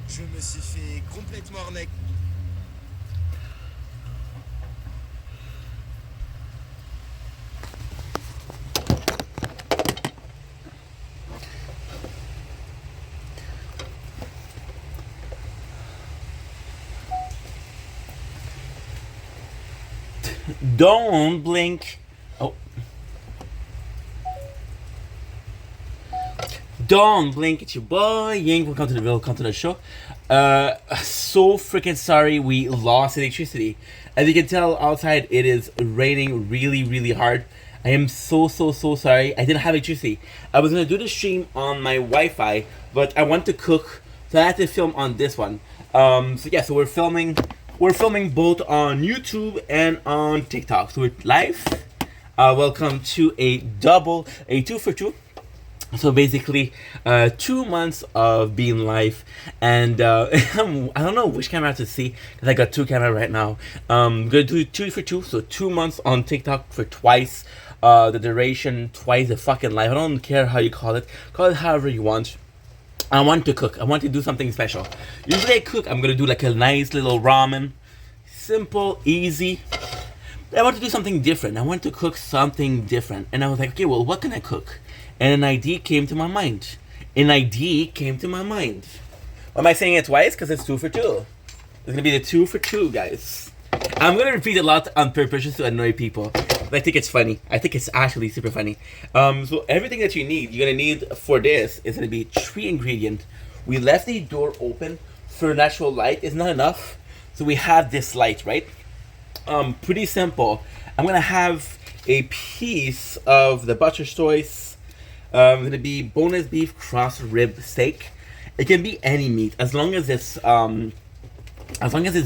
Je me suis fait complètement arnaquer. Don't blink. Oh. Don't blink. It's your boy Ying. Welcome to the Welcome to the show. So freaking sorry we lost electricity. As you can tell outside, it is raining really hard. I am so sorry. I didn't have electricity. I was gonna do the stream on my Wi-Fi, but I want to cook, so I had to film on this one. So yeah, so we're filming. We're filming both on YouTube and on TikTok. So we're live. Welcome to a two for two. So basically, 2 months of being live, and I don't know which camera to see because I got two cameras right now. I'm gonna do 2 for 2, so 2 months on TikTok for twice the duration, twice the fucking live. I don't care how you call it however you want. I want to cook. I want to do something special. Usually I cook. I'm gonna do like a nice little ramen, simple, easy. I want to do something different. I want to cook something different, and I was like, okay, well, what can I cook? And an idea came to my mind. Why am I saying it twice? Because it's 2 for 2. It's gonna be the 2 for 2, guys. I'm gonna repeat a lot on purpose just to annoy people. But I think it's funny. I think it's actually super funny. So everything that you're gonna need for this is gonna be 3 ingredients. We left the door open for natural light. It's not enough, so we have this light, right? Pretty simple. I'm gonna have a piece of the butcher choice. Gonna be boneless beef cross rib steak. It can be any meat as long as it's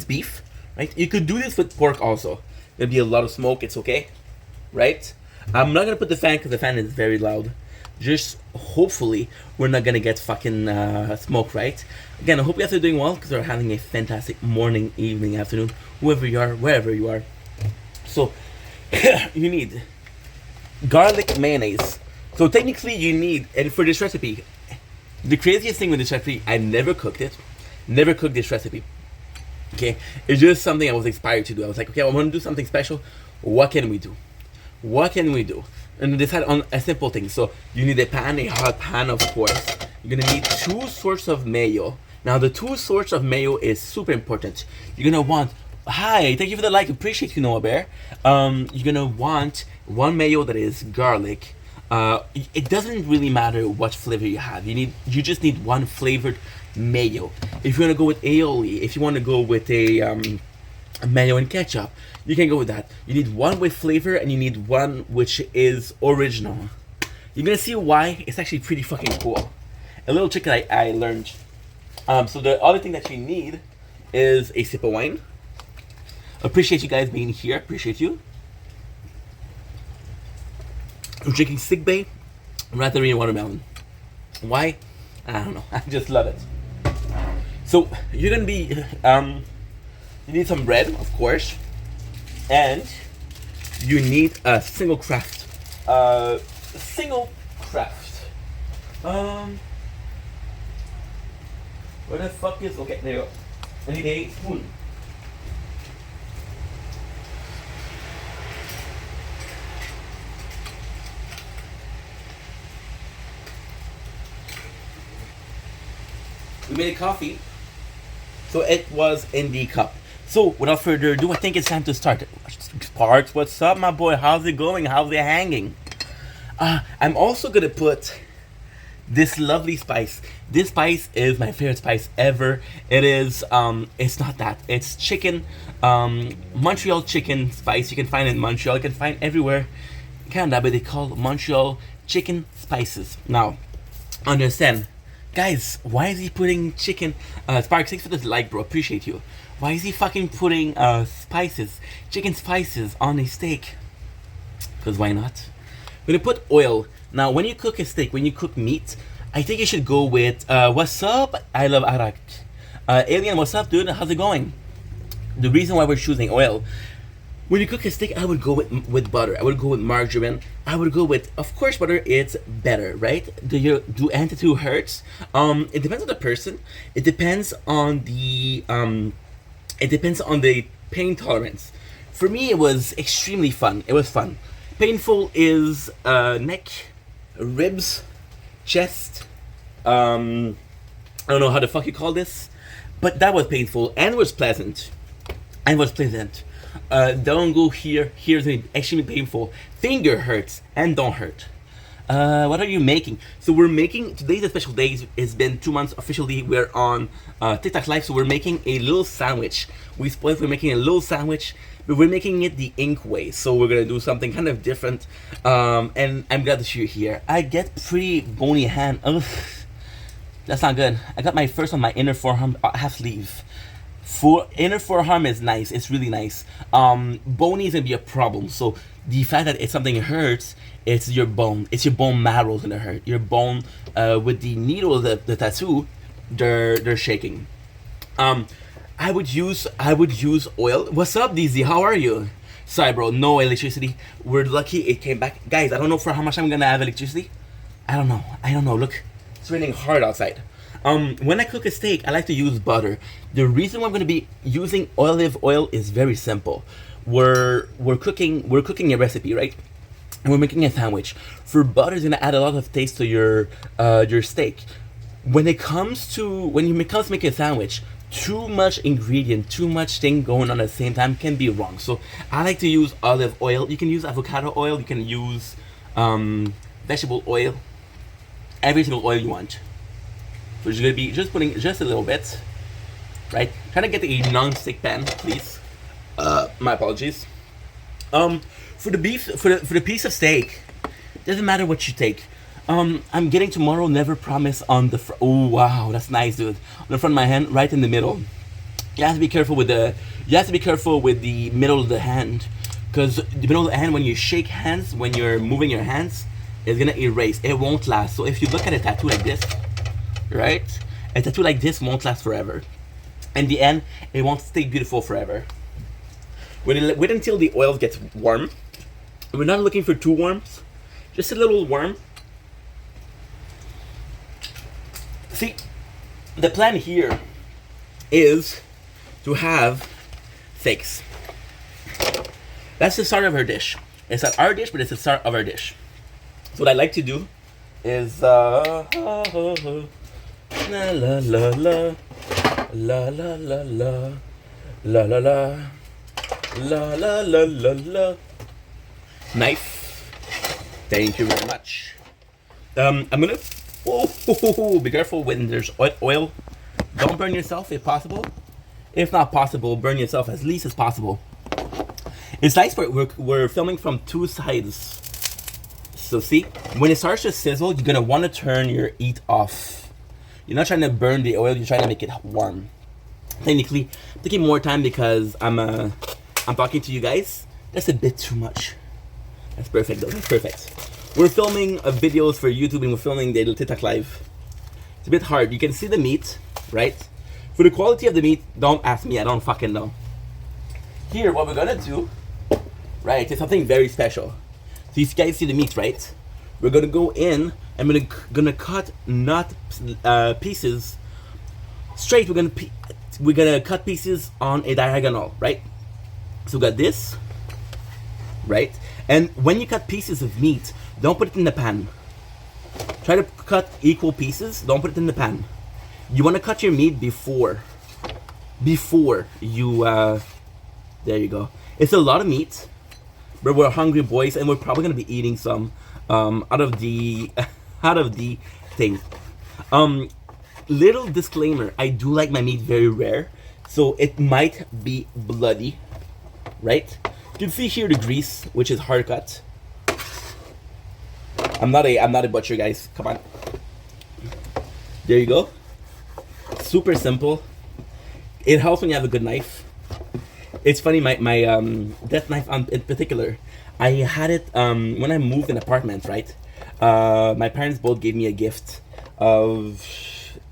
beef, right? You could do this with pork also. There'll be a lot of smoke. It's okay, right? I'm not gonna put the fan because the fan is very loud. Just hopefully we're not gonna get fucking smoke, right? Again, I hope you guys are doing well because we're having a fantastic morning, evening, afternoon, whoever you are, wherever you are. So you need garlic mayonnaise. So technically you need, and for this recipe, the craziest thing with this recipe, I never cooked this recipe. Okay, it's just something I was inspired to do. I was like, okay, I want to do something special. What can we do? And decide on a simple thing. So you need a hot pan, of course. You're gonna need 2 sorts of mayo. Now the 2 sorts of mayo is super important. You're gonna want, hi, thank you for the like, appreciate you, Noah Bear. You're gonna want one mayo that is garlic. It doesn't really matter what flavor you have. You just need one flavored mayo. If you want to go with aioli, if you want to go with a mayo and ketchup, you can go with that. You need one with flavor and you need one which is original. You're gonna see why. It's actually pretty fucking cool. A little trick that I learned. So the other thing that you need is a sip of wine. Appreciate you guys being here. Appreciate you. We're drinking Sick Bay Raspberry watermelon. Why? I don't know. I just love it. So you're gonna be you need some bread, of course, and you need a single craft. Where the fuck is? Okay, there you go. I need a spoon. We made a coffee, so it was in the cup. So without further ado, I think it's time to start. Sparks, what's up, my boy? How's it going? How's it hanging? I'm also gonna put this lovely spice. This spice is my favorite spice ever. It is it's not that. It's chicken, Montreal chicken spice. You can find it in Montreal. You can find everywhere in Canada, but they call Montreal chicken spices. Now, understand. Guys, why is he putting chicken? Sparks, thanks for the like, bro. Appreciate you. Why is he fucking putting chicken spices on a steak? Because why not? We're gonna put oil. Now, when you cook a steak, when you cook meat, I think you should go with, what's up? I love Arak. Alien, what's up, dude? How's it going? The reason why we're choosing oil, When you cook a steak, I would go with butter. I would go with margarine. I would go with, of course, butter. It's better, right? Do anti-two hurts? It depends on the person. It depends on the pain tolerance. For me, it was extremely fun. It was fun. Painful is neck, ribs, chest. I don't know how the fuck you call this, but that was painful and was pleasant. Don't go here. Here's extremely painful. Finger hurts and don't hurt. What are you making? So we're making, today's a special day. It's been 2 months officially. We're on TikTok Live, so we're making a little sandwich. We're making a little sandwich, but we're making it the ink way. So we're gonna do something kind of different. And I'm glad to see you here. I get pretty bony hand. Ugh, that's not good. I got my first on my inner forearm half sleeve. Inner forearm is nice. It's really nice. Bony is gonna be a problem. So the fact that it's something that hurts, it's your bone. It's your bone marrow is gonna hurt. Your bone with the needle, the tattoo, they're shaking. I would use oil. What's up, DZ? How are you? Sorry, bro. No electricity. We're lucky it came back, guys. I don't know for how much I'm gonna have electricity. I don't know. Look, it's raining hard outside. When I cook a steak, I like to use butter. The reason why I'm going to be using olive oil is very simple. We're cooking a recipe, right? And we're making a sandwich. For butter is going to add a lot of taste to your steak. When it comes to making a sandwich, too much ingredient, too much thing going on at the same time can be wrong. So I like to use olive oil. You can use avocado oil. You can use vegetable oil. Every single oil you want. So you're gonna be just putting just a little bit, right? Trying to get a non-stick pan, please. My apologies. For the beef, for the piece of steak, doesn't matter what you take. I'm getting tomorrow. Never promise on the front. Oh wow, that's nice, dude. On the front of my hand, right in the middle. You have to be careful with the. You have to be careful with the middle of the hand, because the middle of the hand, when you shake hands, when you're moving your hands, it's gonna erase. It won't last. So if you look at a tattoo like this. Right? A tattoo like this won't last forever. In the end, it won't stay beautiful forever. Wait until the oil gets warm. We're not looking for too warm. Just a little warm. See, the plan here is to have steaks. That's the start of our dish. It's not our dish, but it's the start of our dish. So what I like to do is la la la la la la la la la la la la la la la la. Knife. Thank you very much. I'm gonna. Whoa, be careful when there's oil. Don't burn yourself if possible. If not possible, burn yourself as least as possible. It's nice. We're filming from two sides. So see, when it starts to sizzle, you're gonna want to turn your heat off. You're not trying to burn the oil, you're trying to make it warm. Technically, I'm taking more time because I'm talking to you guys. That's a bit too much. That's perfect though, that's perfect. We're filming videos for YouTube and we're filming the TikTok Live. It's a bit hard. You can see the meat, right? For the quality of the meat, don't ask me, I don't fucking know. Here, what we're gonna do, right, is something very special. So you guys see the meat, right? We're gonna go in and we're gonna cut not pieces straight. We're gonna cut pieces on a diagonal, right? So we got this, right? And when you cut pieces of meat, don't put it in the pan. Try to cut equal pieces. Don't put it in the pan. You want to cut your meat before you. There you go. It's a lot of meat, but we're hungry boys, and we're probably gonna be eating some out of the thing. Little disclaimer: I do like my meat very rare, so it might be bloody, right? You can see here the grease, which is hard cut. I'm not a butcher, guys. Come on. There you go. Super simple. It helps when you have a good knife. It's funny, my death knife in particular, I had it when I moved in apartment, right? My parents both gave me a gift of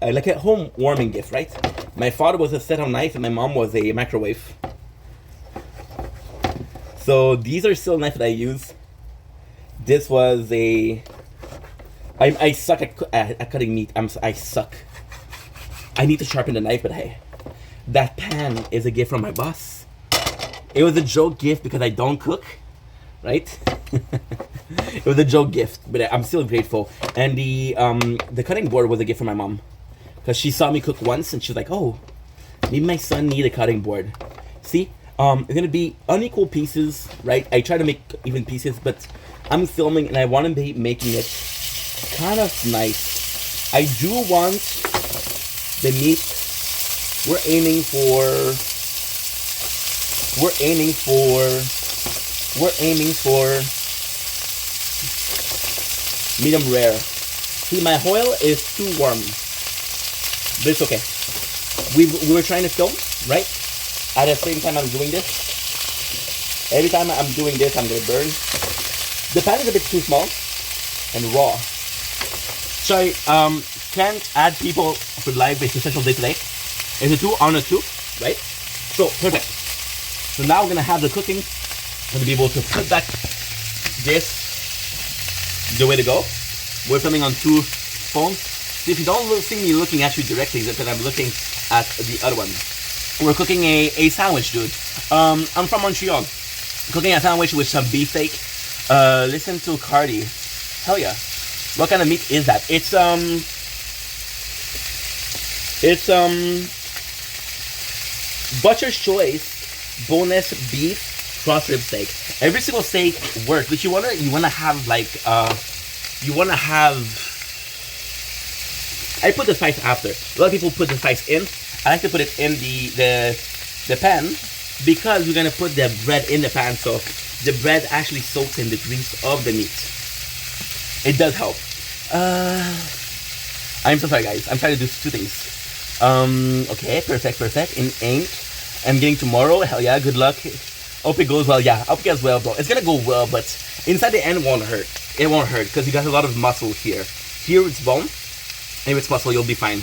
like a home warming gift, right? My father was a set-on knife and my mom was a microwave. So these are still knife that I use. This was a. I suck at cutting meat. I suck. I need to sharpen the knife, but hey, that pan is a gift from my boss. It was a joke gift because I don't cook, right? It was a joke gift, but I'm still grateful. And the cutting board was a gift from my mom because she saw me cook once and she was like, "Oh, maybe my son need a cutting board." See, it's gonna be unequal pieces, right? I try to make even pieces, but I'm filming and I want to be making it kind of nice. I do want the meat. We're aiming for medium rare. See, my oil is too warm, but it's okay. We were trying to film, right? At the same time I'm doing this. Every time I'm doing this, I'm gonna burn. The pan is a bit too small and raw. Sorry, can't add people for live. It's a special day today. It's a 2 on a 2, right? So perfect. So now we're gonna have the cooking. I'm gonna be able to put back this the way to go. We're filming on 2 phones. So if you don't see me looking at you directly, it's because I'm looking at the other one. We're cooking a sandwich, dude. I'm from Montreal. Cooking a sandwich with some beefsteak. Listen to Cardi. Hell yeah. What kind of meat is that? It's Butcher's Choice boneless beef cross rib steak. Every single steak works, but you wanna have like I put the spice after. A lot of people put the spice in. I like to put it in the pan because we're gonna put the bread in the pan, so the bread actually soaks in the grease of the meat. It does help. I'm so sorry, guys. I'm trying to do 2 things. Okay, perfect. In ink. I'm getting tomorrow. Hell yeah, good luck. Hope it goes well. Yeah, hope it goes well, bro. It's gonna go well, but inside the end won't hurt. It won't hurt because you got a lot of muscle here. Here it's bone. If it's muscle, you'll be fine.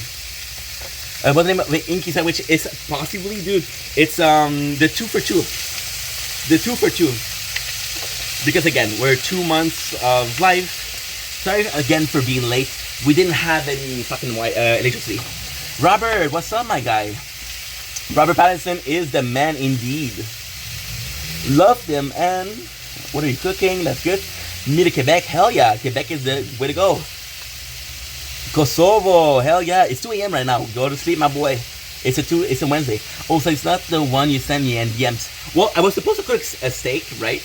What's the name of the inky sandwich? Is possibly, dude. It's the 2 for 2. The 2 for 2. Because again, we're 2 months of live. Sorry again for being late. We didn't have any fucking electricity. Robert, what's up, my guy? Robert Pattinson is the man indeed. Love him. And what are you cooking? That's good. Me to Quebec. Hell yeah, Quebec is the way to go. Kosovo, hell yeah. It's 2 a.m. right now. Go to sleep, my boy. It's a Wednesday. Oh, so it's not the one you sent me in DMs. Well, I was supposed to cook a steak, right?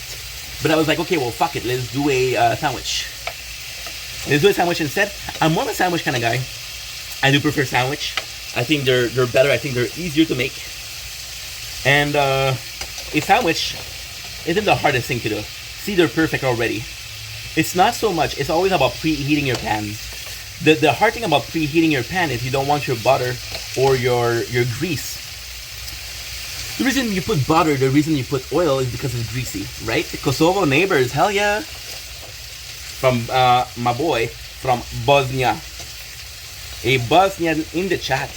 But I was like, okay, well, fuck it. Let's do a sandwich. Let's do a sandwich instead. I'm more of a sandwich kind of guy. I do prefer sandwich. I think they're better. I think they're easier to make. And a sandwich isn't the hardest thing to do. See, they're perfect already. It's not so much. It's always about preheating your pan. The hard thing about preheating your pan is you don't want your butter or your grease. The reason you put butter, the reason you put oil is because it's greasy, right? Kosovo neighbors, hell yeah. From my boy from Bosnia. A Bosnian in the chat.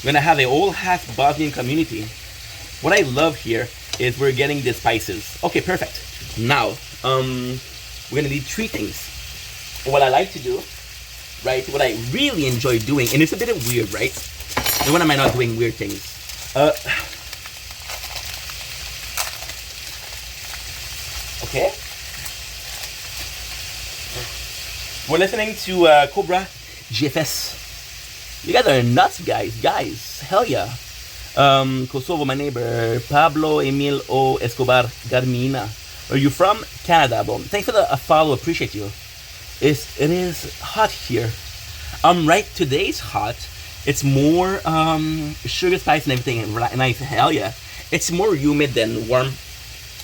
We're gonna have a whole half Bosnian community. What I love here is we're getting the spices. Okay, perfect. Now, we're gonna need 3 things. What I like to do, right? What I really enjoy doing, and it's a bit weird, right? And when am I not doing weird things? Okay. We're listening to Cobra GFS. You guys are nuts, guys. Hell yeah. Kosovo, my neighbor. Pablo Emil O. Escobar Garmina. Are you from Canada, bro? Thanks for the follow. Appreciate you. It is hot here. Right, today's hot. It's more sugar, spice, and everything. Nice. Hell yeah. It's more humid than warm.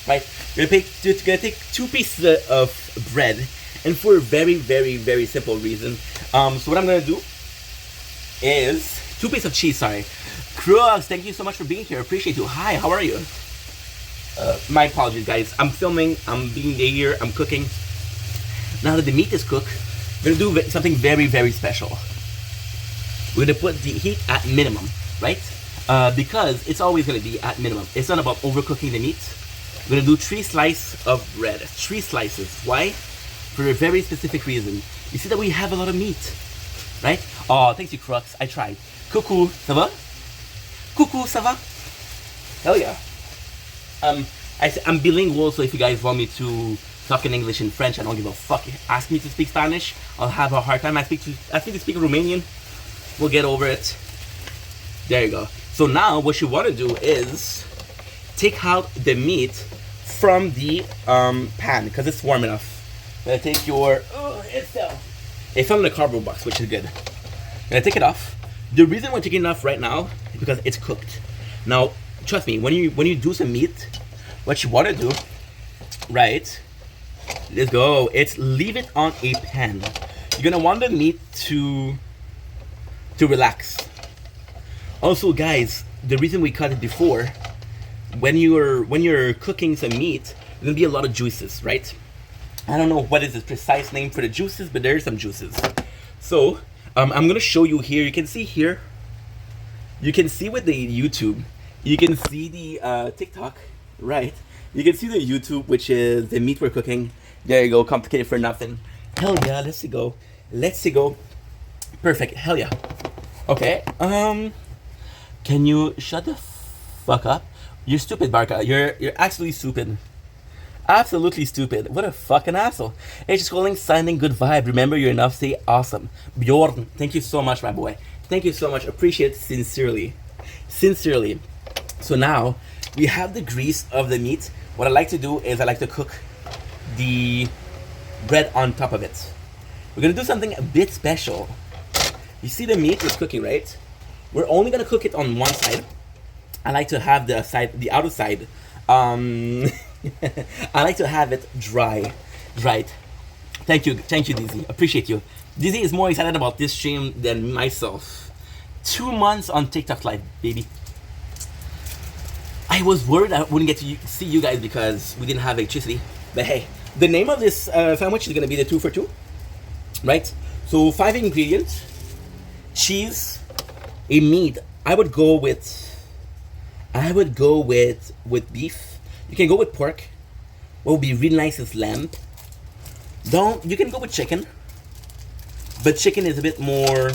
Right? We're gonna take 2 pieces of bread, and for a very, very, very simple reason. So what I'm gonna do is 2 pieces of cheese. Sorry, Krugs, thank you so much for being here. Appreciate you. Hi, how are you? My apologies, guys. I'm filming. I'm being here. I'm cooking. Now that the meat is cooked, we're gonna do something very, very special. We're gonna put the heat at minimum, right? Because it's always gonna be at minimum. It's not about overcooking the meat. We're gonna do 3 slices of bread. 3 slices. Why? For a very specific reason. You see that we have a lot of meat, right? Oh, thanks you Crux. I tried. Coucou, ça va? Coucou, ça va? Hell yeah. I'm bilingual, so if you guys want me to talk in English and French, I don't give a fuck. Ask me to speak Spanish, I'll have a hard time. Ask me to speak Romanian, we'll get over it. There you go. So now what you want to do is take out the meat from the pan because it's warm enough. Gonna take your it fell in the cardboard box, which is good. Gonna take it off. The reason we're taking it off right now is because it's cooked. Now, trust me, when you do some meat, what you want to do, right? Let's go. It's leave it on a pan. You're gonna want the meat to relax. Also, guys, the reason we cut it before, when you're cooking some meat, there's gonna be a lot of juices, right? I don't know what is the precise name for the juices, but there's some juices. So I'm gonna show you here. You can see here. You can see with the YouTube. You can see the TikTok, right? You can see the YouTube, which is the meat we're cooking. There you go. Complicated for nothing. Hell yeah. Let's go. Let's go. Perfect. Hell yeah. Okay. Can you shut the fuck up? You're stupid, Barca. You're actually stupid. Absolutely stupid. What a fucking asshole. Hey, just calling, signing, good vibe. Remember, you're enough. Say awesome. Bjorn, thank you so much, my boy. Thank you so much. Appreciate it sincerely. Sincerely. So now we have the grease of the meat. What I like to do is I like to cook the bread on top of it. We're gonna do something a bit special. You see the meat is cooking, right? We're only gonna cook it on one side. I like to have the outer side. I like to have it dry. Thank you, Dizzy. Appreciate you. Dizzy is more excited about this stream than myself. 2 months on TikTok live, baby. I was worried I wouldn't get to see you guys because we didn't have electricity. But hey, the name of this sandwich is gonna be the 2 for 2, right? So 5 ingredients: cheese, a meat. I would go with beef. You can go with pork. What would be really nice is lamb. You can go with chicken, but chicken is a bit more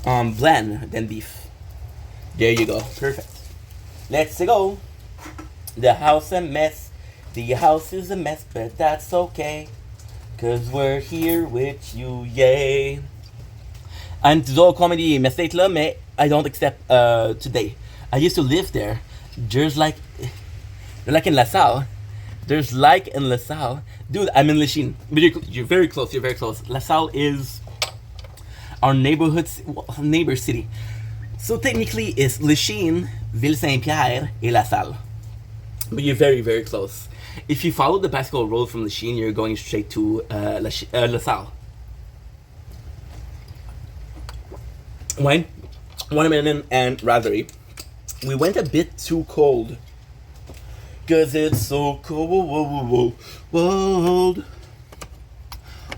bland than beef. There you go. Perfect. Let's go. The house a mess. The house is a mess, but that's okay, 'cause we're here with you, yay. And toujours comedy, mais c'est là, mais I don't accept today. I used to live there. There's like in LaSalle. There's like in LaSalle. Dude, I'm in Lachine. But you're very close. You're very close. LaSalle is our neighbor city. So technically it's Lachine, Ville-Saint-Pierre, et LaSalle. But you're very, very close. If you follow the bicycle road from Lachine, you're going straight to LaSalle. Wine, watermelon, and raspberry. We went a bit too cold. 'Cause it's so cold.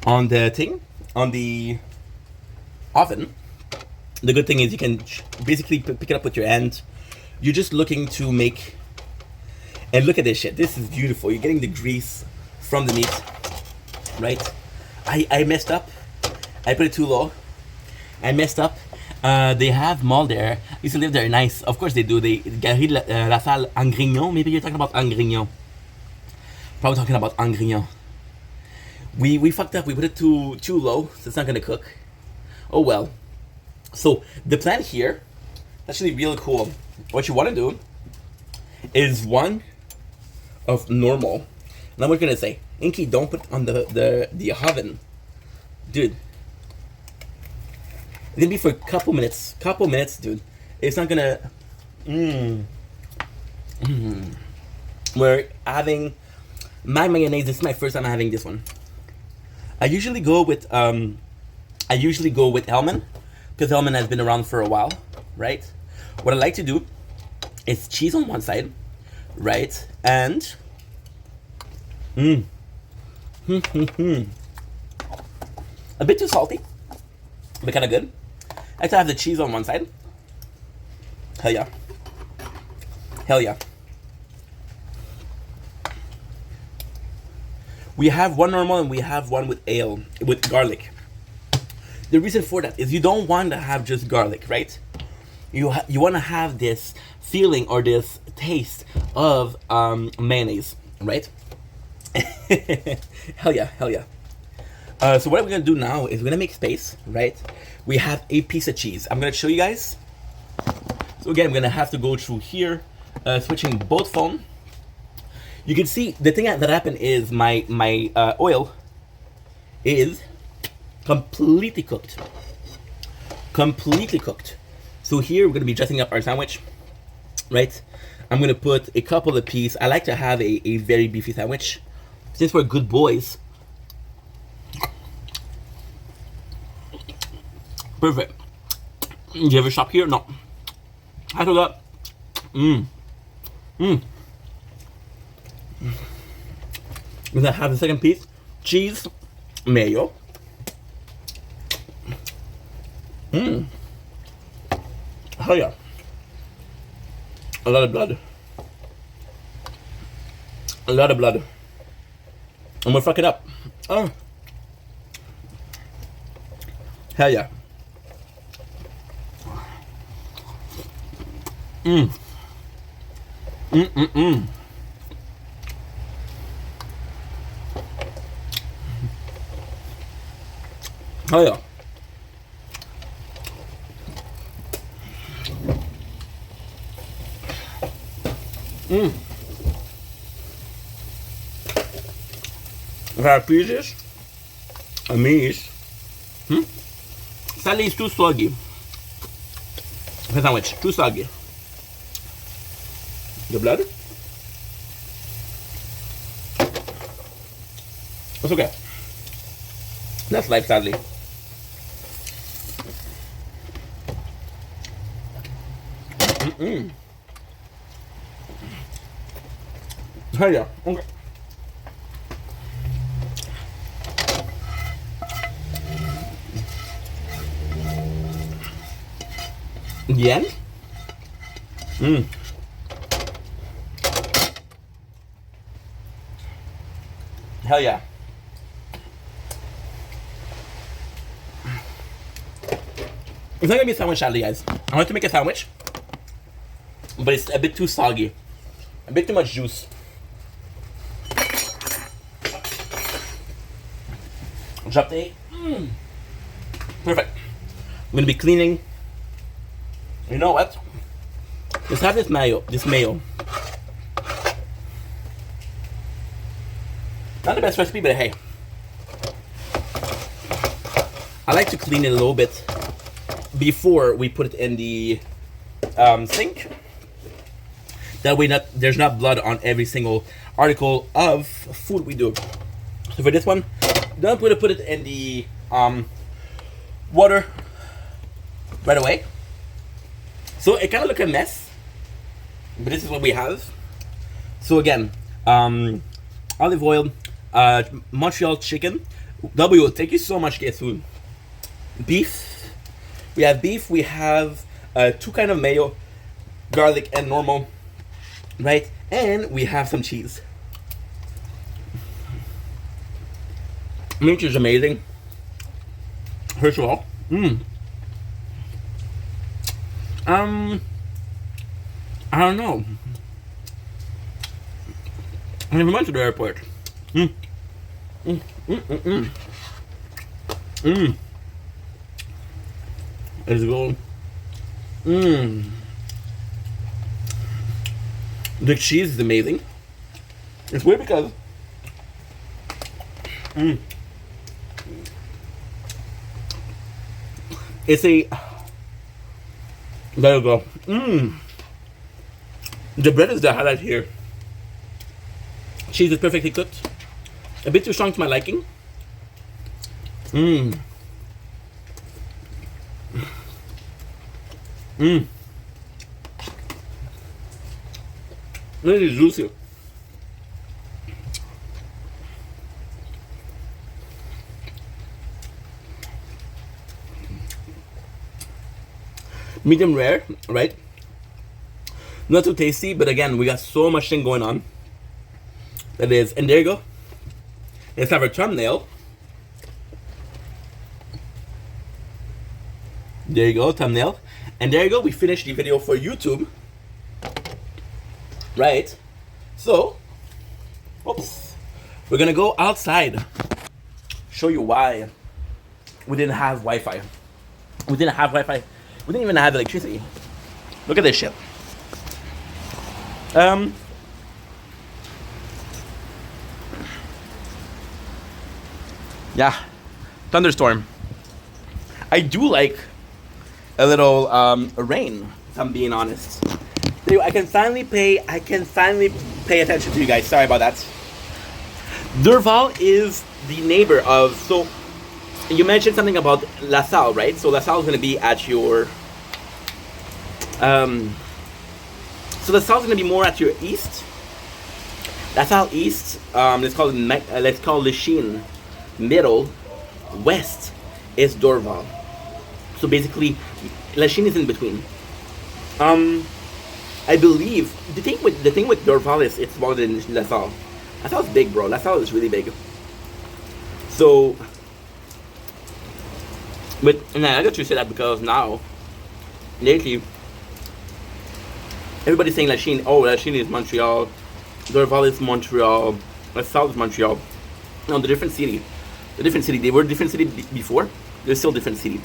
On the oven. The good thing is you can basically pick it up with your hand. You're just looking to make, and look at this shit. This is beautiful. You're getting the grease from the meat, right? I messed up. I put it too low. I messed up. They have mall there. I used to live there. Nice. Of course they do. They Galerie LaSalle Angrignon. Maybe you're talking about Angrignon. Probably talking about Angrignon. We fucked up. We put it too low, so it's not gonna cook. Oh well. So the plan here, actually really cool. What you want to do is one of normal. Now we're gonna say, Inky, don't put on the oven, dude. It's gonna be for a couple minutes, dude. It's not gonna. We're having my mayonnaise. This is my first time having this one. I usually go with Hellman, because Hellman has been around for a while, right? What I like to do is cheese on one side, right, and a bit too salty, but kind of good. I like to have the cheese on one side. Hell yeah. Hell yeah. We have one normal and we have one with ale, with garlic. The reason for that is you don't want to have just garlic, right? You want to have this feeling or this taste of mayonnaise, right? Hell yeah, hell yeah. So what we're gonna do now is we're gonna make space, right? We have a piece of cheese. I'm gonna show you guys. So again, I'm gonna have to go through here, switching both phone. You can see the thing that happened is my oil is completely cooked. Completely cooked. So here we're gonna be dressing up our sandwich, right? I'm gonna put a couple of pieces. I like to have a very beefy sandwich. Since we're good boys. Perfect. Do you ever shop here? No. I forgot. I'm gonna have the second piece. Cheese, mayo. Oh yeah. A lot of blood. A lot of blood. And we'll fuck it up. Oh. Hell yeah. Oh yeah. Our pieces, amis. Sadly, it's too soggy. The sandwich, too soggy. The blood? It's okay. That's life, sadly. Oh yeah, okay. The end? Hell yeah. It's not gonna be a sandwich sadly, guys. I want to make a sandwich, but it's a bit too soggy. A bit too much juice. Drop the egg. Perfect. I'm gonna be cleaning. You know what? Let's have this mayo. Not the best recipe, but hey. I like to clean it a little bit before we put it in the sink. That way there's not blood on every single article of food we do. So for this one, then I'm going to put it in the water right away. So it kind of looks a mess, but this is what we have. So again, olive oil, Montreal chicken. W, thank you so much, Getsu. Beef. We have beef. We have two kind of mayo, garlic and normal, right? And we have some cheese. Mint is amazing. First of all, I don't know. I never went to the airport. Let's go. The cheese is amazing. It's weird because it's a, there you go. The bread is the highlight here. Cheese is perfectly cooked. A bit too strong to my liking. Really juicy. Medium rare, right? Not too tasty, but again, we got so much thing going on. That is, and there you go. Let's have our thumbnail. There you go, thumbnail. And there you go, we finished the video for YouTube. Right? So, oops. We're gonna go outside. Show you why we didn't have Wi-Fi. We didn't have Wi-Fi. We didn't even have electricity. Look at this shit. Yeah, thunderstorm. I do like a little rain, if I'm being honest. I can finally pay attention to you guys. Sorry about that. Dorval is the neighbor of, so you mentioned something about La Salle, right? So La Salle is going to be at your so La Salle is going to be more at your east. La Salle east, let's call Lachine. Middle, west is Dorval. So basically, Lachine is in between. I believe the thing with Dorval is it's smaller than La Salle. La Salle is big, bro. La Salle is really big. So, and I got to say that because now, lately, everybody's saying Lachine. Oh, Lachine is Montreal. Dorval is Montreal. La Salle is Montreal. No, the different city. The different city. They were different city before. They're still different city.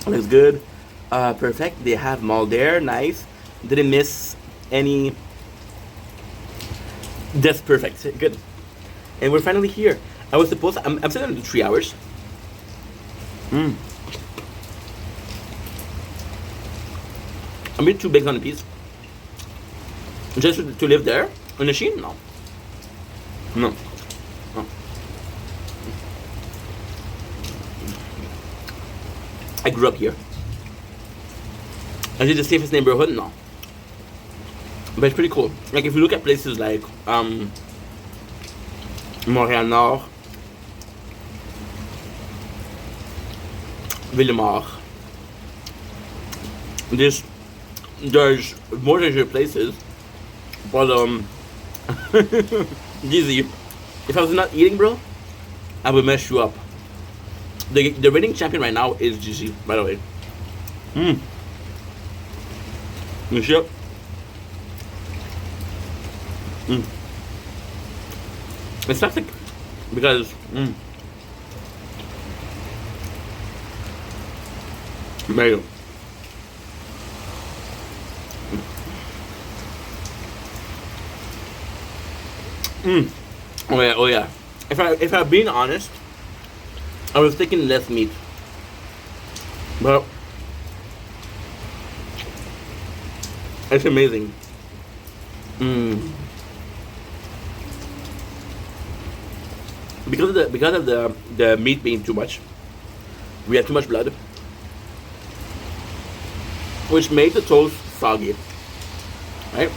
Looks good. Perfect. They have mall there. Nice. Didn't miss any. That's perfect. Good. And we're finally here. I was supposed to, I'm still gonna do 3 hours. I'm a bit too big on a piece. Just to live there in Lachine? No. No. No. I grew up here. Is it the safest neighborhood? No. But it's pretty cool. Like if you look at places like Montréal Nord, Ville-Marie, there's more leisure places, but Dizzy, if I was not eating, bro, I would mess you up. The reigning champion right now is GG, by the way. Yep. It's toxic because mayo. Oh yeah. If I'm being honest, I was thinking less meat, but it's amazing. Because of the meat being too much, we had too much blood, which made the toast soggy. Right?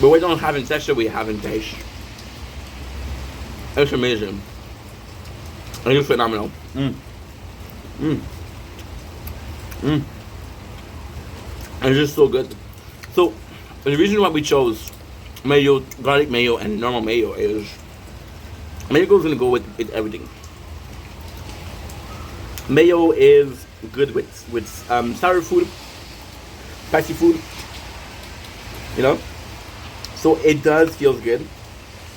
But we don't have in texture, we have in taste. It's amazing. It's phenomenal. And it's just so good. So the reason why we chose mayo, garlic mayo, and normal mayo is mayo is gonna go with everything. Mayo is good with sour food, spicy food, you know. So it does feel good.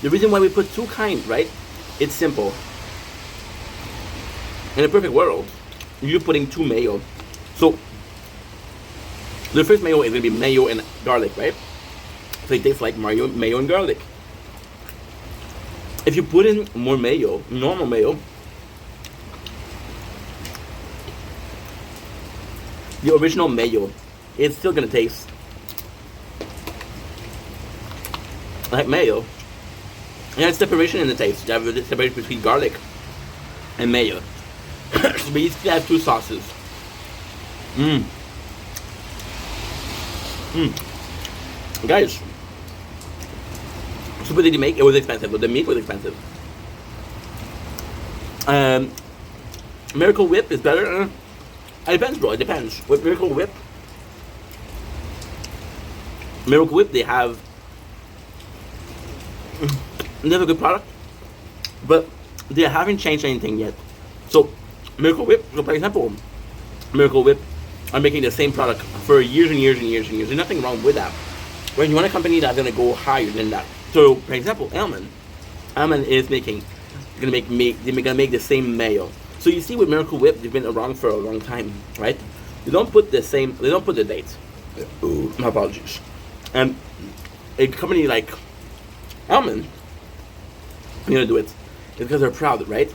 The reason why we put two kinds, right? It's simple. In a perfect world, you're putting two mayo. So the first mayo is gonna be mayo and garlic, right? So it tastes like mayo and garlic. If you put in more mayo, normal mayo, the original mayo is still gonna taste like mayo. And it's separation in the taste. You have a separation between garlic and mayo. So basically, I have two sauces. Guys, super easy to make. It was expensive, but the meat was expensive. Miracle Whip is better. It depends, bro. It depends. With Miracle Whip, they have They have a good product, but they haven't changed anything yet. So, Miracle Whip, so for example, Miracle Whip are making the same product for years and years and years and years. There's nothing wrong with that. When you want a company that's gonna go higher than that. So, for example, Almond is gonna make the same mayo. So you see with Miracle Whip, they've been around for a long time, right? They don't put the date. Ooh, my apologies. And a company like Almond, I'm gonna do it because they're proud, right?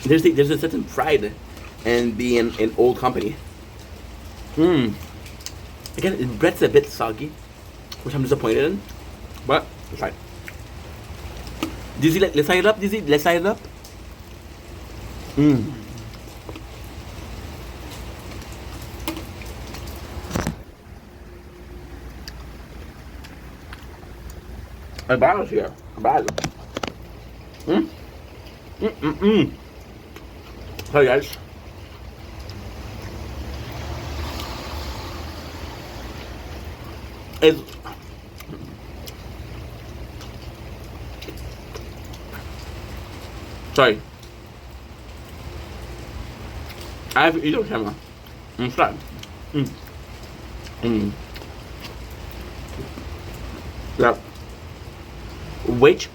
There's a certain pride in being an old company. Again, the bread's a bit soggy, which I'm disappointed in, but it's fine. Dizzy, let's side it up, Dizzy. Let's side it up. My balance here. Bad. Sorry, guys. It's sorry. I have to eat on camera. I'm sorry. Yeah. Way too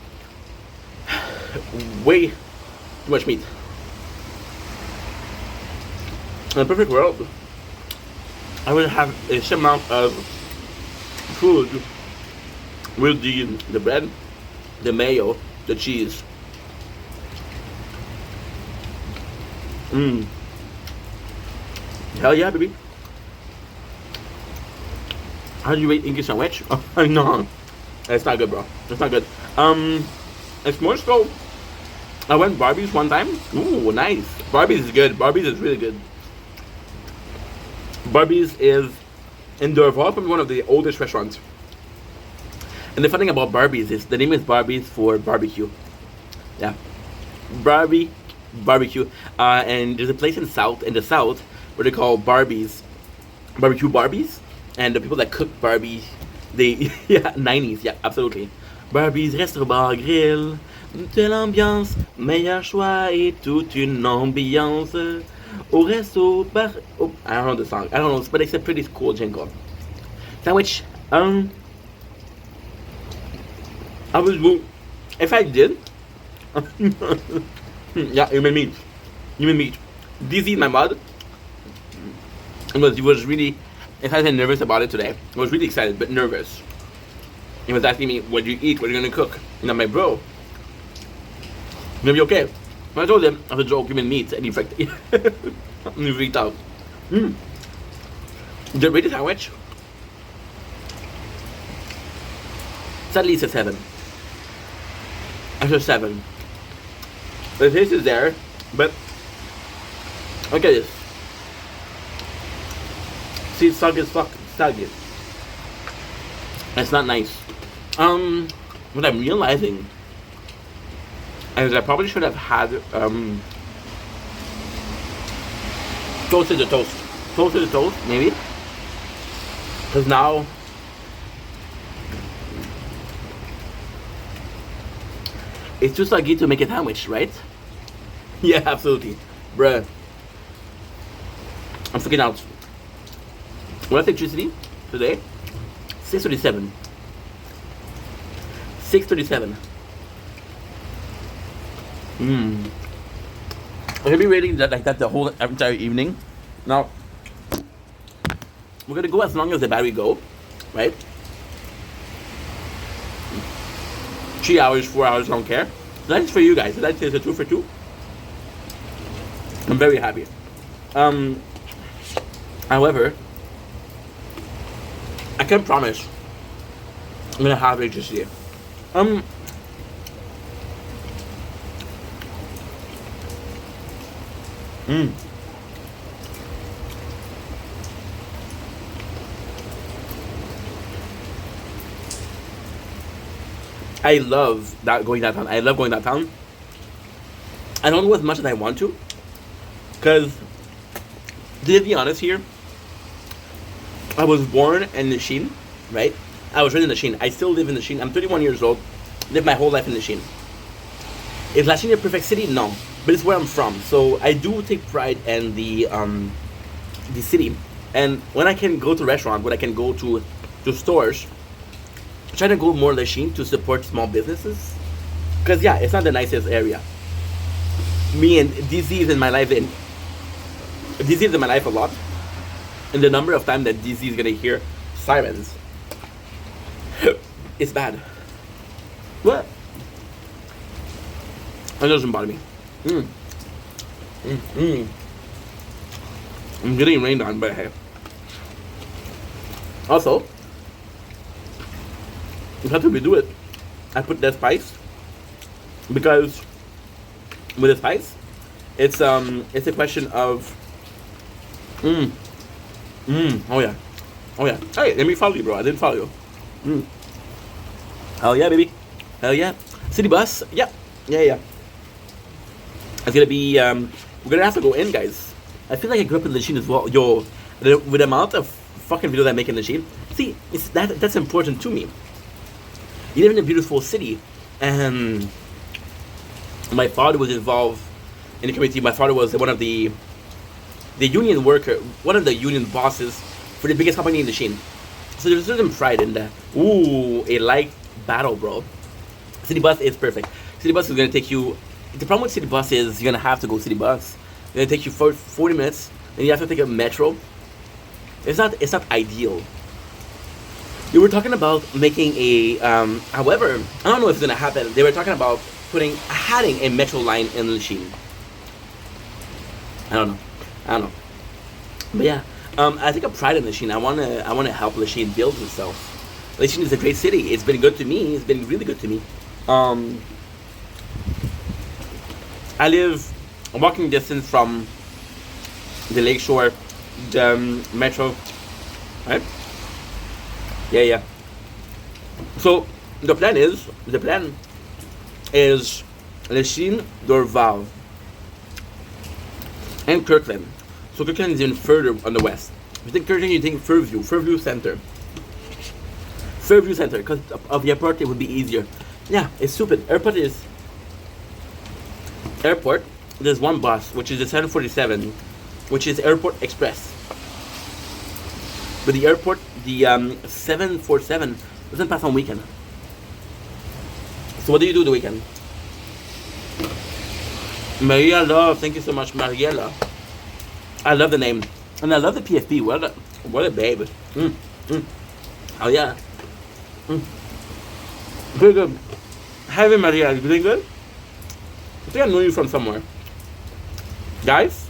much meat. In a perfect world, I would have a certain amount of food with the bread, the mayo, the cheese. Hell yeah, baby. How do you rate English sandwich? Oh, no. It's not good, bro. It's not good. It's more so. I went Barbie's one time. Ooh, nice. Barbie's is good. Barbie's is really good. Barbie's is in Dorval, probably one of the oldest restaurants. And the funny thing about Barbie's is the name is Barbie's for barbecue. Yeah, Barbie barbecue. And there's a place in the south where they call Barbie's barbecue Barbies, and the people that cook Barbie, they 90s, yeah, absolutely. Barbie's Resto Bar Grill, de l'ambiance, meilleur choix et toute une ambiance. Au resto bar. Oh, I don't know the song. I don't know, but it's a pretty cool jingle. Sandwich. I was. If I did. Yeah, human meat. Human meat. Dizzy, my mother. He was really excited and nervous about it today. I was really excited but nervous. He was asking me, what do you eat? What are you gonna cook? And I'm like, bro, it's gonna be okay. I told him, I was a joke, human meat, and he freaked out. The rated sandwich? Sadly, it's a 7. After 7. The taste is there, but look at this. See, it's soggy as fuck. Soggy. That's not nice. What I'm realizing is I probably should have had toasted the toast, maybe, because now it's too soggy to make a sandwich, right? Yeah, absolutely, bruh. I'm freaking out. What electricity today? 6:37. 6:37. I'm gonna be waiting like that the whole entire evening. Now we're gonna go as long as the battery go, right? 3 hours, 4 hours, don't care. That's for you guys. That's a 2 for 2. I'm very happy. However, I can't promise I'm gonna have electricity. I love going downtown. I love going downtown. I don't go as much as I want to, because to be honest here, I was born in Lachine, right? I was raised in Lachine. I still live in Lachine. I'm 31 years old, lived my whole life in Lachine. Is Lachine a perfect city? No, but it's where I'm from. So I do take pride in the city. And when I can go to restaurants, when I can go to stores, I try to go more Lachine to support small businesses. Because yeah, it's not the nicest area. Me and DZ is in my life. DZ is in my life a lot. And the number of times that DZ is gonna hear sirens, it's bad. What? It doesn't bother me. I'm getting rained on, but hey. Also, how do we do it? I put that spice because with the spice, it's a question of oh yeah. Hey, let me follow you, bro. I didn't follow you. Hell yeah, baby. Hell yeah. City bus. Yeah. It's gonna be we're gonna have to go in, guys. I feel like I grew up in Lachine as well. Yo, with the amount of fucking videos I make in Lachine, see, it's that's important to me. You live in a beautiful city, and my father was involved in the community. My father was one of the union worker, one of the union bosses for the biggest company in Lachine. So there's a certain pride in that. Ooh, a light battle, bro. City bus is perfect. City bus is gonna take you. The problem with city bus is you're gonna have to go city bus. It's gonna take you 40 minutes, then you have to take a metro. It's not ideal. They were talking about making a however, I don't know if it's gonna happen. They were talking about adding a metro line in Lachine. I don't know. But yeah, I take a pride in Lachine. I wanna help Lachine build itself. Lachine is a great city. It's been good to me. It's been really good to me. I live a walking distance from the lakeshore, the metro, right? Yeah. So the plan is Lachine, Dorval, and Kirkland. So Kirkland is even further on the west. If you think Kirkland, you think Fairview Center. Fairview Center, because of the airport, it would be easier. Yeah, it's stupid. Airport, there's one bus, which is the 747, which is Airport Express. But the airport, the 747, doesn't pass on weekend. So what do you do the weekend? Maria Love, thank you so much, Mariela. I love the name. And I love the PFP. What a babe. Oh yeah. Very good. Hi, Maria. You doing good? I think I know you from somewhere. Guys?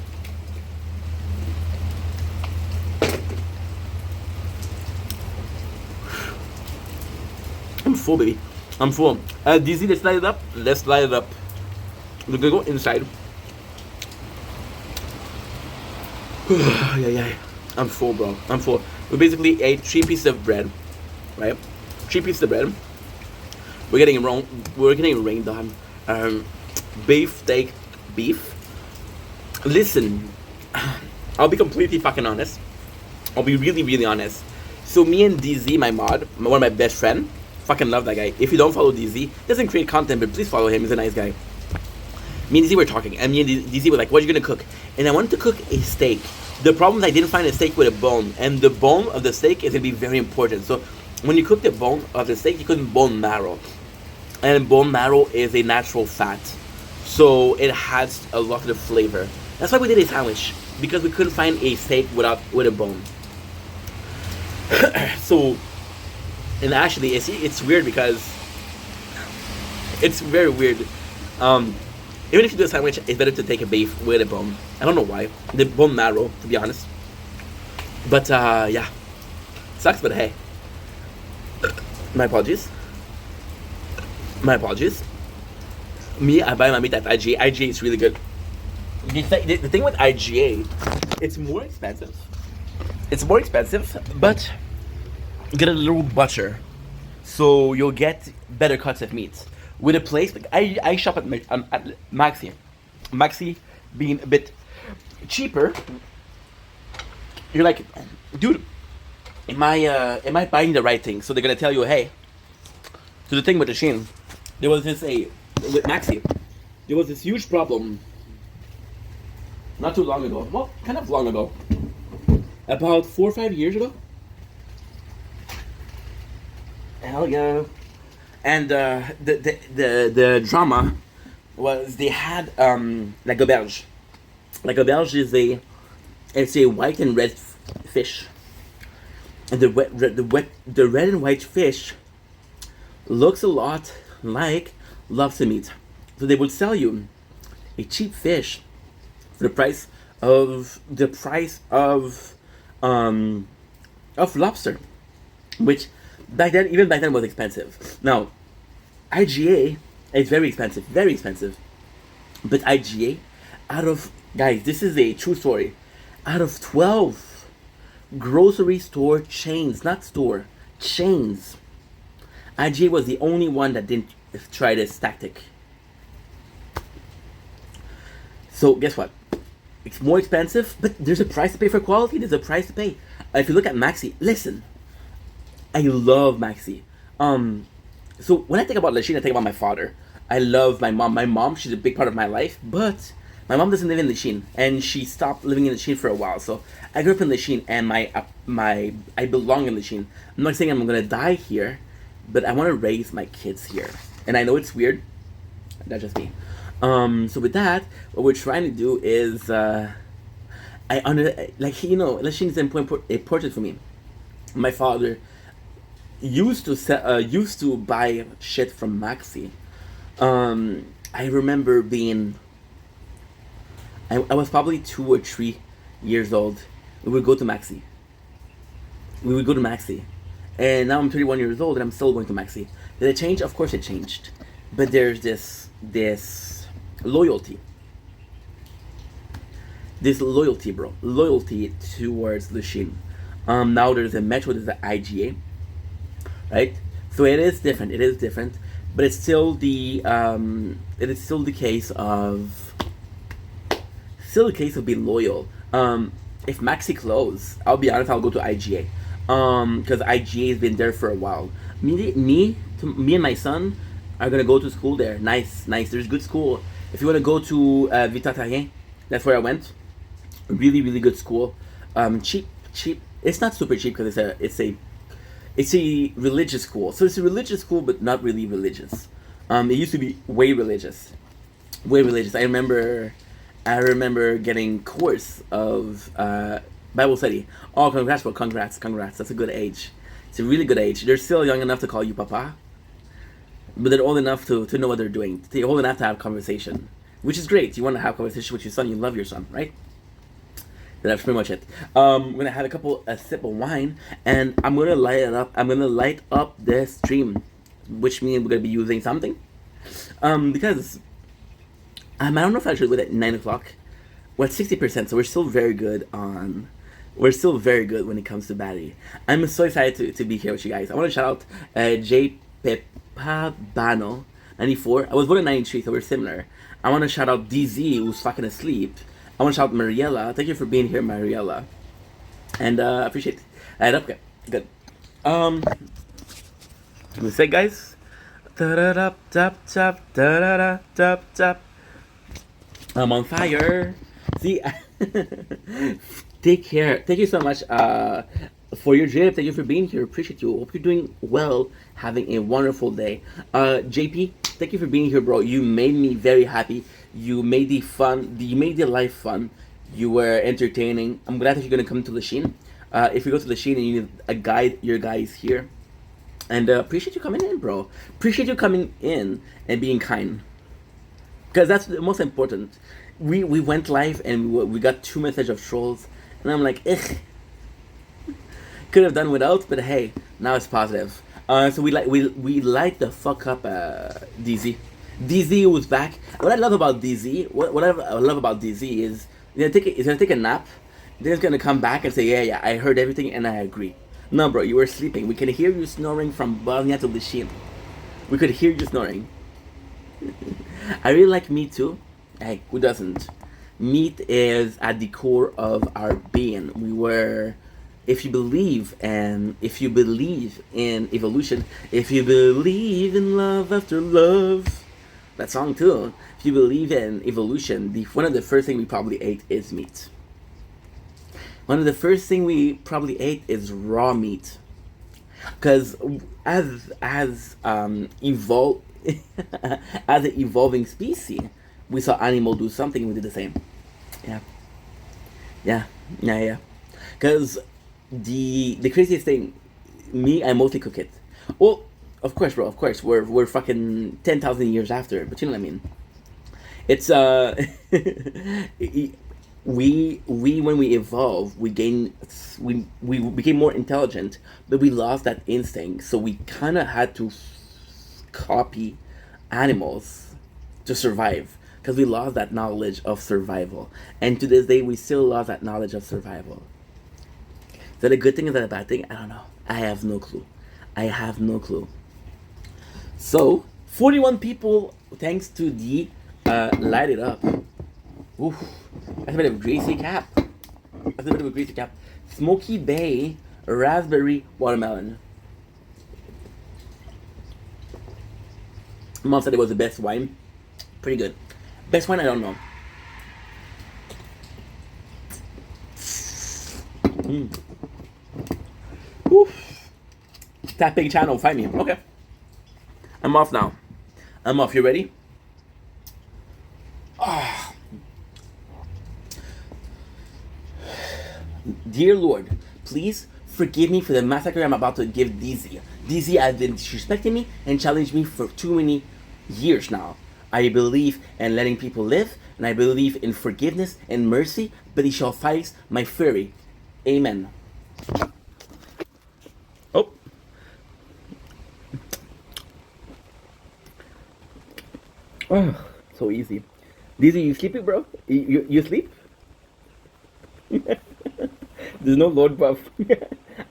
I'm full, baby. I'm full. DZ, let's light it up. We're gonna go inside. Yeah. I'm full, bro. I'm full. We basically ate 3 pieces of bread, right? 3 pieces of bread. We're getting rained on. Beef. Listen, I'll be completely fucking honest. I'll be really, really honest. So me and DZ, one of my best friend, fucking love that guy. If you don't follow DZ, doesn't create content, but please follow him. He's a nice guy. Me and DZ were talking, and me and DZ were like, "What are you gonna cook?" And I wanted to cook a steak. The problem is I didn't find a steak with a bone, and the bone of the steak is gonna be very important. So when you cook the bone of the steak, you cook bone marrow, and bone marrow is a natural fat, so it has a lot of flavor. That's why we did a sandwich, because we couldn't find a steak with a bone. So, and actually, it's weird because it's very weird. Even if you do a sandwich, it's better to take a beef with a bone. I don't know why. The bone marrow, to be honest. But yeah, sucks. But hey, my apologies. Me, I buy my meat at IGA. IGA is really good. The thing with IGA, it's more expensive. But you get a little butter, so you'll get better cuts of meat. With a place like I shop at Maxi. Maxi being a bit cheaper. You're like, dude, am I buying the right thing? So they're gonna tell you, hey. So the thing with the Shein, there was this with Maxi. There was this huge problem not too long ago. Well, kind of long ago. About 4 or 5 years ago. Hell yeah. And the drama was they had like a Belge. Like a Belge is it's a white and red fish. And the red and white fish looks a lot like lobster meat. So they would sell you a cheap fish for the price of lobster, which back then was expensive. Now, IGA is very expensive, but IGA, guys, this is a true story, out of 12 grocery store chains, not store, chains, IGA was the only one that didn't try this tactic. So guess what? It's more expensive, but there's a price to pay for quality. There's a price to pay. If you look at Maxi, listen, I love Maxi. So when I think about Lachine, I think about my father. I love my mom. My mom, she's a big part of my life, but my mom doesn't live in Lachine, and she stopped living in Lachine for a while. So I grew up in Lachine, and I belong in Lachine. I'm not saying I'm gonna die here, but I want to raise my kids here. And I know it's weird. That's just me. So with that, what we're trying to do is, Lachine is important for me. My father used to buy shit from Maxi. I remember I was probably 2 or 3 years old. We would go to Maxi. And now I'm 31 years old and I'm still going to Maxi. Did it change? Of course it changed. But there's this loyalty. This loyalty, bro. Loyalty towards Lachine. Now there's a Metro, there's an IGA. Right? So it is different. But it's still the case of being loyal. If Maxi close, I'll be honest, I'll go to IGA. Because IGA has been there for a while. Me and my son are gonna go to school there. Nice. There's good school. If you want to go to Victor-Tarien, that's where I went. Really good school. Cheap. It's not super cheap because it's a religious school. So it's a religious school, but not really religious. It used to be way religious. I remember getting course of Bible study. Oh, congrats, bro! Congrats. That's a good age. It's a really good age. They're still young enough to call you Papa, but they're old enough to know what they're doing. They're old enough to have conversation, which is great. You want to have conversation with your son. You love your son, right? That's pretty much it. I'm gonna have a sip of wine, and I'm gonna light it up. I'm gonna light up the stream, which means we're gonna be using something. Because I don't know if I should do it at 9 o'clock. We're at 60%, so we're still very good when it comes to battery. I'm so excited to be here with you guys. I want to shout out J Pepabano 94. I was born in 93, so we're similar. I want to shout out DZ, who's fucking asleep. I want to shout out Mariella. Thank you for being here, Mariella. And I appreciate it. Alright, okay. Good. We say, guys. I'm on fire. See, take care. Thank you so much for your drip. Thank you for being here. Appreciate you. Hope you're doing well, having a wonderful day. JP, thank you for being here, bro. You made me very happy. You made the life fun. You were entertaining. I'm glad that you're gonna come to Lachine. If you go to Lachine and you need a guide, your guy is here. And appreciate you coming in, bro. Appreciate you coming in and being kind. Because that's the most important. We went live and we got 2 messages of trolls. And I'm like, ugh. Could have done without, but hey, now it's positive. So we light the fuck up DZ. DZ was back. What I love about DZ, what I love about DZ is he's gonna take a nap. Then he's gonna come back and say, yeah, I heard everything and I agree. No, bro, you were sleeping. We can hear you snoring from Bosnia to Lachine. We could hear you snoring. I really like meat too. Hey, who doesn't? Meat is at the core of our being. if you believe in evolution, if you believe in love after love, that song too. If you believe in evolution, one of the first thing we probably ate is meat. One of the first thing we probably ate is raw meat, because evolve as an evolving species, we saw animal do something and we did the same. Yeah, yeah. Because the craziest thing, me, I mostly cook it. Well, of course, bro. Of course, we're fucking 10,000 years after, but you know what I mean. It's we when we evolve, we became more intelligent, but we lost that instinct. So we kind of had to copy animals to survive, because we lost that knowledge of survival. And to this day, we still lost that knowledge of survival. Is that a good thing? Is that a bad thing? I don't know. I have no clue. So 41 people, thanks to the light it up. Oof, that's a bit of a greasy cap. Smoky Bay raspberry watermelon. Mom said it was the best wine. Pretty good. Best wine, I don't know. Oof. That big channel, find me. Okay. I'm off now. You ready? Dear Lord, please forgive me for the massacre I'm about to give DZ. DZ has been disrespecting me and challenged me for too many years now. I believe in letting people live, and I believe in forgiveness and mercy, but he shall fight my fury. Amen. Oh. Oh, so easy. DZ, you sleeping, bro? You sleep? There's no Lord buff.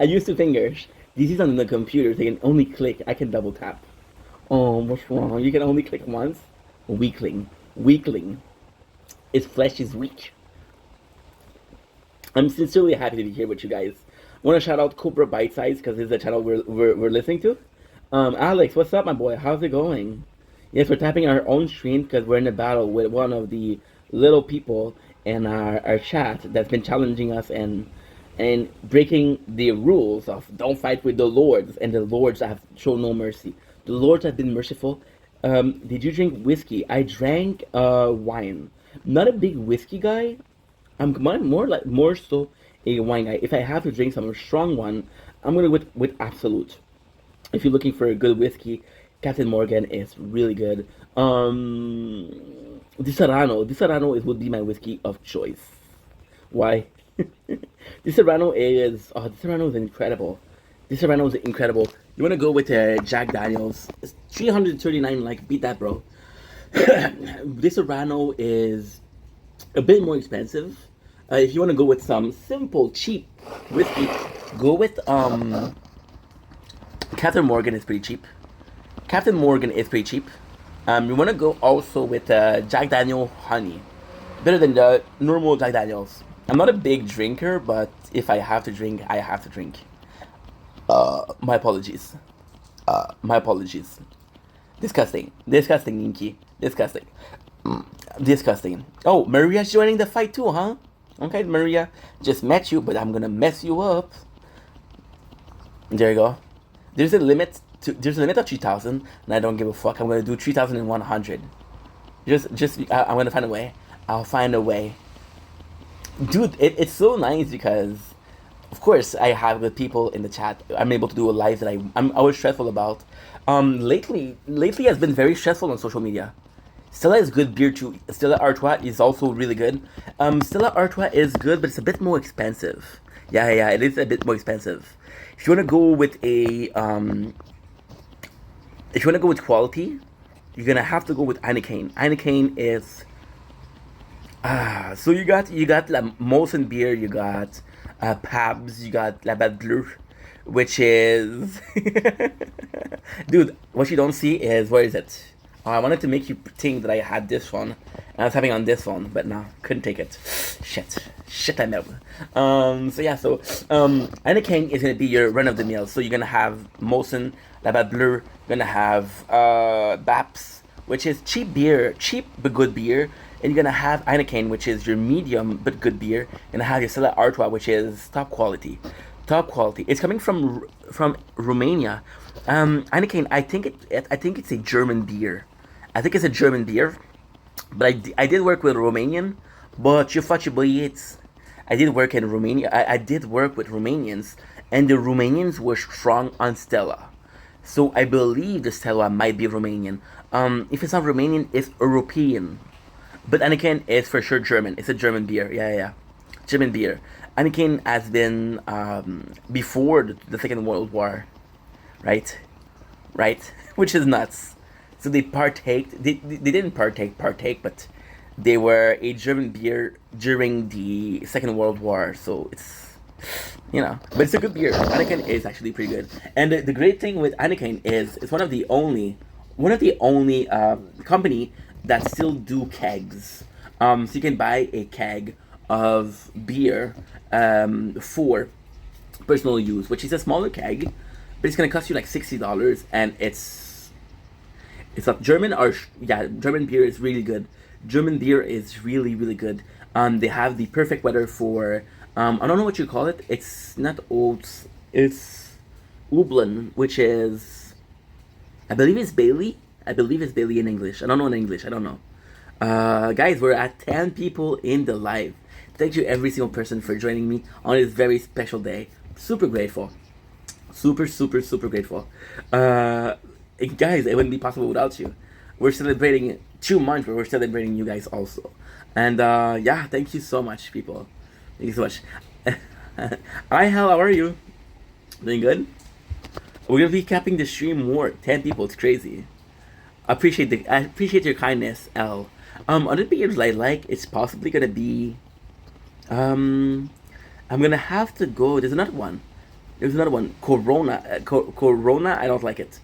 I used two fingers. DZ's on the computer, so I can only click. I can double tap. Oh, what's wrong? You can only click once? Weakling. His flesh is weak. I'm sincerely happy to be here with you guys. I want to shout out Cobra Bite Size, because this is the channel we're listening to. Alex, what's up, my boy? How's it going? Yes, we're tapping our own stream because we're in a battle with one of the little people in our chat that's been challenging us and breaking the rules of don't fight with the lords, and the lords have shown no mercy. The lords have been merciful. Did you drink whiskey? I drank wine. Not a big whiskey guy. I'm more so a wine guy. If I have to drink some strong one, I'm gonna go with Absolute. If you're looking for a good whiskey, Captain Morgan is really good. Di Serrano would be my whiskey of choice. Why? Di Serrano is incredible. You wanna go with Jack Daniels? It's 339. Like, beat that, bro. Di Serrano is a bit more expensive. If you want to go with some simple, cheap whiskey, go with Captain Morgan is pretty cheap. You want to go also with Jack Daniel Honey. Better than the normal Jack Daniels. I'm not a big drinker, but if I have to drink, I have to drink. My apologies. Disgusting, Ninky. Disgusting. Oh, Maria's joining the fight too, huh? Okay, Maria, just met you, but I'm gonna mess you up. There you go. There's a limit of 3,000, and I don't give a fuck. I'm gonna do 3,100. I'm gonna find a way. I'll find a way. Dude, it's so nice because, of course, I have good people in the chat. I'm able to do a live that I'm always stressful about. Lately has been very stressful on social media. Stella is good beer too. Stella Artois is also really good. Stella Artois is good, but it's a bit more expensive. Yeah, it is a bit more expensive. If you wanna go with quality, you're gonna have to go with Heineken. Heineken is so you got La Molson beer, you got Pabs, you got La Bad Bleu, which is dude, what you don't see is, where is it? I wanted to make you think that I had this one. I was having on this one, but no, couldn't take it. Shit, I know. Heineken is gonna be your run of the mill. So you're gonna have Molson, Labatt Bleu. You're gonna have Baps, which is cheap beer, cheap but good beer. And you're gonna have Heineken, which is your medium but good beer. You're gonna have your Stella Artois, which is top quality. Top quality. It's coming from Romania. Heineken, I think it's a German beer. I think it's a German beer, but I did work with Romanian, but you fuck you it. I did work in Romania. I did work with Romanians, and the Romanians were strong on Stella. So I believe the Stella might be Romanian. If it's not Romanian, it's European. But Heineken is for sure German. It's a German beer. Yeah. German beer. Heineken has been before the Second World War, right? Which is nuts. So they didn't partake, but they were a German beer during the Second World War. So it's, but it's a good beer. Heineken is actually pretty good. And the great thing with Heineken is it's one of the only company that still do kegs. So you can buy a keg of beer for personal use, which is a smaller keg, but it's gonna cost you like $60, and it's not German German beer is really good. German beer is really, really good. They have the perfect weather for I don't know what you call it. It's not oats. It's Ublan, which is I believe it's Bailey in English. I don't know in English. I don't know. Guys, we're at 10 people in the live. Thank you every single person for joining me on this very special day. Super grateful. Super grateful. Guys, it wouldn't be possible without you. We're celebrating 2 months, but we're celebrating you guys also. And thank you so much, people. Thank you so much. Hi, Hal, how are you? Doing good? We're gonna be capping the stream more. 10 people, it's crazy. I appreciate your kindness, L. Other beers I like, it's possibly gonna be I'm gonna have to go. There's another one. Corona. Corona. I don't like it.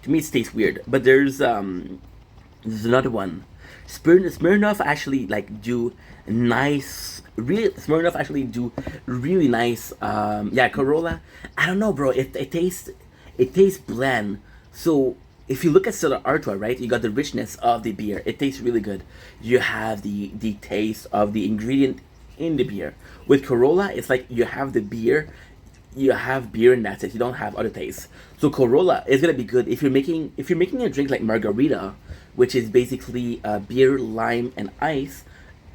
To me, it tastes weird. But there's another one. Smirnoff actually do nice. Smirnoff actually do really nice. Corolla. I don't know, bro. It tastes bland. So if you look at Stella Artois, right, you got the richness of the beer. It tastes really good. You have the taste of the ingredient in the beer. With Corolla, it's like you have the beer, and that's it. You don't have other tastes. So Corolla is gonna be good if you're making a drink like margarita, which is basically beer, lime, and ice.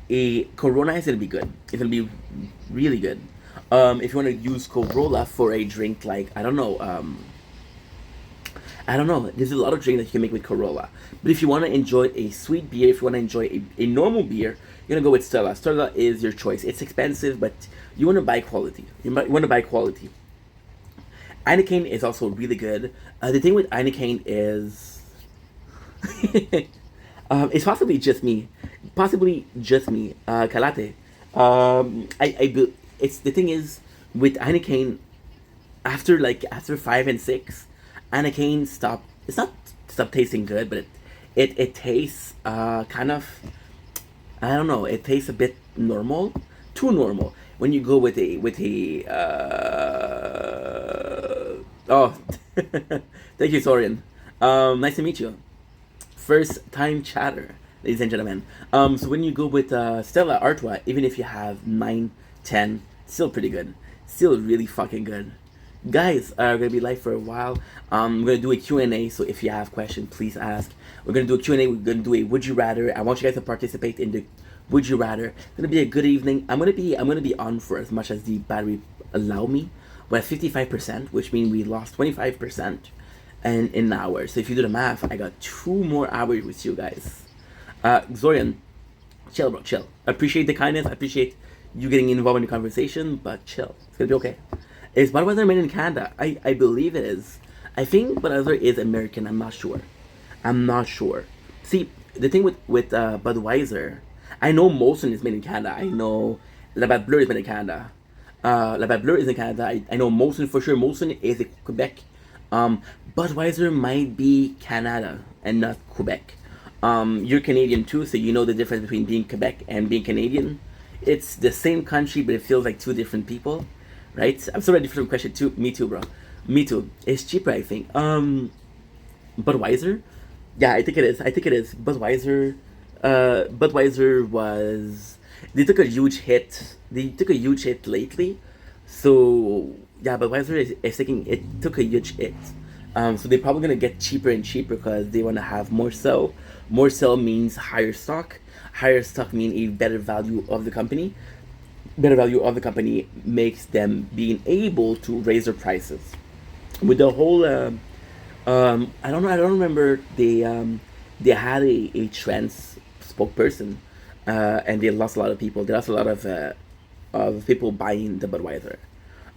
A Corona is gonna be good. It's gonna be really good. If you want to use Corolla for a drink like I don't know. There's a lot of drinks that you can make with Corolla. But if you want to enjoy a sweet beer, if you want to enjoy a normal beer, you're going to go with Stella. Stella is your choice. It's expensive, but you want to buy quality. Heineken is also really good. The thing with Heineken is... it's possibly just me. Kalate. It's the thing is, with Heineken, after 5 and 6... Heineken it's not stop tasting good, but it tastes kind of, I don't know, it tastes a bit normal, too normal. When you go with a thank you, Sorian. Nice to meet you. First time chatter, ladies and gentlemen. So when you go with Stella Artois, even if you have 9, 10, still pretty good, still really fucking good. Guys are going to be live for a while. We're going to do a Q&A, so if you have questions, please ask. We're going to do a Q&A. We're going to do a Would You Rather. I want you guys to participate in the Would You Rather. It's going to be a good evening. I'm going to be on for as much as the battery allow me. We're at 55%, which means we lost 25% in an hour. So if you do the math, I got 2 more hours with you guys. Zorian, chill, bro, chill. Appreciate the kindness. I appreciate you getting involved in the conversation, but chill. It's going to be okay. Is Budweiser made in Canada? I believe it is. I think Budweiser is American. I'm not sure. See, the thing with Budweiser, I know Molson is made in Canada. I know Labatt Bleu is made in Canada. Labatt Bleu is in Canada. I know Molson for sure. Molson is in Quebec. Budweiser might be Canada and not Quebec. You're Canadian too, so you know the difference between being Quebec and being Canadian. It's the same country, but it feels like two different people, right? I'm so ready for some question too. Me too, bro. Me too. It's cheaper, I think. Budweiser. Yeah, I think it is. I think it is. Budweiser was. They took a huge hit. They took a huge hit lately. So yeah, Budweiser is taking. It took a huge hit. So they're probably gonna get cheaper and cheaper because they want to have more sell. More sell means higher stock. Higher stock means a better value of the company. Better value of the company makes them being able to raise their prices. With the whole, I don't know. I don't remember. They had a trans spokesperson, and they lost a lot of people. They lost a lot of people buying the Budweiser.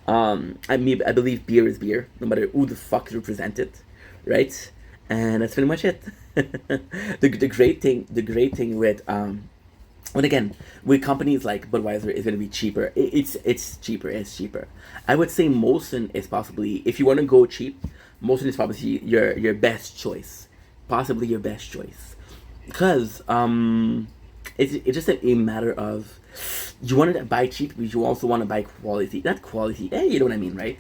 I believe beer is beer, no matter who the fuck represent it, right? And that's pretty much it. The great thing with and again, with companies like Budweiser is going to be cheaper. It's cheaper. It's cheaper. I would say Molson is possibly, if you want to go cheap, Molson is probably your best choice, possibly your best choice, because it's just a matter of you want to buy cheap, but you also want to buy quality. Not quality, you know what I mean, right?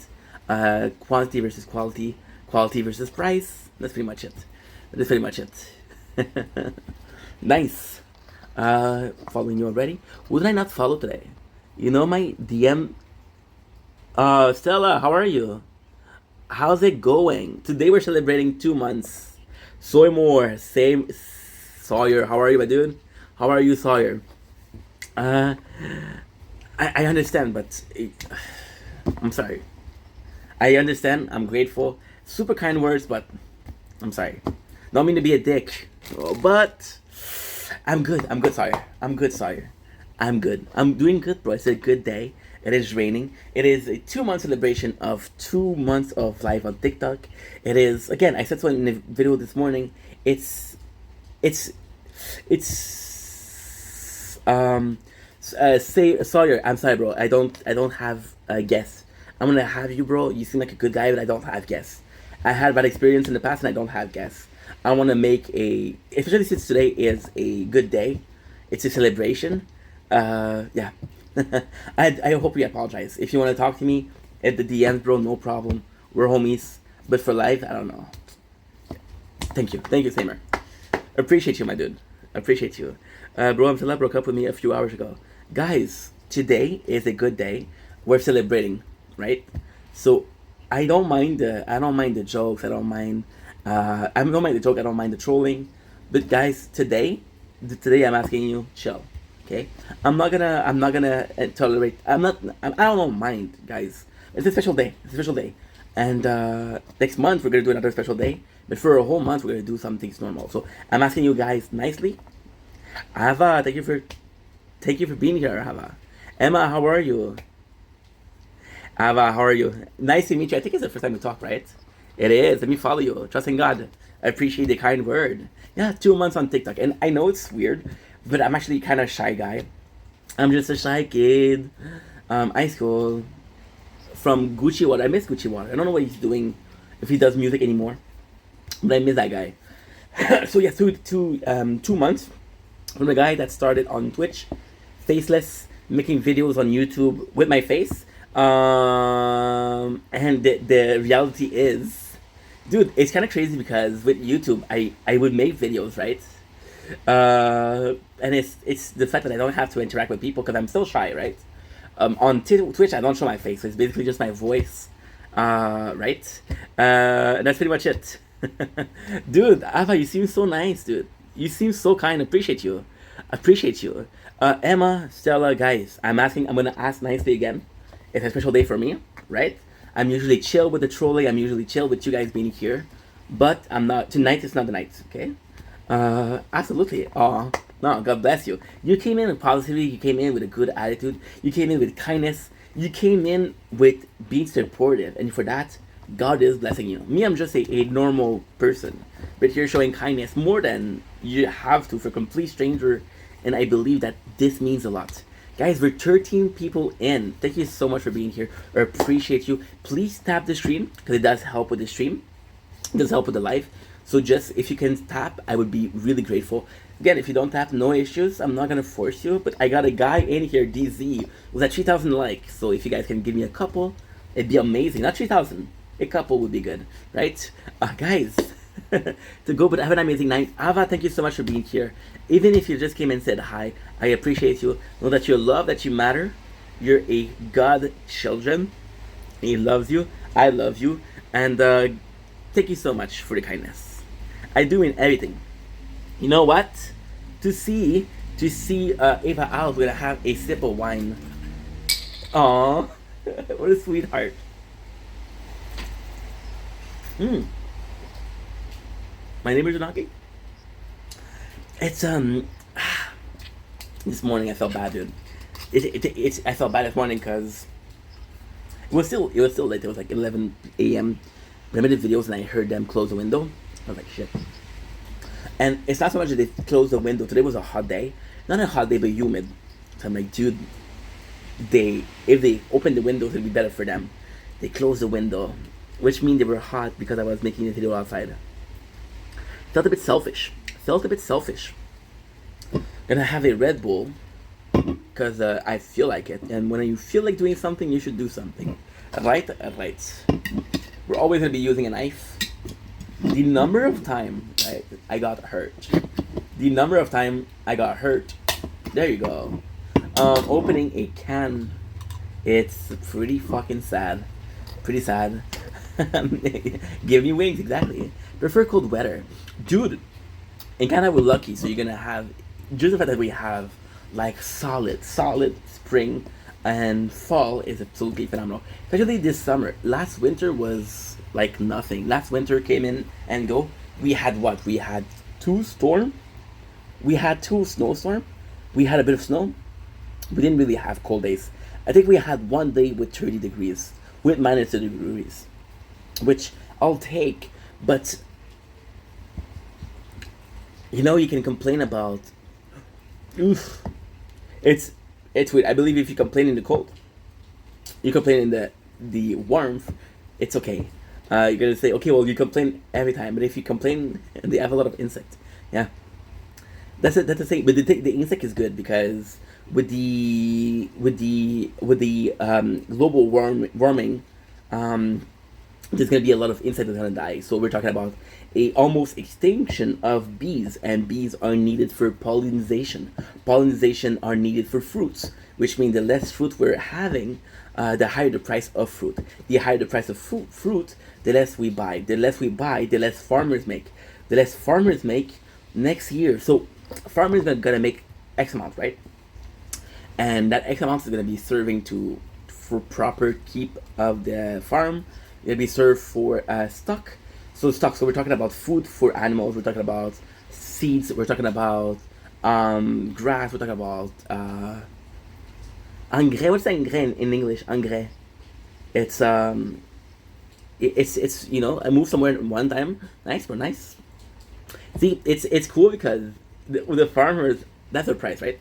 Quantity versus quality, quality versus price. That's pretty much it. That's pretty much it. Nice. Following you already. Who did I not follow today? You know my DM. Stella, how are you? How's it going? Today we're celebrating 2 months. Soy more. Same. Sawyer, how are you, my dude? How are you, Sawyer? I understand, but I'm sorry. I understand. I'm grateful. Super kind words, but I'm sorry. Don't mean to be a dick, but I'm good. I'm good, Sawyer. I'm good, Sawyer. I'm good. I'm doing good, bro. It's a good day. It is raining. It is a 2-month celebration of 2 months of live on TikTok. It is, again, I said so in the video this morning. Say Sawyer, I'm sorry, bro. I don't have a guess. I'm gonna have you, bro. You seem like a good guy, but I don't have guess. I had bad experience in the past, and I don't have guess. I want to make especially since today is a good day. It's a celebration. Yeah. I hope you apologize. If you want to talk to me at the DMs, bro, no problem. We're homies. But for life, I don't know. Thank you, Samer. Appreciate you, my dude. Appreciate you. Bro, I'm Stella broke up with me a few hours ago. Guys, today is a good day. We're celebrating, right? So I don't mind the jokes. I don't mind the joke. I don't mind the trolling. But guys, today I'm asking you, chill. Okay? I'm not gonna tolerate. I don't mind, guys. It's a special day. And next month we're gonna do another special day. But for a whole month we're gonna do some things normal. So I'm asking you guys nicely. Ava, thank you for being here, Ava. Emma, how are you? Ava, how are you? Nice to meet you. I think it's the first time we talk, right? It is. Let me follow you. Trust in God. I appreciate the kind word. Yeah, 2 months on TikTok. And I know it's weird, but I'm actually kind of shy guy. I'm just a shy kid. High school. From Gucci Water. I miss Gucci Water. I don't know what he's doing, if he does music anymore. But I miss that guy. So yeah, 2 months from the guy that started on Twitch, faceless, making videos on YouTube with my face. And the reality is, dude, it's kind of crazy because with YouTube, I would make videos, right? And it's the fact that I don't have to interact with people because I'm still shy, right? On Twitch, I don't show my face, so it's basically just my voice, right? And that's pretty much it. Dude, Ava, you seem so nice, dude. You seem so kind. Appreciate you. Emma, Stella, guys, I'm gonna ask nicely again. It's a special day for me, right? I'm usually chill with the trolling. I'm usually chill with you guys being here. But I'm not. Tonight is not the night, okay? Absolutely. No, God bless you. You came in with positivity. You came in with a good attitude. You came in with kindness. You came in with being supportive. And for that, God is blessing you. Me, I'm just a normal person. But you're showing kindness more than you have to for a complete stranger. And I believe that this means a lot. Guys, we're 13 people in. Thank you so much for being here. I appreciate you. Please tap the stream because it does help with the stream. It does help with the live. So just if you can tap, I would be really grateful. Again, if you don't tap, no issues. I'm not gonna force you, but I got a guy in here, DZ, was at 3,000 likes. So if you guys can give me a couple, it'd be amazing. Not 3,000, a couple would be good, right? Guys, to go, but have an amazing night. Ava, thank you so much for being here. Even if you just came and said hi, I appreciate you. Know that you're loved, that you matter. You're a God children. He loves you. I love you. And thank you so much for the kindness. I do in everything. You know what? To see Ava out, we're gonna have a sip of wine. Aww, what a sweetheart. My neighbors are knocking. It's this morning I felt bad, dude. I felt bad this morning because it was still late. It was like 11 a.m. But I made the videos and I heard them close the window. I was like, shit. And it's not so much that they closed the window. Today was a hot day. Not a hot day, but humid. So I'm like, dude, if they opened the windows, it'd be better for them. They closed the window, which means they were hot because I was making the video outside. Felt a bit selfish. Gonna have a Red Bull because I feel like it. And when you feel like doing something, you should do something. Right? We're always gonna be using a knife. The number of time I got hurt. There you go. Opening a can. It's pretty fucking sad. Pretty sad. Give me wings, exactly. Prefer cold weather. Dude, in Canada we're lucky, so you're gonna have just the fact that we have like solid spring and fall is absolutely phenomenal. Especially this summer. Last winter was like nothing. Last winter came in and go. We had what? We had two snowstorms. We had a bit of snow. We didn't really have cold days. I think we had one day with 30 degrees, with minus 30 degrees, which I'll take. But you can complain about. Oof, it's weird. I believe if you complain in the cold, you complain in the warmth, it's okay. You're gonna say, okay, well, you complain every time, but if you complain, they have a lot of insects. Yeah, that's the thing. But the insect is good because with the global warming, there's gonna be a lot of insects that's gonna die. So we're talking about a almost extinction of bees, and bees are needed for pollination. Pollination are needed for fruits, which means the less fruit we're having, the higher the price of fruit. The higher the price of fruit, the less we buy. The less we buy, the less farmers make. The less farmers make next year. So farmers are gonna make X amount, right? And that X amount is gonna be serving for proper keep of the farm. It'll be served for stock. So we're talking about food for animals. We're talking about seeds. We're talking about grass. We're talking about engrais. What's engrais in English? Engrais. It's I moved somewhere one time. Nice, bro. Nice. See, it's cool because the farmers, that's their price, right?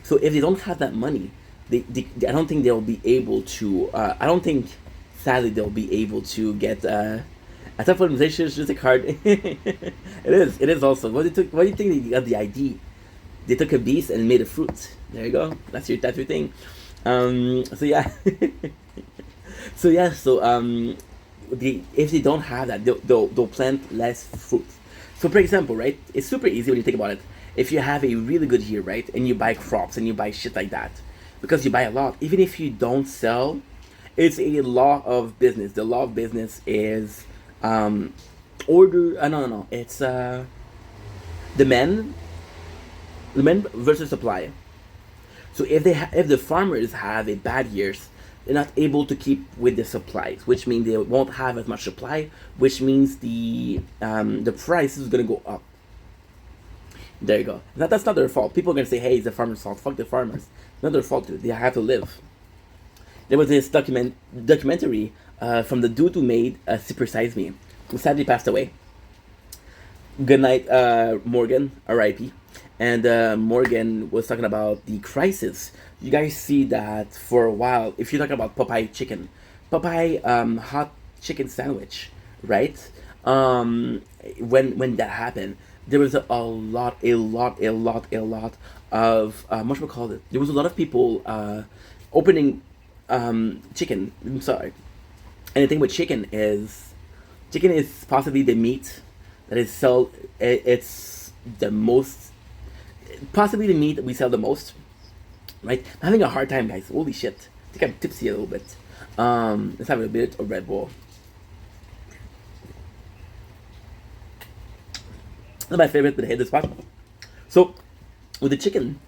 So if they don't have that money, I don't think they'll be able to. Sadly, they'll be able to get a tough organization is just a card. It is also. What do you think they got the ID? They took a beast and made a fruit. There you go. That's your thing. So yeah. If they don't have that, they'll plant less fruit. So for example, right? It's super easy when you think about it. If you have a really good year, right, and you buy crops and you buy shit like that, because you buy a lot, even if you don't sell. It's a law of business. The law of business is It's demand versus supply. So if the farmers have a bad years, they're not able to keep with the supplies, which means they won't have as much supply, which means the price is gonna go up. There you go. That's not their fault. People are gonna say, "Hey, it's the farmer's fault." Fuck the farmers. Not their fault, dude. They have to live. There was this documentary from the dude who made Super Size Me, who sadly passed away. Good night, Morgan, R.I.P. And Morgan was talking about the crisis. You guys see that for a while. If you talk about Popeye chicken, Popeye hot chicken sandwich, right? When that happened, there was a lot of what should we call it? There was a lot of people opening chicken. I'm sorry. And the thing with chicken is possibly the meat that is sold. It's the most, possibly the meat that we sell the most, right? I'm having a hard time, guys. Holy shit! I think I'm tipsy a little bit. Let's have a bit of Red Bull. Not my favorite, but I hate this spot. So, with the chicken,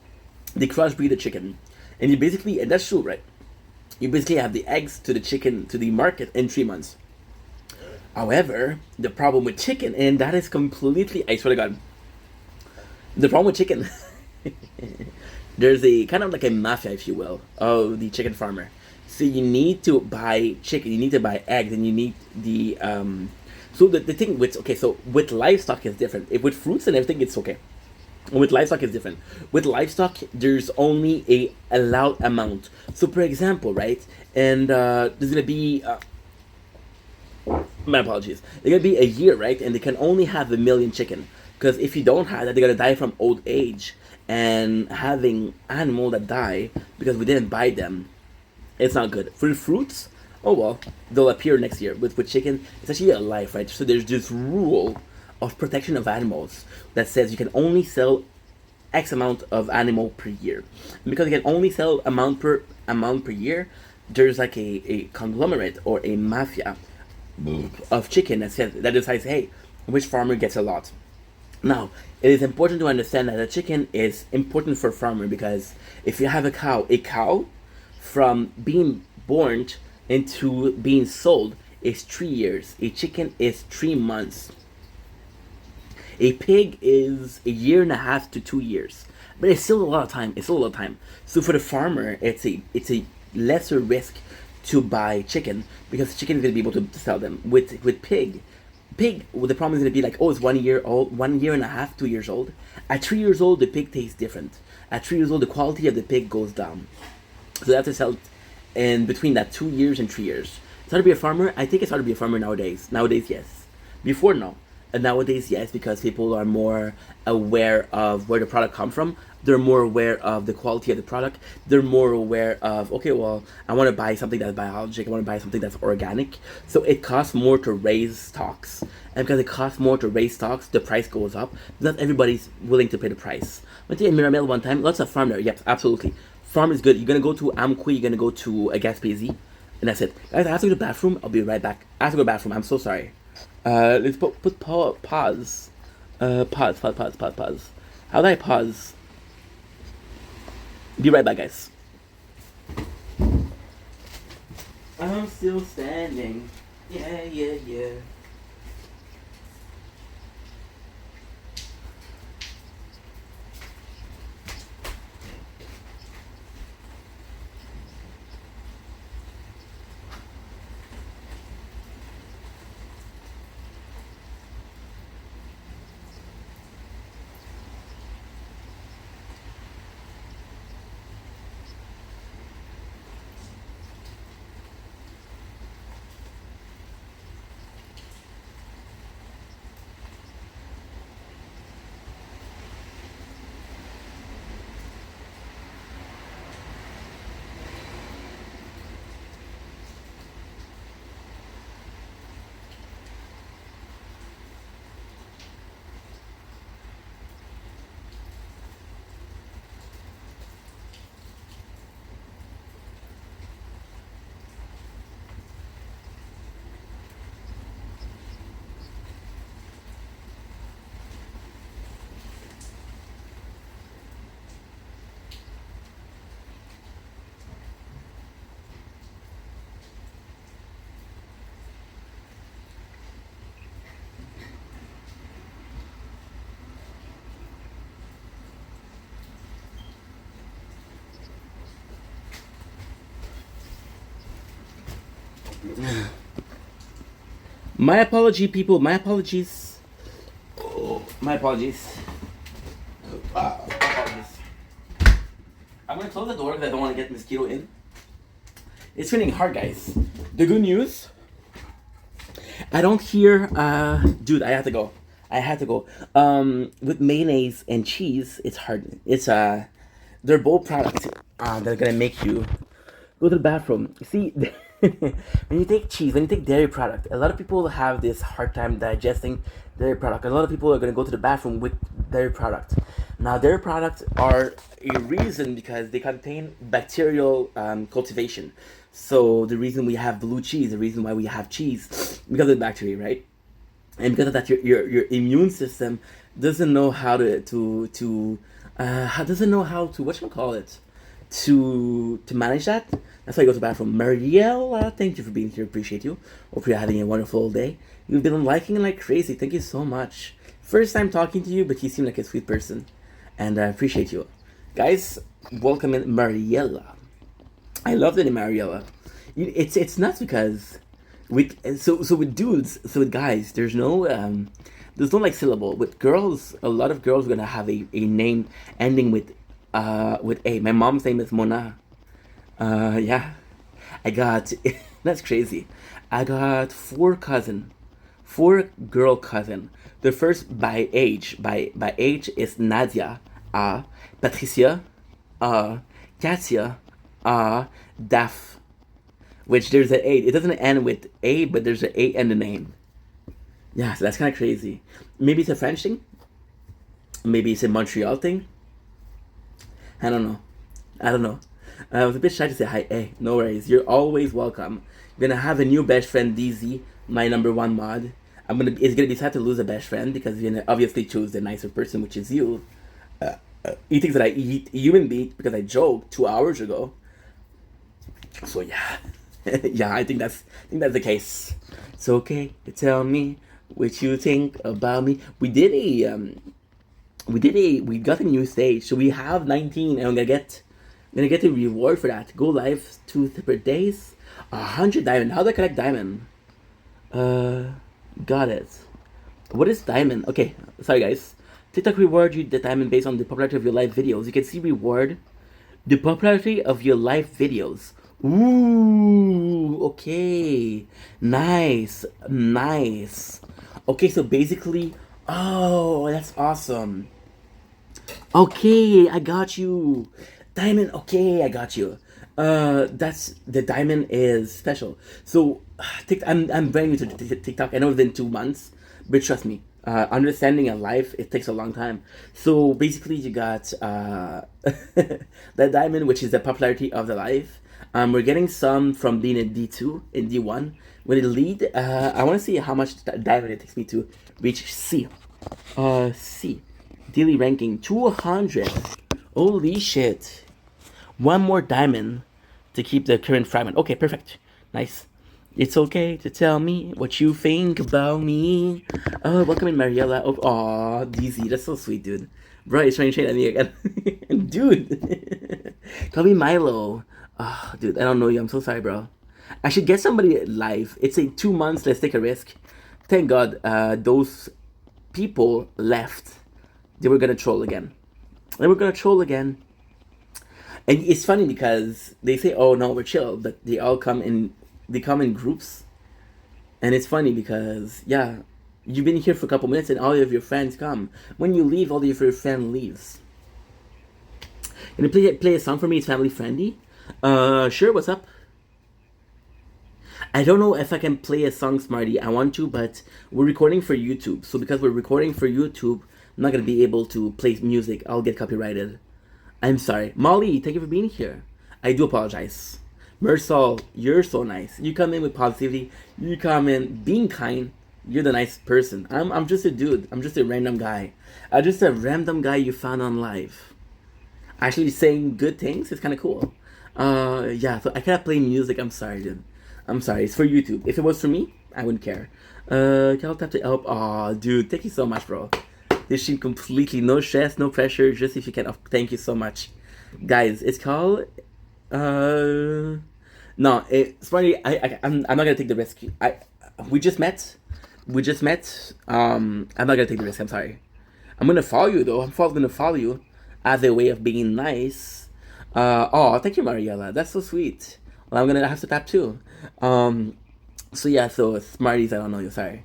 they crossbreed the chicken, and you basically, and that's true, right? You basically have the eggs to the chicken to the market in 3 months. However, the problem with chicken, and that is completely, I swear to God, the problem with chicken, there's a kind of like a mafia, if you will, of the chicken farmer. So you need to buy chicken, you need to buy eggs, and you need the so the thing with, okay, so with livestock is different. If with fruits and everything, it's okay. With livestock is different. With livestock, there's only a allowed amount. So, for example, right, and there's gonna be my apologies. They're gonna be a year, right, and they can only have 1 million chicken. Because if you don't have that, they're gonna die from old age. And having animal that die because we didn't buy them, it's not good. For the fruits, oh well, they'll appear next year. With chicken, it's actually a life, right? So there's this rule of protection of animals that says you can only sell X amount of animal per year. And because you can only sell amount per year, there's like a conglomerate or a mafia of chicken that decides, hey, which farmer gets a lot. Now, it is important to understand that a chicken is important for a farmer because if you have a cow from being born into being sold is 3 years. A chicken is 3 months. A pig is a year and a half to 2 years. But it's still a lot of time. So for the farmer, it's a lesser risk to buy chicken because chicken is going to be able to sell them. With pig, well, the problem is going to be like, oh, it's 1 year old, 1 year and a half, 2 years old. At 3 years old, the pig tastes different. At 3 years old, the quality of the pig goes down. So they have to sell it in between that 2 years and 3 years. It's hard to be a farmer. I think it's hard to be a farmer nowadays. Nowadays, yes. Before, no. And nowadays, yes, because people are more aware of where the product comes from. They're more aware of the quality of the product. They're more aware of, okay, well, I want to buy something that's biologic. I want to buy something that's organic. So it costs more to raise stocks. And because it costs more to raise stocks, the price goes up. Not everybody's willing to pay the price. I went to Mirabel one time. Lots of farm there. Yep, absolutely. Farm is good. You're going to go to Amqui. You're going to go to Gaspésie. And that's it. Guys, I have to go to the bathroom. I'll be right back. I have to go to the bathroom. I'm so sorry. Let's put pause. Pause. How do I pause? Be right back, guys. I'm still standing. Yeah. My apology, people. My apologies. My apologies. I'm gonna close the door because I don't want to get mosquito in. It's raining hard, guys. The good news, I don't hear. Dude, I have to go. I had to go. With mayonnaise and cheese, it's hard. They're both products. That are gonna make you go to the bathroom. See, when you take cheese, when you take dairy product, a lot of people have this hard time digesting dairy product. A lot of people are gonna go to the bathroom with dairy product. Now, dairy products are a reason because they contain bacterial cultivation. So the reason we have blue cheese, the reason why we have cheese, because of the bacteria, right? And because of that, your immune system doesn't know how doesn't know how to call it to manage that. That's why I go to the bathroom. Mariella, thank you for being here. Appreciate you. Hope you're having a wonderful day. You've been liking like crazy. Thank you so much. First time talking to you, but you seem like a sweet person, and I appreciate you, guys. Welcome in, Mariella. I love the name Mariella. It's nuts because with dudes, so with guys, there's no like syllable. With girls, a lot of girls are gonna have a name ending with A. My mom's name is Mona. Yeah, I got that's crazy. I got four girl cousin. The first by age is Nadia, Patricia, Katia, Daph, which there's an A. It doesn't end with A, but there's an A in the name. Yeah, so that's kind of crazy. Maybe it's a French thing. Maybe it's a Montreal thing. I don't know. I was a bit shy to say hi. Hey, no worries. You're always welcome. I'm gonna have a new best friend, DZ, my number one mod. It's gonna be sad to lose a best friend because you're gonna obviously choose the nicer person, which is you. He thinks that I eat human meat because I joked 2 hours ago. So yeah, yeah, I think that's the case. It's okay to tell me what you think about me. We got a new stage, so we have 19, and I'm gonna get a reward for that. Go live 2 separate days, 100 diamond. How do I collect diamond? Got it. What is diamond? Okay, sorry guys. TikTok reward you the diamond based on the popularity of your live videos. You can see reward the popularity of your live videos. Ooh, okay. Nice. Okay, so basically, oh, that's awesome. Okay, I got you. Diamond, okay, I got you. That's the diamond is special. So, I'm brand new to TikTok. I know it's been 2 months, but trust me, understanding a life, it takes a long time. So basically, you got that diamond, which is the popularity of the life. We're getting some from being in D2 in D1. When it lead, I want to see how much diamond it takes me to reach C. C. Daily ranking 200. Holy shit. One more diamond to keep the current fragment. Okay, perfect. Nice. It's okay to tell me what you think about me. Oh, welcome in, Mariella. Oh, aw, DZ, that's so sweet, dude. Bro, he's trying to trade at me again. Dude. Call me Milo. Oh, dude, I don't know you. I'm so sorry, bro. I should get somebody live. It's 2 months. Let's take a risk. Thank God those people left. They were gonna troll again. And it's funny because they say, "Oh no, we're chill," but they all come in. They come in groups, and it's funny because yeah, you've been here for a couple minutes and all of your friends come. When you leave, all of your friend leaves. Can you play a song for me? It's family friendly. Sure. What's up? I don't know if I can play a song, Smarty. I want to, but we're recording for YouTube. So because we're recording for YouTube, I'm not gonna be able to play music. I'll get copyrighted. I'm sorry. Molly, thank you for being here. I do apologize. Mersal, you're so nice. You come in with positivity. You come in being kind. You're the nice person. I'm just a dude. I'm just a random guy. I'm just a random guy you found on live. Actually saying good things is kind of cool. Yeah, so I cannot play music. I'm sorry, dude. I'm sorry. It's for YouTube. If it was for me, I wouldn't care. Can I tap to help? Aw, dude. Thank you so much, bro. This shit completely no stress, no pressure. Just if you can. Oh, thank you so much. Guys, it's called... No, Smarty, I'm not gonna take the risk. We just met. I'm not gonna take the risk. I'm sorry. I'm gonna follow you though. I'm gonna follow you as a way of being nice. Oh, thank you, Mariella. That's so sweet. Well, I'm gonna have to tap too. So yeah, so Smarties, I don't know you. Sorry,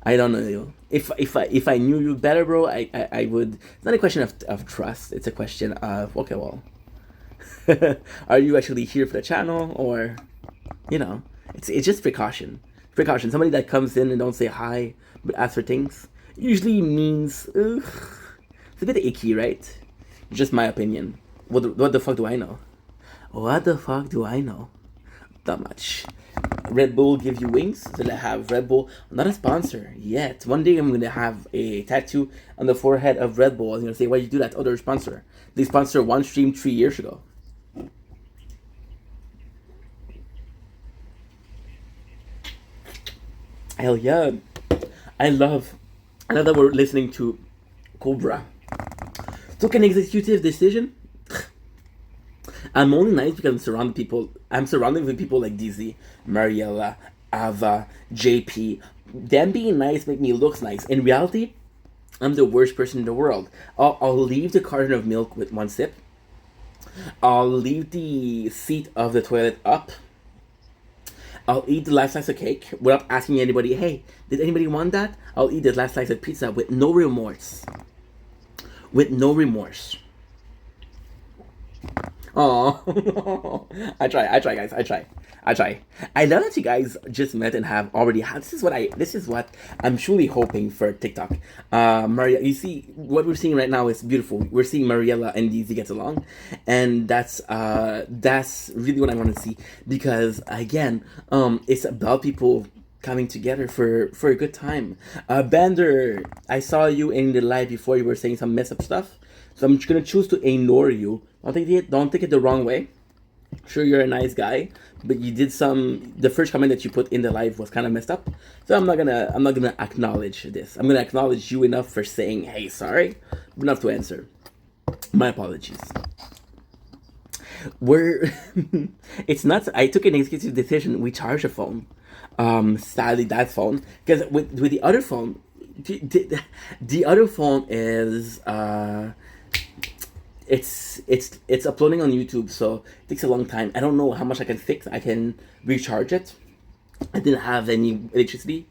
I don't know you. If I knew you better, bro, I would. It's not a question of trust. It's a question of okay, well, are you actually here for the channel, or you know, it's just precaution. Precaution. Somebody that comes in and don't say hi but asks for things usually means ugh, it's a bit icky, right? Just my opinion. What the fuck do I know? What the fuck do I know? Not much. Red Bull gives you wings. So I have Red Bull. I'm not a sponsor yet. One day I'm gonna have a tattoo on the forehead of Red Bull. I'm gonna say, why did you do that? Oh, they're a sponsor. They sponsored one stream 3 years ago. Hell yeah. I love I love that we're listening to Cobra. Took an executive decision. I'm only nice because I'm surrounded with people like DZ, Mariella, Ava, JP. Them being nice make me look nice. In reality, I'm the worst person in the world. I'll leave the carton of milk with one sip. I'll leave the seat of the toilet up. I'll eat the last slice of cake without asking anybody, hey, did anybody want that? I'll eat the last slice of pizza with no remorse. With no remorse. Oh, I try, guys. I try. I love that you guys just met and have already had. This is what I'm truly hoping for TikTok. Maria, you see what we're seeing right now is beautiful. We're seeing Mariella and DZ gets along, and that's really what I want to see because again, it's about people coming together for a good time. Bander, I saw you in the live before. You were saying some mess up stuff, so I'm gonna choose to ignore you. Don't take it the wrong way. Sure, you're a nice guy, but you did some. The first comment that you put in the live was kind of messed up, so I'm not gonna acknowledge this. I'm gonna acknowledge you enough for saying, "Hey, sorry," but enough to answer. My apologies. We're it's nuts. I took an executive decision. We charge a phone. Sadly, that phone because with the other phone, the other phone is it's uploading on YouTube, so it takes a long time. I don't know how much I can fix. I can recharge it. I didn't have any electricity,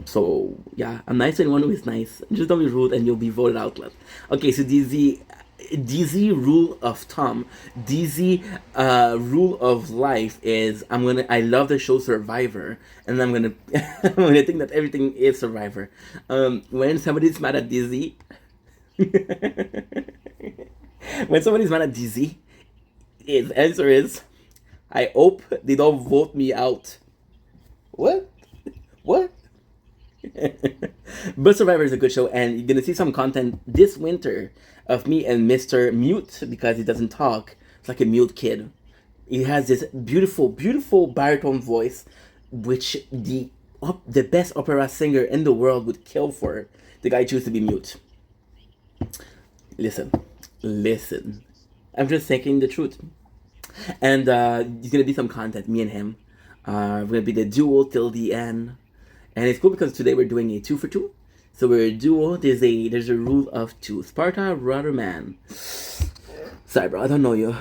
so yeah, I'm nice to anyone who is nice. Just don't be rude, and you'll be voted out. Okay, so DZ rule of thumb, DZ rule of life is I love the show Survivor, and I'm gonna I'm gonna think that everything is Survivor. When somebody's mad at DZ. When somebody's mad at DZ, his answer is, I hope they don't vote me out. What? What? But Survivor is a good show, and you're gonna see some content this winter of me and Mr. Mute because he doesn't talk. It's like a mute kid. He has this beautiful, beautiful baritone voice, which the best opera singer in the world would kill for. The guy chooses to be mute. Listen. I'm just thinking the truth. And there's gonna be some content, me and him. We're gonna be the duo till the end. And it's cool because today we're doing a 2 for 2. So we're a duo. There's a rule of 2. Sparta, Rotterdam. Sorry, bro, I don't know you.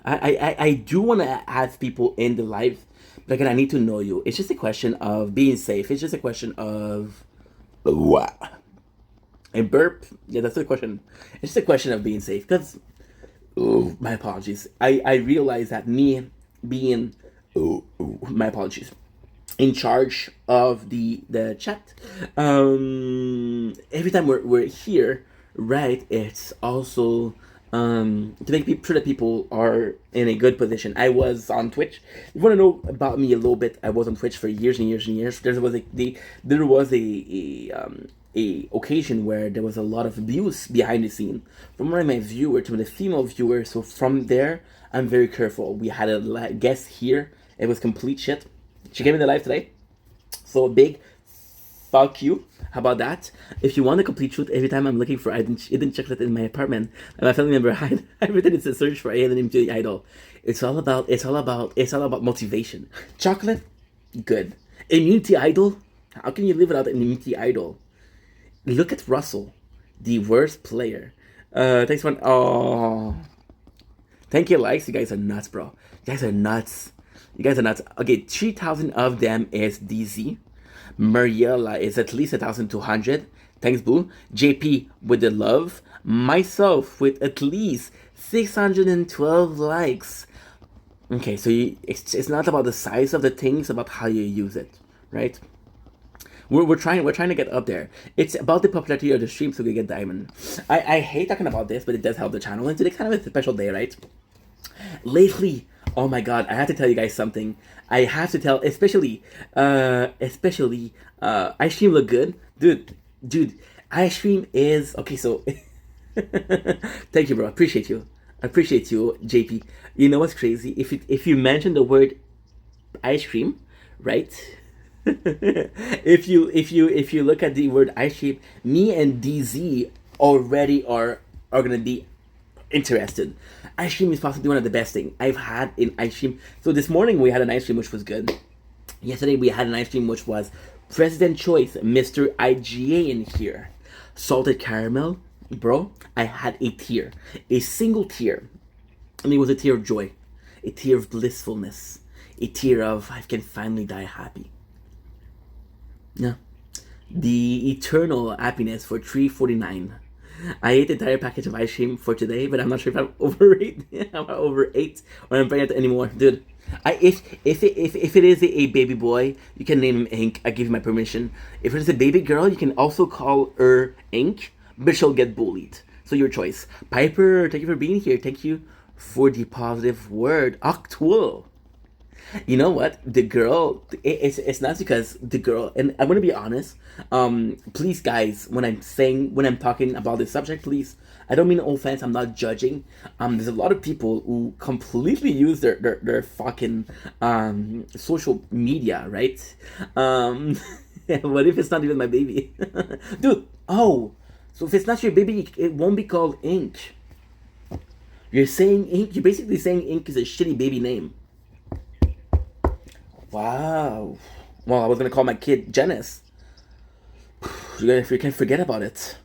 I do want to ask people in the live, but again, I need to know you. It's just a question of being safe. It's just a question of what? A burp? Yeah, that's the question. It's just a question of being safe. Because, my apologies. I realize that me being, my apologies, in charge of the chat, every time we're here, right, it's also to make sure that people are in a good position. I was on Twitch. If you want to know about me a little bit, I was on Twitch for years and years and years. There was a occasion where there was a lot of abuse behind the scene from one of my viewers to the female viewer. So from there, I'm very careful. We had a guest here. It was complete shit. She came in the live today. So a big fuck you. How about that? If you want the complete truth, every time I'm looking for hidden chocolate in my apartment, and my family member I've written it's a search for alien immunity idol. It's all about motivation. Chocolate, good. Immunity idol. How can you live without an immunity idol? Look at Russell, the worst player. Thanks for thank you, likes. You guys are nuts, bro. You guys are nuts. You guys are nuts. Okay, 3,000 of them is DZ. Mariela is at least 1,200. Thanks, Boo. JP with the love. Myself with at least 612 likes. Okay, so it's not about the size of the thing, it's about how you use it, right? We're trying to get up there. It's about the popularity of the stream so we get diamond. I hate talking about this, but it does help the channel. And today's kind of a special day, right? Lately, oh my god, I have to tell you guys something. I have to tell, especially, ice cream look good, dude. Ice cream is okay. So, thank you, bro. Appreciate you, JP. You know what's crazy? If you mention the word ice cream, right? if you look at the word ice cream, me and DZ already are gonna be interested. Ice cream is possibly one of the best things I've had in ice cream. So this morning we had an ice cream which was good. Yesterday we had an ice cream which was President Choice, Mr. IGA in here. Salted caramel, bro. I had a tear, a single tear, and it was a tear of joy, a tear of blissfulness, a tear of I can finally die happy. Yeah, the eternal happiness for $3.49. I ate the entire package of ice cream for today, but I'm not sure if I'm overate. I'm overate or I'm pregnant anymore, dude. If it is a baby boy, you can name him Ink. I give you my permission. If it is a baby girl, you can also call her Ink, but she'll get bullied. So your choice. Piper, thank you for being here. Thank you for the positive word. Octual. You know what? The girl, it's not because the girl, and I'm gonna be honest. Please, guys, when I'm talking about this subject, please, I don't mean no offense. I'm not judging. There's a lot of people who completely use their fucking social media, right? What if it's not even my baby, dude? Oh, so if it's not your baby, it won't be called Ink. You're saying Ink. You're basically saying Ink is a shitty baby name. Wow. Well, I was gonna call my kid Janice. You can forget about it.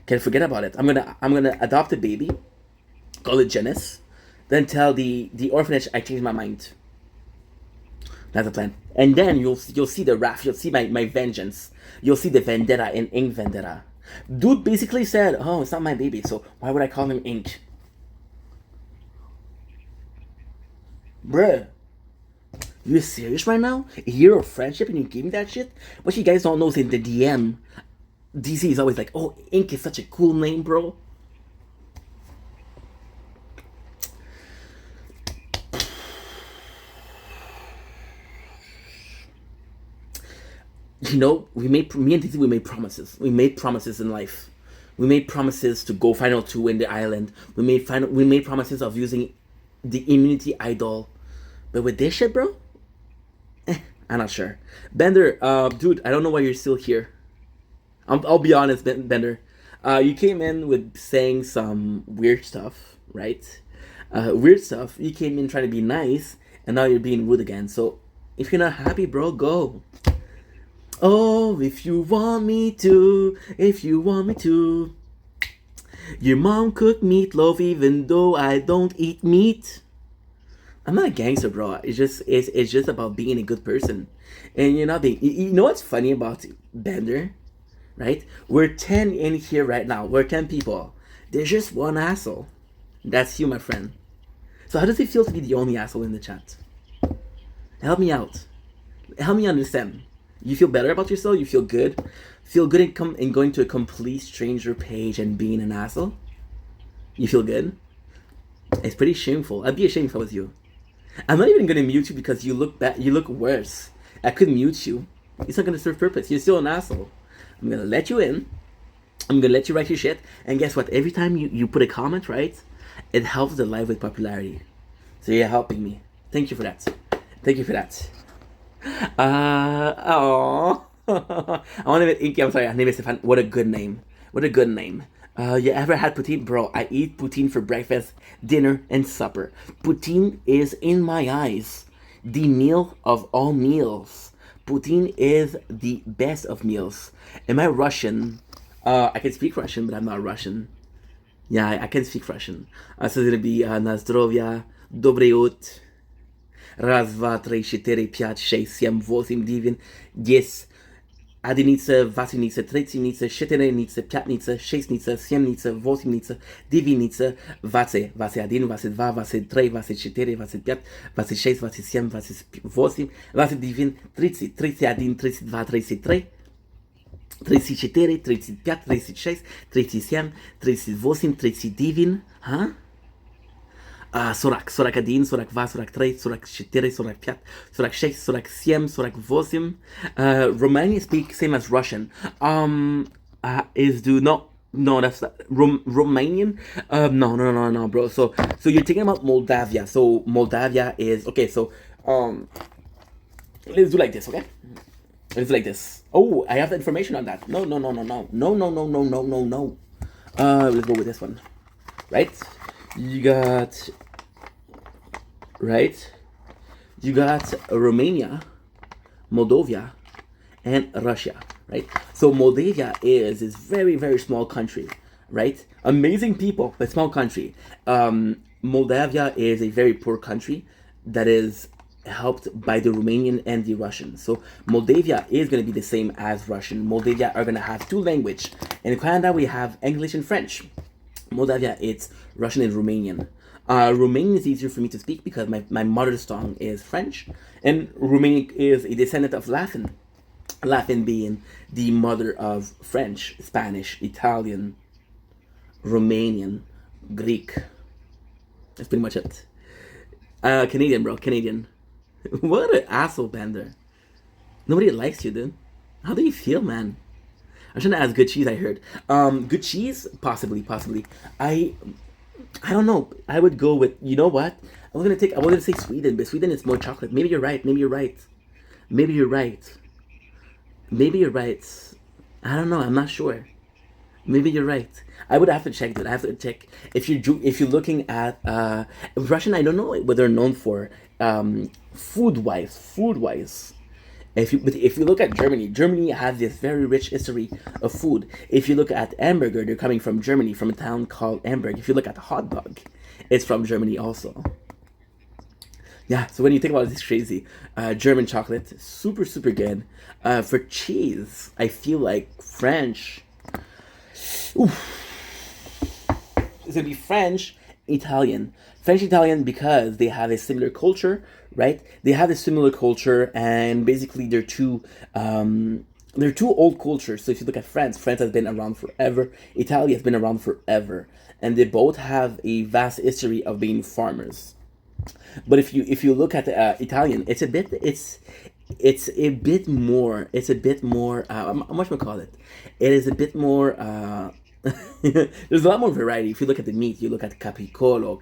Can't forget about it. I'm gonna adopt a baby, call it Janice, then tell the orphanage I changed my mind. That's the plan. And then you'll see the wrath. You'll see my vengeance. You'll see the vendetta in Ink Vendetta. Dude basically said, "Oh, it's not my baby, so why would I call him Ink?" Bruh. You serious right now? A year of friendship and you gave me that shit? What you guys don't know is in the DM, DC is always like, oh, Ink is such a cool name, bro. You know, me and DC, we made promises. We made promises in life. We made promises to go final 2 in the island. We made promises of using the immunity idol. But with this shit, bro? I'm not sure. Bender, dude, I don't know why you're still here. I'll be honest, Bender. You came in with saying some weird stuff, right? Weird stuff. You came in trying to be nice, and now you're being rude again. So, if you're not happy, bro, go. Oh, if you want me to. Your mom cooked meatloaf even though I don't eat meat. I'm not a gangster, bro. It's just about being a good person, and you're not being. You know what's funny about Bender, right? We're 10 in here right now. We're 10 people. There's just one asshole. That's you, my friend. So how does it feel to be the only asshole in the chat? Help me out. Help me understand. You feel better about yourself? You feel good? Feel good in going to a complete stranger page and being an asshole? You feel good? It's pretty shameful. I'd be ashamed if I was you. I'm not even gonna mute you because you look bad. You look worse. I could mute you. It's not gonna serve purpose. You're still an asshole. I'm gonna let you in. I'm gonna let you write your shit. And guess what? Every time you put a comment, right, it helps the live with popularity. So you're helping me. Thank you for that. Thank you for that. Oh. I want to name it Inky. I'm sorry. I name it Stefan. What a good name. What a good name. You ever had poutine? Bro, I eat poutine for breakfast, dinner, and supper. Poutine is, in my eyes, the meal of all meals. Poutine is the best of meals. Am I Russian? I can speak Russian, but I'm not Russian. Yeah, I can speak Russian. So it's gonna be na zdrowie, dobry ut. Raz, dva, trei, четыре, пять, шесть, семь, восемь, девять, десять. Одиница, васеница, третьеница, четвереница, пятница, шестница, семница, восемница, девятница, двадцать, двадцать один, двадцать два, двадцать три, двадцать четыре, двадцать пять, двадцать шесть, двадцать семь, двадцать восемь, двадцать девять, тридцать, тридцать один, тридцать два, тридцать три, 34, 35, 36, 37, 38, 39, huh? 40, 41, 42, 43, 44, 45, 46, 47, 48. Romania speak same as Russian. Is do no, that's not, Romanian. No, bro. So you're thinking about Moldavia. So Moldavia is okay. So let's do like this, okay? Let's do like this. Oh, I have the information on that. No. Let's go with this one, right? You got Romania, Moldova, and Russia, right? So Moldavia is this very, very small country, right? Amazing people, but small country. Moldavia is a very poor country that is helped by the Romanian and the Russian. So Moldavia is going to be the same as Russian. Moldavia are going to have two language. In Canada, we have English and French. Moldavia, it's Russian and Romanian. Romanian is easier for me to speak because my mother tongue is French, and Romanian is a descendant of Latin. Latin being the mother of French, Spanish, Italian, Romanian, Greek. That's pretty much it. Canadian, bro, Canadian. What an asshole, Bender. Nobody likes you, dude. How do you feel, man? I'm trying to ask good cheese, I heard. Good cheese? Possibly. I don't know. I would go with, you know what? I was gonna say Sweden, but Sweden is more chocolate. Maybe you're right. I don't know. I'm not sure. Maybe you're right. I would have to check, dude. I have to check. If you're looking at Russian, I don't know what they're known for. Food wise. If you look at Germany has this very rich history of food. If you look at hamburger, they're coming from Germany, from a town called Hamburg. If you look at the hot dog, it's from Germany also. Yeah, so when you think about it, it's crazy. German chocolate, super, super good. For cheese, I feel like French. Oof. It's gonna be French, Italian. French, Italian because they have a similar culture, right? They have a similar culture, and basically they're two old cultures. So if you look at France has been around forever. Italy has been around forever, and they both have a vast history of being farmers. But if you look at Italian, it's a bit more. How much we call it? It is a bit more. There's a lot more variety. If you look at the meat, you look at capicolo,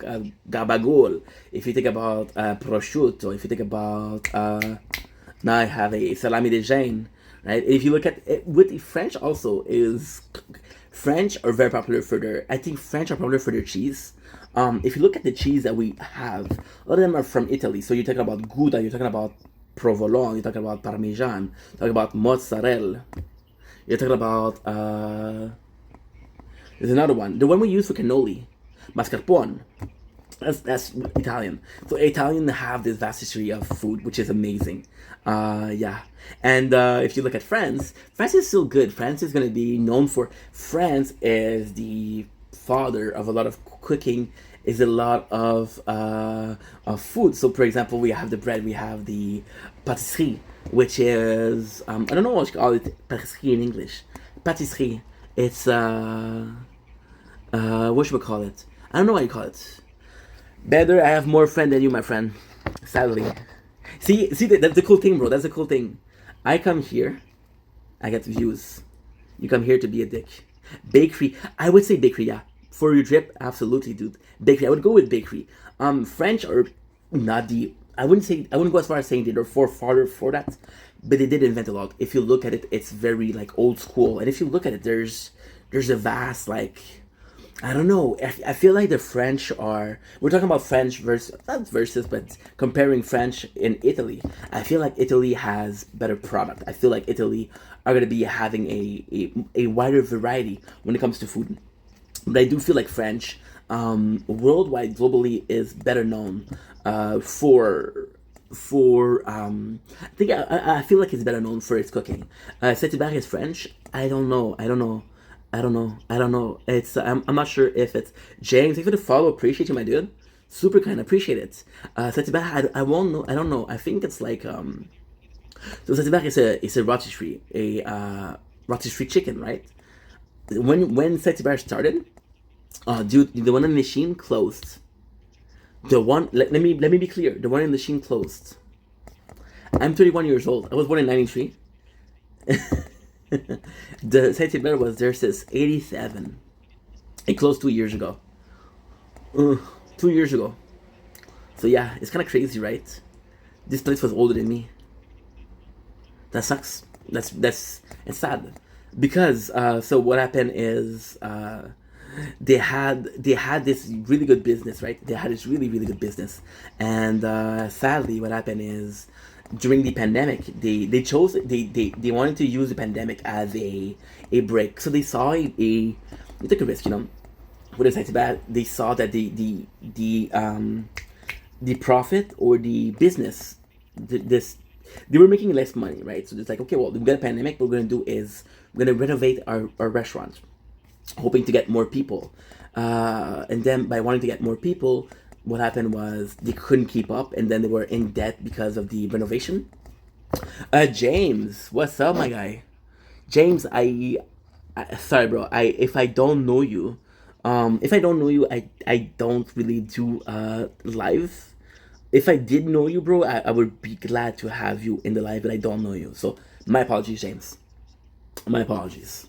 gabagool. If you think about prosciutto, if you think about now I have a salami de Gênes, right? If you look at it, with the French also is French are very popular for their. I think French are popular for their cheese. If you look at the cheese that we have, a lot of them are from Italy. So you're talking about Gouda, you're talking about provolone, you're talking about Parmesan, you're talking about mozzarella, you're talking about there's another one, the one we use for cannoli, mascarpone. That's Italian. So Italian have this vast history of food, which is amazing. Yeah. And if you look at France is still good. France is going to be known for. France is the father of a lot of cooking. Is a lot of food. So, for example, we have the bread. We have the pâtisserie, which is I don't know what you call it. Pâtisserie in English. Pâtisserie. It's what should we call it? I don't know what you call it. Better, I have more friend than you, my friend. Sadly. See, that's the cool thing, bro. That's the cool thing. I come here, I get views. You come here to be a dick. Bakery, I would say bakery, yeah. For your drip, absolutely, dude. Bakery, I would go with bakery. French are not the. I wouldn't go as far as saying they're forefather for that, but they did invent a lot. If you look at it, it's very like old school, and if you look at it, there's a vast like. I don't know. I feel like the French are. We're talking about French versus, but comparing French in Italy. I feel like Italy has better product. I feel like Italy are going to be having a wider variety when it comes to food. But I do feel like French, worldwide, globally, is better known for I think I feel like it's better known for its cooking. Saint-Hubert is French. I don't know. It's I'm not sure if it's James. Thanks for the follow. Appreciate you, my dude. Super kind. Appreciate it. Saint-Hubert, I won't know. I don't know. I think it's like So Saint-Hubert is a rotisserie, a rotisserie chicken, right? When Saint-Hubert started, dude, the one in the Sheen closed. Let me be clear. The one in the Sheen closed. I'm 31 years old. I was born in '93. The Saint-Hubert was there since '87. It closed 2 years ago. 2 years ago. So yeah, it's kind of crazy, right? This place was older than me. That sucks. That's it's sad because so what happened is they had this really good business, right? They had this really good business, and sadly, what happened is during the pandemic, they wanted to use the pandemic as a break. So they took a risk, With the site bad, they saw that the profit or the business, this they were making less money, right? So it's like, okay, well, we've got a pandemic. What we're gonna do is we're gonna renovate our restaurant, hoping to get more people. And then by wanting to get more people, what happened was they couldn't keep up, and then they were in debt because of the renovation. James, what's up, my guy? James, sorry, bro. If I don't know you, I don't really do live. If I did know you, bro, I would be glad to have you in the live, but I don't know you. So my apologies, James. My apologies.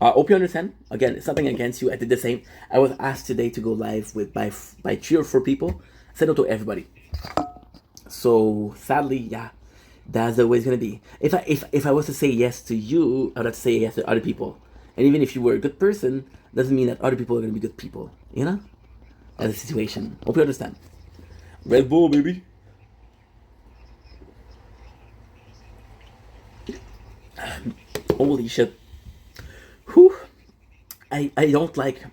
Hope you understand. Again, it's nothing against you. I did the same. I was asked today to go live by 3 or 4 people. I said no to everybody. So sadly, yeah, that's the way it's gonna be. If I was to say yes to you, I would have to say yes to other people. And even if you were a good person, doesn't mean that other people are gonna be good people. That's the situation. Hope you understand. Red Bull, baby. Holy shit. Whew. I don't like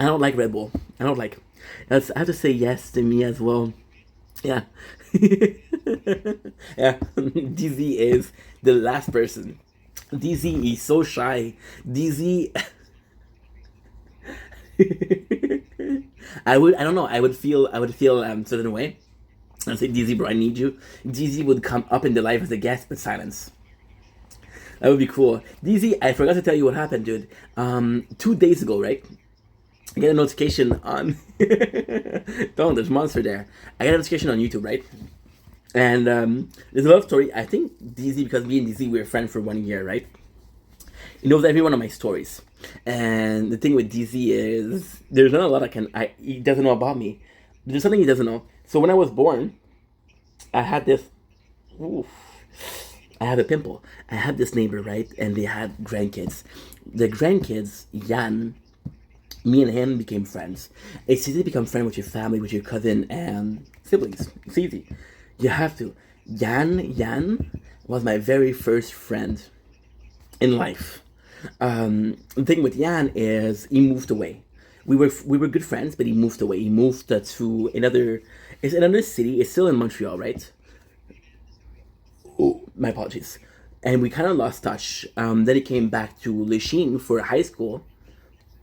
Red Bull. I don't like. I have to say yes to me as well. Yeah. Yeah. DZ is the last person. DZ is so shy. DZ. I don't know. I would feel certain way. I'd say, DZ, bro, I need you. DZ would come up in the live as a guest, but silence. That would be cool. DZ, I forgot to tell you what happened, dude. 2 days ago, right? I get a notification on. Don't, there's monster there. I get a notification on YouTube, right? And there's a love story. I think DZ, because me and DZ we were friends for 1 year, right? He knows every one of my stories. And the thing with DZ is there's not a lot he doesn't know about me. There's something he doesn't know. So when I was born, I had this. Oof, I have a pimple. I had this neighbor, right? And they had grandkids. The grandkids, Jan, me and him became friends. It's easy to become friends with your family, with your cousin and siblings. It's easy. You have to. Jan was my very first friend in life. The thing with Jan is he moved away. We were good friends, but he moved away. He moved to another city. It's still in Montreal, right? Oh, my apologies. And we kind of lost touch. Then he came back to Lachine for high school.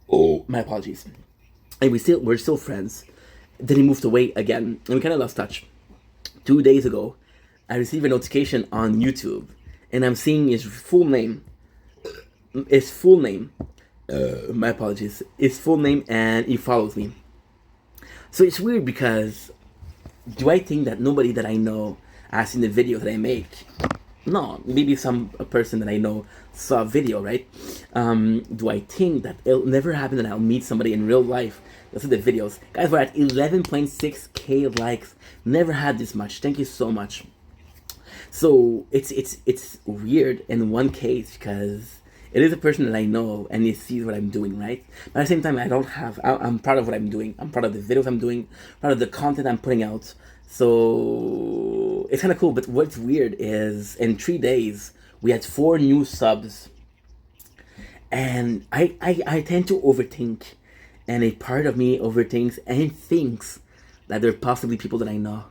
Oh, my apologies. And we're still friends. Then he moved away again, and we kind of lost touch. 2 days ago, I received a notification on YouTube, and I'm seeing his full name. My apologies. His full name, and he follows me. So it's weird because do I think that nobody that I know has seen the video that I make? No, maybe a person that I know saw a video, right? Do I think that it'll never happen that I'll meet somebody in real life? Those are the videos. Guys, we're at 11.6k likes. Never had this much. Thank you so much. So it's weird in one case because it is a person that I know and he sees what I'm doing, right? But at the same time, I'm proud of what I'm doing. I'm proud of the videos I'm doing, proud of the content I'm putting out. So it's kind of cool. But what's weird is in 3 days, we had 4 new subs. And I tend to overthink. And a part of me overthinks and thinks that there are possibly people that I know.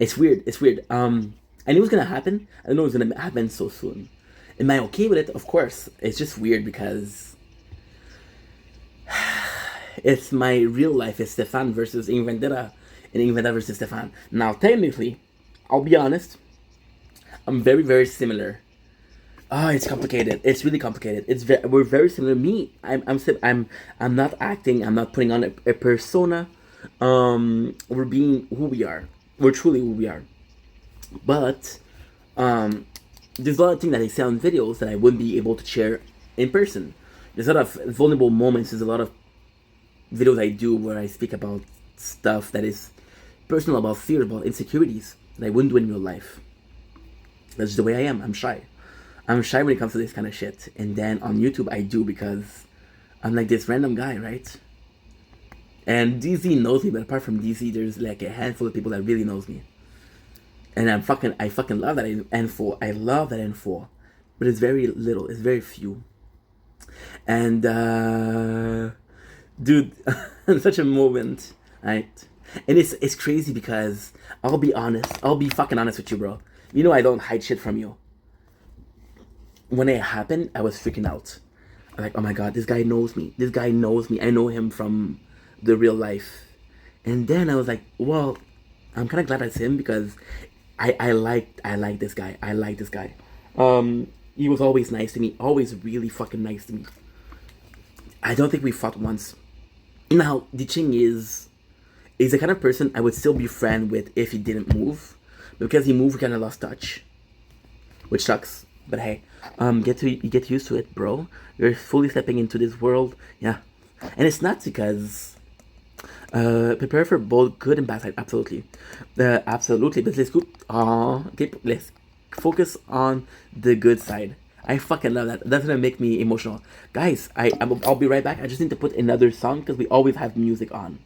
It's weird. It's weird. I knew it was gonna happen. I didn't know it was gonna happen so soon. Am I okay with it? Of course. It's just weird because it's my real life is Stefan versus Ing Vendetta, and Ing Vendetta versus Stefan. Now, technically, I'll be honest. I'm very, very similar. Oh, it's complicated. It's really complicated. We're very similar. Me, I'm not acting. I'm not putting on a persona. We're being who we are. We're truly who we are. But there's a lot of things that I say on videos that I wouldn't be able to share in person. There's a lot of vulnerable moments. There's a lot of videos I do where I speak about stuff that is personal, about fear, about insecurities that I wouldn't do in real life. That's just the way I am. I'm shy. I'm shy when it comes to this kind of shit. And then on YouTube, I do because I'm like this random guy, right? And DZ knows me, but apart from DZ, there's like a handful of people that really knows me. And I fucking love that info. I love that info. But it's very little. It's very few. And, dude, such a moment, right? And it's crazy because I'll be honest. I'll be fucking honest with you, bro. You know I don't hide shit from you. When it happened, I was freaking out. I'm like, oh my god, this guy knows me. This guy knows me. I know him from the real life. And then I was like, well, I'm kind of glad that's him because I like this guy. I like this guy. He was always nice to me. Always really fucking nice to me. I don't think we fought once. Now, the thing is the kind of person I would still be friend with if he didn't move. Because he moved, we kind of lost touch. Which sucks. But hey, get used to it, bro. You're fully stepping into this world. Yeah. And it's not because prepare for both good and bad side. Absolutely. Absolutely. But let's focus on the good side. I fucking love that. That's gonna make me emotional. Guys, I'll be right back. I just need to put another song because we always have music on.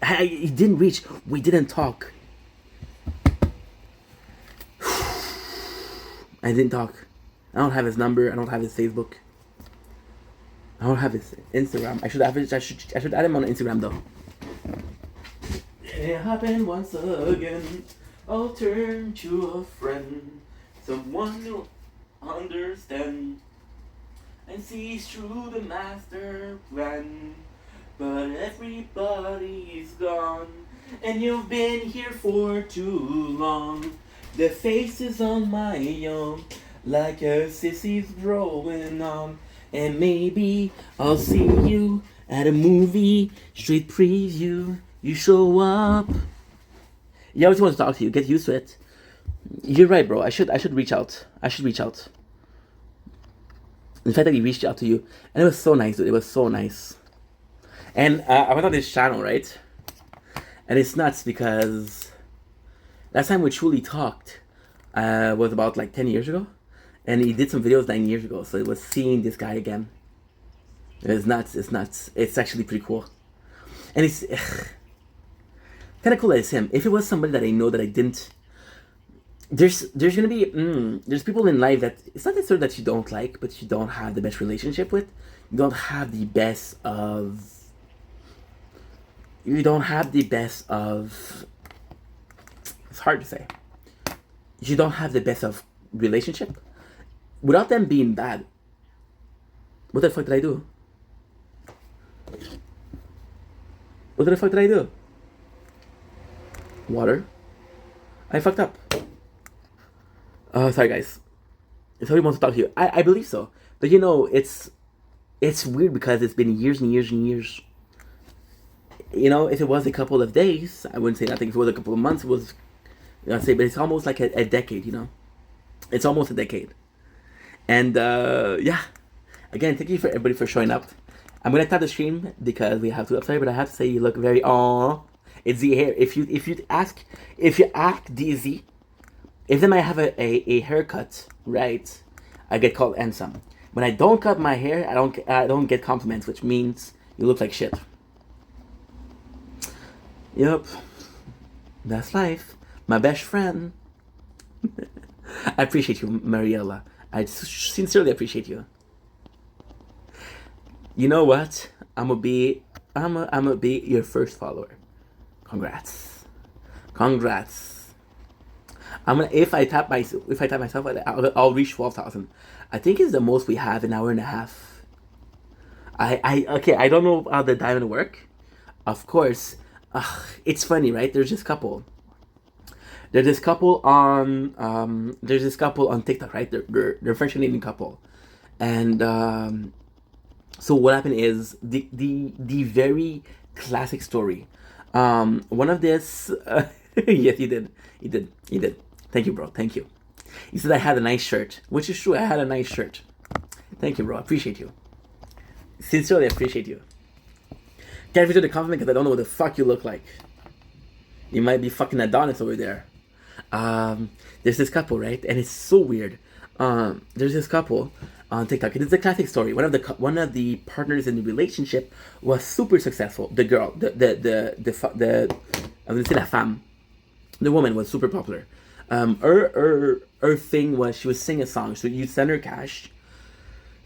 He didn't reach. We didn't talk. I didn't talk. I don't have his number. I don't have his Facebook. I don't have his Instagram. I should add him on Instagram though. It happened once again. I'll turn to a friend, someone who understand and sees through the master plan. But everybody's gone, and you've been here for too long. The faces on my own, like a sissy's rolling on. And maybe I'll see you at a movie, straight preview. You show up. He always wants to talk to you. Get used to it. You're right, bro. I should reach out. I should reach out. The fact that he reached out to you, and it was so nice, dude. It was so nice. And I went on this channel, right? And it's nuts because last time we truly talked was about like 10 years ago. And he did some videos 9 years ago. So it was seeing this guy again. It's nuts. It's nuts. It's actually pretty cool. And it's kind of cool that it's him. If it was somebody that I know that I didn't... There's gonna be... there's people in life that... It's not necessarily that you don't like, but you don't have the best relationship with. You don't have the best of... You don't have the best of... It's hard to say. You don't have the best of relationship. Without them being bad. What the fuck did I do? What the fuck did I do? Water. I fucked up. Sorry guys. Somebody wants to talk to you. I believe so. But you know, it's weird because it's been years and years and years. You know, if it was a couple of days, I wouldn't say nothing. If it was a couple of months, it was... I'd say, but it's almost like a decade, you know? It's almost a decade. And, yeah. Again, thank you for everybody for showing up. I'm gonna tap the stream because we have to. I'm sorry, but I have to say you look very... It's the hair. If you ask DZ, if then I have a haircut, right, I get called handsome. When I don't cut my hair, I don't get compliments, which means you look like shit. Yep. That's life. My best friend. I appreciate you, Mariella. I sincerely appreciate you. You know what? I'm gonna be your first follower. Congrats. Congrats. I'm gonna if I tap myself, I'll reach 12,000. I think it's the most we have in an hour and a half. Okay. I don't know how the diamond work. Of course, it's funny, right? There's this couple. There's this couple on TikTok, right? They're a French Canadian couple, and so what happened is the very classic story. One of this, yes, he did. Thank you, bro. Thank you. He said I had a nice shirt, which is true. I had a nice shirt. Thank you, bro. I appreciate you. Sincerely appreciate you. Can't return the compliment because I don't know what the fuck you look like. You might be fucking Adonis over there. There's this couple, right? And it's so weird. There's this couple on TikTok. It is a classic story. One of the partners in the relationship was super successful. The girl, I was gonna say la femme. The woman was super popular. Her thing was she would sing a song. So you send her cash.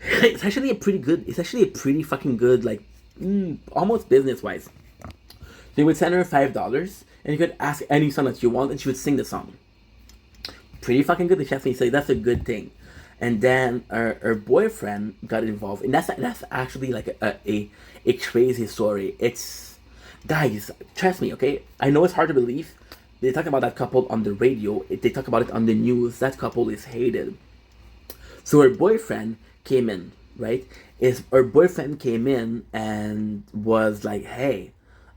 It's actually a pretty fucking good, like, almost business wise. They would send her $5, and you could ask any song that you want, and she would sing the song. Pretty fucking good. The chef say that's a good thing. And then her boyfriend got involved, and that's actually like a crazy story. It's, guys, trust me, okay? I know it's hard to believe. They talk about that couple on the radio. They talk about it on the news. That couple is hated. So her boyfriend came in, right? Her boyfriend came in and was like, hey,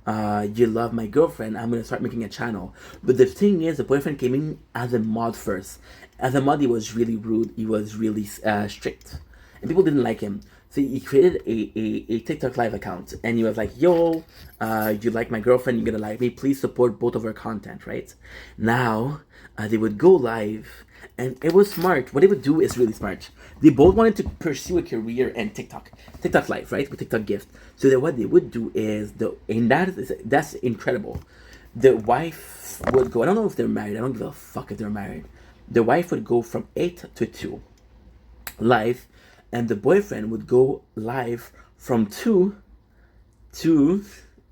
you love my girlfriend, I'm gonna start making a channel. But the thing is, the boyfriend came in as a mod first. As a mod, he was really rude, he was really strict, and people didn't like him. So he created a TikTok live account, and he was like, yo, you like my girlfriend, you're gonna like me, please support both of our content, right? Now, they would go live, and it was smart. What they would do is really smart. They both wanted to pursue a career in TikTok live, right, with TikTok gift. So that what they would do is, that's incredible. The wife would go, I don't know if they're married, I don't give a fuck if they're married. The wife would go from 8 to 2 live, and the boyfriend would go live from 2 to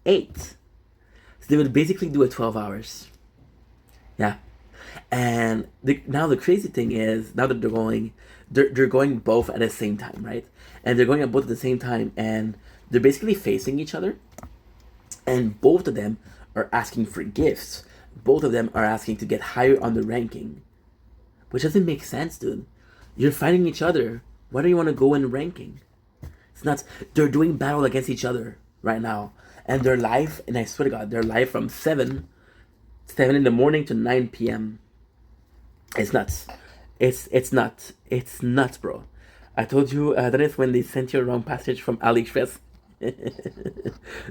8. So they would basically do it 12 hours. Yeah. And now the crazy thing is, now that they're going both at the same time, right? And they're going at both at the same time, and they're basically facing each other. And both of them are asking for gifts. Both of them are asking to get higher on the ranking. Which doesn't make sense, dude. You're fighting each other. Why do you want to go in ranking? It's nuts. They're doing battle against each other right now. And they're live, and I swear to God, they're live from 7 in the morning to 9 p.m. It's nuts. It's nuts. It's nuts, bro. I told you that is when they sent you a wrong passage from AliExpress.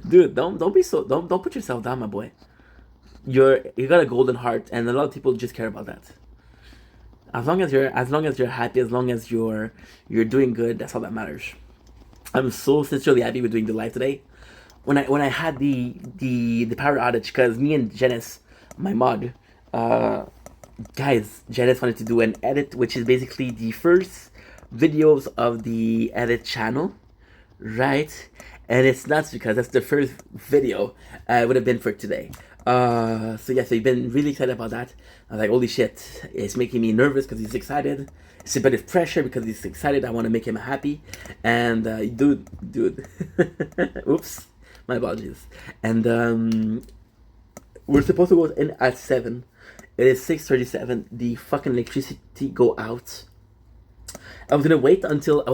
Dude, don't put yourself down, my boy. You got a golden heart, and a lot of people just care about that. As long as you're happy, as long as you're doing good, that's all that matters. I'm so sincerely happy with doing the live today. When I had the power outage, because me and Janice, my mod, guys, Janice wanted to do an edit, which is basically the first videos of the edit channel, right? And it's nuts because that's the first video would have been for today. So you've been really excited about that. I was like, holy shit, it's making me nervous because he's excited. It's a bit of pressure because he's excited. I want to make him happy. And dude, oops, my apologies. And we're supposed to go in at 7. It is 6:37. The fucking electricity go out. I was gonna wait until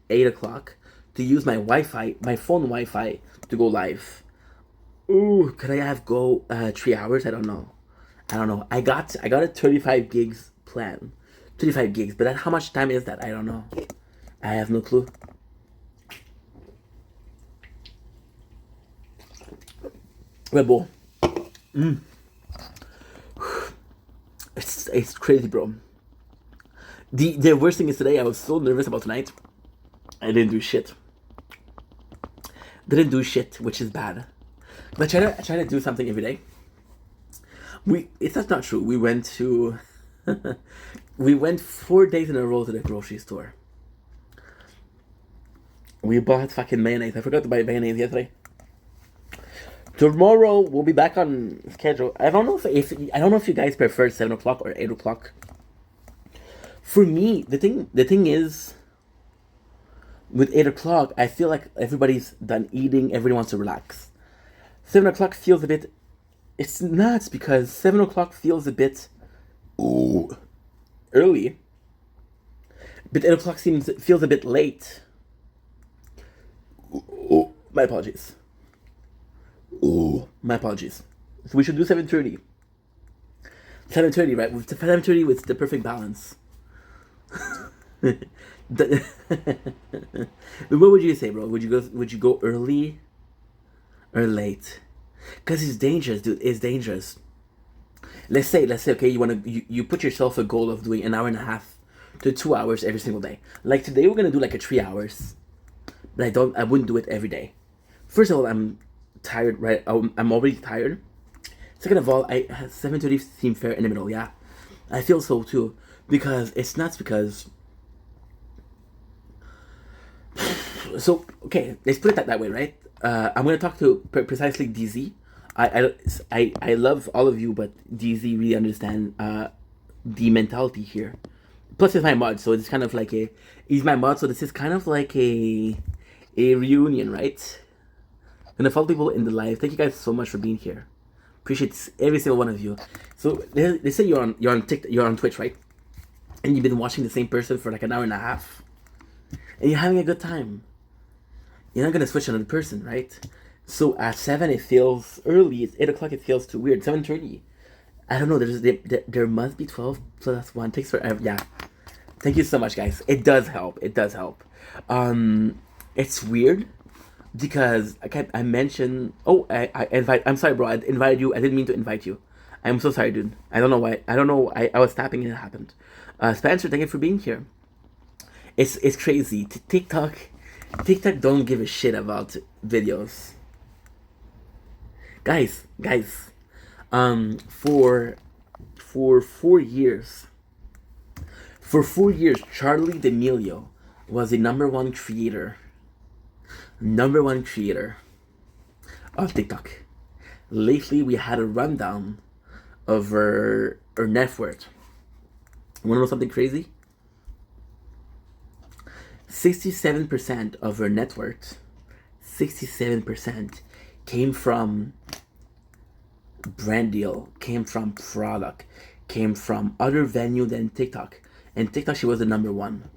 8 o'clock to use my Wi-Fi, my phone Wi-Fi, to go live. Ooh, could I have 3 hours? I don't know. I got a 35 gigs plan. 35 gigs, but how much time is that? I don't know. I have no clue. Red Bull. It's crazy, bro. The worst thing is today, I was so nervous about tonight. I didn't do shit. Which is bad. But I try to do something every day. That's not true. We went 4 days in a row to the grocery store. We bought fucking mayonnaise. I forgot to buy mayonnaise yesterday. Tomorrow we'll be back on schedule. I don't know if you guys prefer 7 o'clock or 8 o'clock. For me, the thing is, with 8 o'clock, I feel like everybody's done eating. Everybody wants to relax. 7 o'clock feels a bit. It's nuts because 7 o'clock feels a bit early, but 8 o'clock feels a bit late. My apologies. My apologies. So we should do 7:30. 7:30, right? With 7:30, with the perfect balance. What would you say, bro? Would you go early or late? Cause it's dangerous, dude. It's dangerous. Let's say, okay, you put yourself a goal of doing an hour and a half to 2 hours every single day. Like today, we're gonna do like a 3 hours, but I wouldn't do it every day. First of all, I'm tired, right? I'm already tired. Second of all, 7:30 seem fair in the middle. Yeah, I feel so too, because it's nuts. Because so okay, let's put it that way, right? I'm gonna talk to precisely DZ. I love all of you, but DZ really understand the mentality here. Plus, it's my mod, so it's kind of like he's my mod, so this is kind of like a reunion, right? And to follow people in the live, thank you guys so much for being here. Appreciate every single one of you. So they say you're on TikTok, you're on Twitch, right? And you've been watching the same person for like an hour and a half, and you're having a good time. You're not gonna switch another person, right? So at 7 it feels early. It's 8 o'clock. It feels too weird. 7:30. I don't know. There must be 12 plus 1. Takes forever. Yeah. Thank you so much, guys. It does help. It does help. It's weird because I mentioned. Oh, I invite. I'm sorry, bro. I invited you. I didn't mean to invite you. I'm so sorry, dude. I don't know why. I don't know. I was tapping and it happened. Spencer, thank you for being here. It's crazy. TikTok don't give a shit about videos. Guys. For 4 years. For 4 years, Charlie D'Amelio was the number one creator of TikTok. Lately, we had a rundown of her net worth. Want to know something crazy? 67% of her net worth, 67% came from brand deal, came from product, came from other venue than TikTok. And TikTok, she was the number one.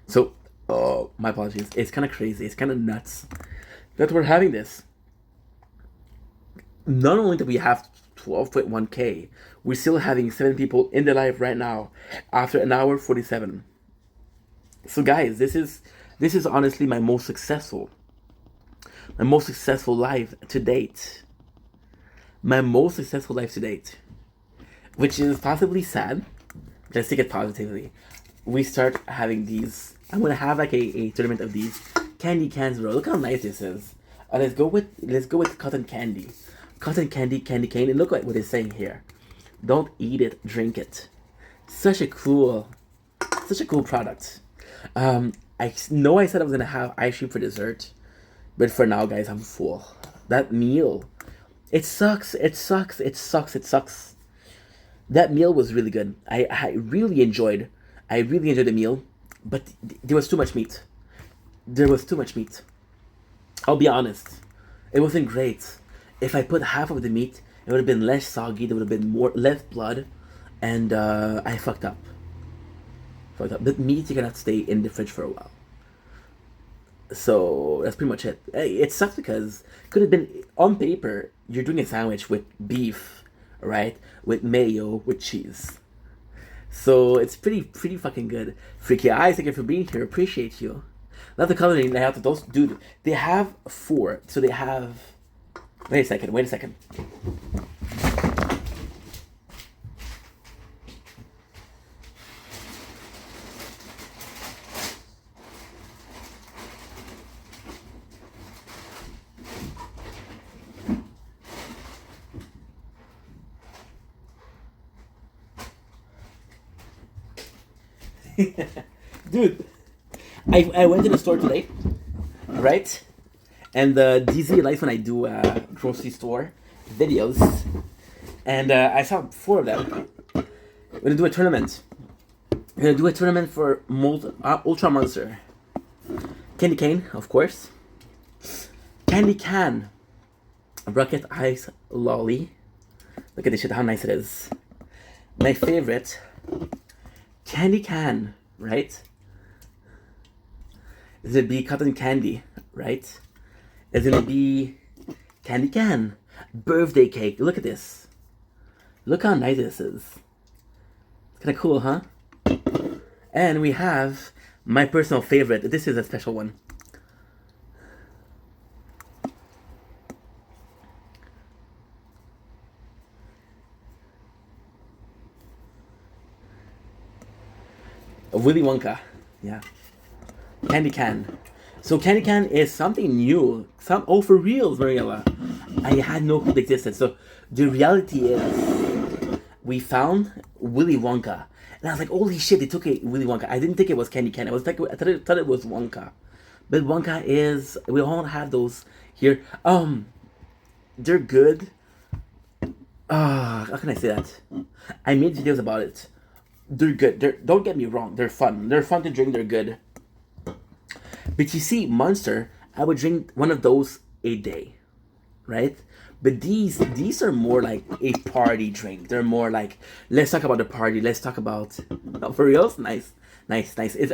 So, my apologies. It's kind of crazy. It's kind of nuts that we're having this. Not only do we have 12.1K, we're still having 7 people in the live right now after an hour 47. So guys, this is honestly my most successful live to date. Which is possibly sad. Let's take it positively. We start having these. I'm gonna have like a tournament of these candy cans, bro. Look how nice this is. Let's go with cotton candy. Cotton candy cane. And look at what it's saying here. Don't eat it, drink it. Such a cool product. I know I said I was gonna have ice cream for dessert, but for now, guys, I'm full. That meal, it sucks. That meal was really good. I really enjoyed the meal, but there was too much meat. I'll be honest, it wasn't great. If I put half of the meat, it would have been less soggy. There would have been less blood, and I fucked up. But meat, you cannot stay in the fridge for a while. So that's pretty much it. It sucks because could have been on paper. You're doing a sandwich with beef, right? With mayo, with cheese. So it's pretty fucking good. Freaky Eyes, thank you for being here. Appreciate you. Love the coloring. They have those, dude. They have 4. So they have. Wait a second. Dude, I went to the store today, right? And DZ likes when I do grocery store videos. And I saw 4 of them. We're gonna do a tournament. We're gonna do a tournament for Ultra Monster. Candy cane, of course. Candy can. Rocket Ice Lolly. Look at this shit, how nice it is. My favorite. Candy can, right? Is it be cotton candy, right? Is it be candy can? Birthday cake. Look at this. Look how nice this is. It's kind of cool, huh? And we have my personal favorite. This is a special one. Willy Wonka. Yeah. Candy can. So candy can is something new. For reals, Mariella. I had no clue it existed. So the reality is we found Willy Wonka. And I was like, holy shit, they took a Willy Wonka. I didn't think it was candy can. I thought it was Wonka. But Wonka is, we don't have those here. They're good. How can I say that? I made videos about it. They're good. Don't get me wrong. They're fun. They're fun to drink. They're good. But you see, Monster, I would drink one of those a day, right? But these are more like a party drink. They're more like, let's talk about the party. Let's talk about, oh, for reals, nice. It's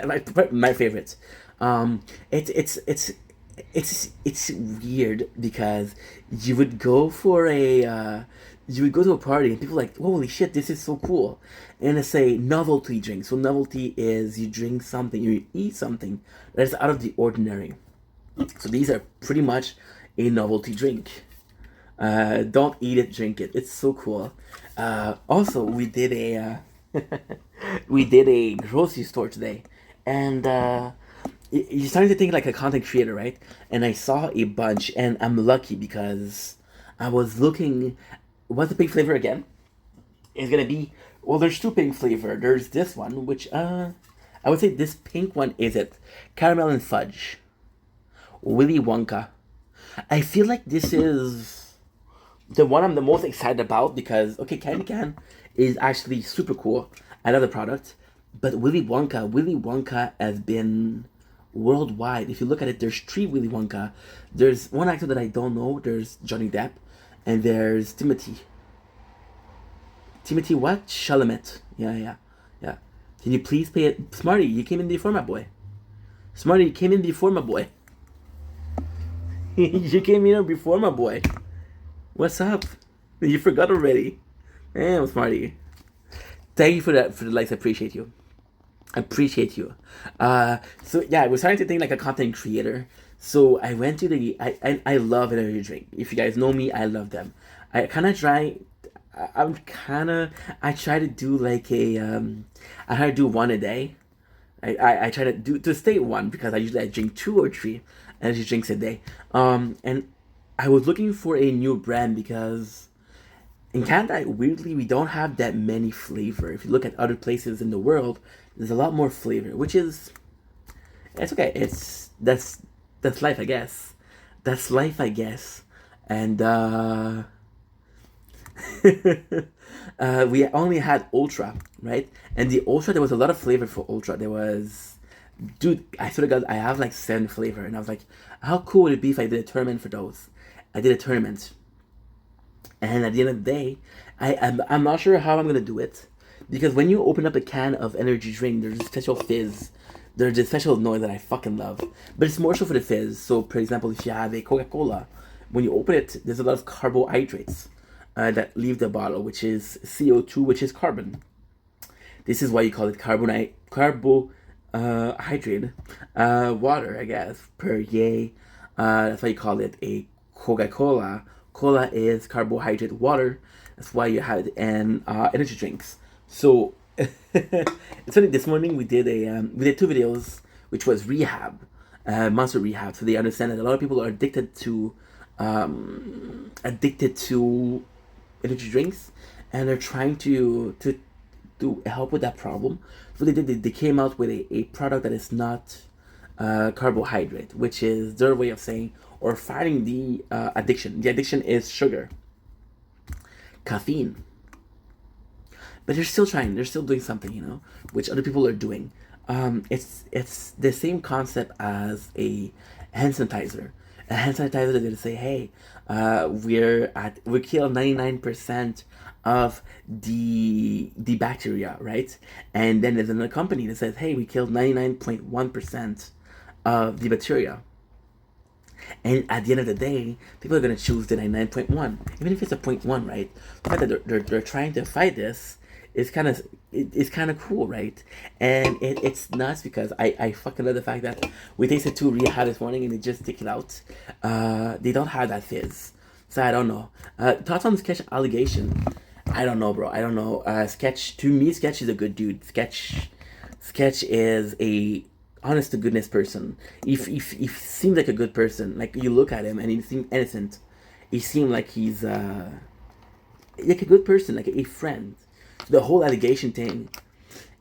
my favorite. It's weird because you would go to a party and people are like, holy shit, this is so cool. And it's a novelty drink. So novelty is you drink something, you eat something that is out of the ordinary. So these are pretty much a novelty drink. Don't eat it, drink it. It's so cool. Also, we did a grocery store today, and you're starting to think like a content creator, right? And I saw a bunch, and I'm lucky because I was looking. What's the pink flavor again? It's gonna be, well, there's 2 pink flavor. There's this one, which I would say this pink one is it. Caramel and fudge. Willy Wonka. I feel like this is the one I'm the most excited about because, okay, Candy Can is actually super cool. I love the product. But Willy Wonka has been worldwide. If you look at it, there's 3 Willy Wonka. There's one actor that I don't know. There's Johnny Depp. And there's Timothy what? Chalamet. Yeah. Can you please pay it? Smarty, you came in before my boy. You came in before my boy. What's up? You forgot already. Damn, Smarty. Thank you for that, for the likes. I appreciate you. So yeah, I was starting to think like a content creator. So I went to I love energy drink. If you guys know me, I love them. I try to do like I try to do one a day. I try to stay one because I usually drink 2 or 3 energy drinks a day. And I was looking for a new brand because in Canada, weirdly, we don't have that many flavor. If you look at other places in the world, there's a lot more flavor, which is, it's okay. That's life, I guess. And we only had Ultra, right? And the Ultra, there was a lot of flavor for Ultra. There was, dude, I swear to God, I have like 7 flavor, and I was like, how cool would it be if I did a tournament for those? I did a tournament, and at the end of the day, I'm not sure how I'm gonna do it, because when you open up a can of energy drink, there's a special fizz. There's a special noise that I fucking love. But it's more so for the fizz. So, for example, if you have a Coca-Cola, when you open it, there's a lot of carbohydrates that leave the bottle, which is CO2, which is carbon. This is why you call it carbohydrate water, I guess, per ye. That's why you call it a Coca-Cola. Cola is carbohydrate water. That's why you have it in energy drinks. So it's funny. This morning we did 2 videos, which was rehab, monster rehab. So they understand that a lot of people are addicted to energy drinks, and they're trying to help with that problem. So they came out with a product that is not carbohydrate, which is their way of saying or fighting the addiction. The addiction is sugar, caffeine. But they're still trying. They're still doing something, which other people are doing. It's the same concept as a hand sanitizer. A hand sanitizer that they say, hey, we kill 99% of the bacteria, right? And then there's another company that says, hey, we killed 99.1% of the bacteria. And at the end of the day, people are gonna choose the 99.1, even if it's a 0.1, right? The fact that they're trying to fight this is kind of cool, right? And it's nuts because I fucking love the fact that we tasted two really hot this morning and they just take it out. They don't have that fizz, so I don't know. Thoughts on the Sketch allegation? I don't know, bro. I don't know. Sketch, to me, Sketch is a good dude. Sketch is a honest to goodness person. He seems like a good person. Like, you look at him and he seems innocent. He seemed like he's like a good person, like a friend. The whole allegation thing,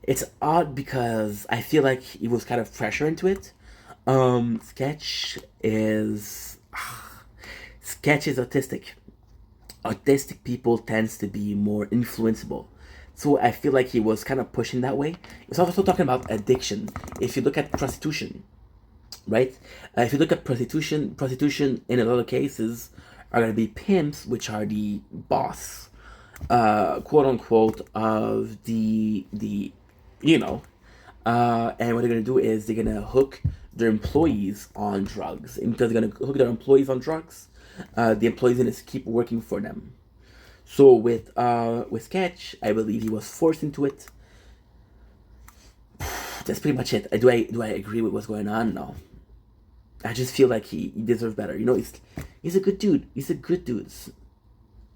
it's odd because I feel like he was kind of pressure into it. Sketch is autistic. Autistic people tends to be more influenceable. So I feel like he was kind of pushing that way. He's also talking about addiction. If you look at prostitution, right? If you look at prostitution in a lot of cases are going to be pimps, which are the boss, quote unquote, of the and what they're going to do is they're going to hook their employees on drugs. And because they're going to hook their employees on drugs, the employees going to keep working for them. So with Sketch, I believe he was forced into it. That's pretty much it. Do I agree with what's going on? No. I just feel like he deserves better. He's a good dude. He's a good dude.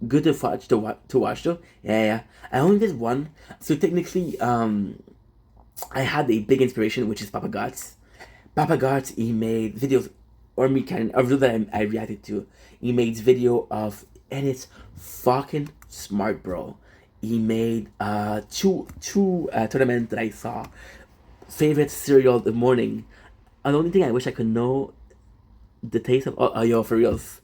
Good to watch though. Yeah. I only did one. So technically, I had a big inspiration, which is Papa Gots. Papa Gots, he made videos, or me kind of video that I reacted to. He made video of, and it's fucking smart, bro. He made two tournaments that I saw. Favorite cereal of the morning. And the only thing I wish I could know the taste of yo, for reals.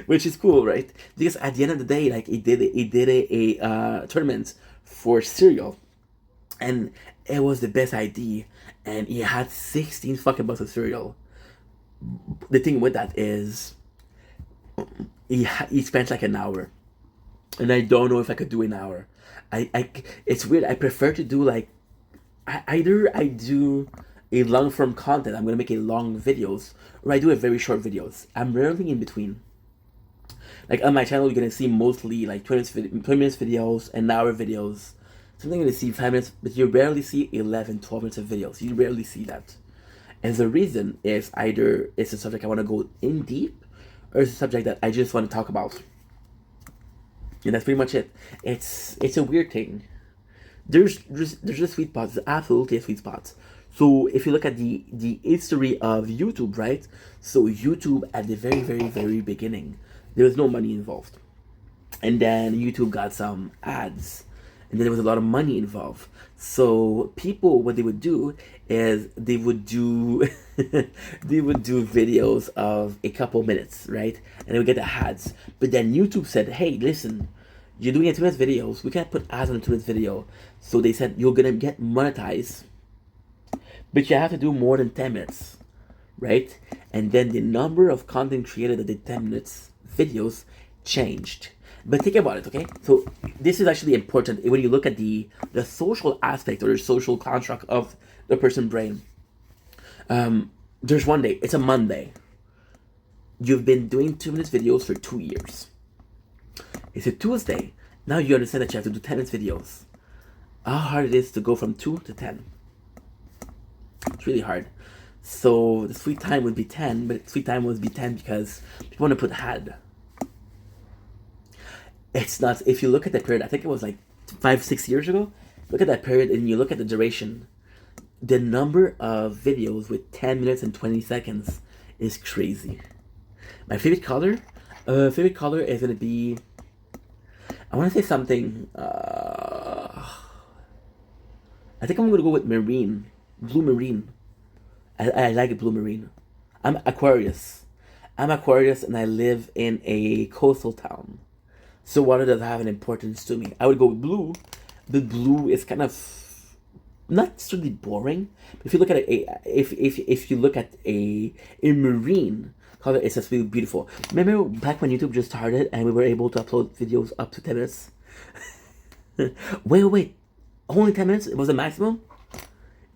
Which is cool, right? Because at the end of the day, like, he did a tournament for cereal, and it was the best idea. And he had 16 fucking bucks of cereal. The thing with that is, he spent like an hour, and I don't know if I could do an hour. It's weird. I prefer to do like, either I do a long form content, I'm gonna make a long videos, or I do a very short videos. I'm rarely in between. Like, on my channel, you're gonna see mostly like 20 minutes videos, an hour videos. Something you're gonna see 5 minutes, but you rarely see 11, 12 minutes of videos. You rarely see that. And the reason is either it's a subject I want to go in deep, or it's a subject that I just want to talk about. And that's pretty much it. It's a weird thing. There's just sweet spots. There's absolutely a sweet spot. So if you look at the history of YouTube, right? So YouTube at the very, very, very beginning, there was no money involved. And then YouTube got some ads. And then there was a lot of money involved. So people, what they would do is they would do videos of a couple minutes, right? And they would get the ads. But then YouTube said, hey, listen, you're doing a 2 minutes videos. We can't put ads on a 2 minutes video. So they said, you're gonna get monetized, but you have to do more than 10 minutes, right? And then the number of content creators that did 10 minutes videos changed. But think about it, okay? So this is actually important when you look at the social aspect or the social construct of the person's brain. There's one day, it's a Monday. You've been doing 2 minutes videos for 2 years. It's a Tuesday. Now you understand that you have to do 10 minutes videos. How hard it is to go from 2 to 10. It's really hard. So the sweet time would be 10, but sweet time would be 10 because people want to put had. It's not. If you look at that period, I think it was like 5-6 years ago. Look at that period and you look at the duration. The number of videos with 10 minutes and 20 seconds is crazy. My favorite color is gonna be, I want to say something. I think I'm gonna go with marine, blue marine. I like blue marine. I'm Aquarius, I'm Aquarius and I live in a coastal town. So water does have an importance to me. I would go with blue, but blue is kind of not necessarily boring. But if you look at if you look at a marine color, it's just really beautiful. Remember back when YouTube just started and we were able to upload videos up to 10 minutes? wait, only 10 minutes? It was the maximum?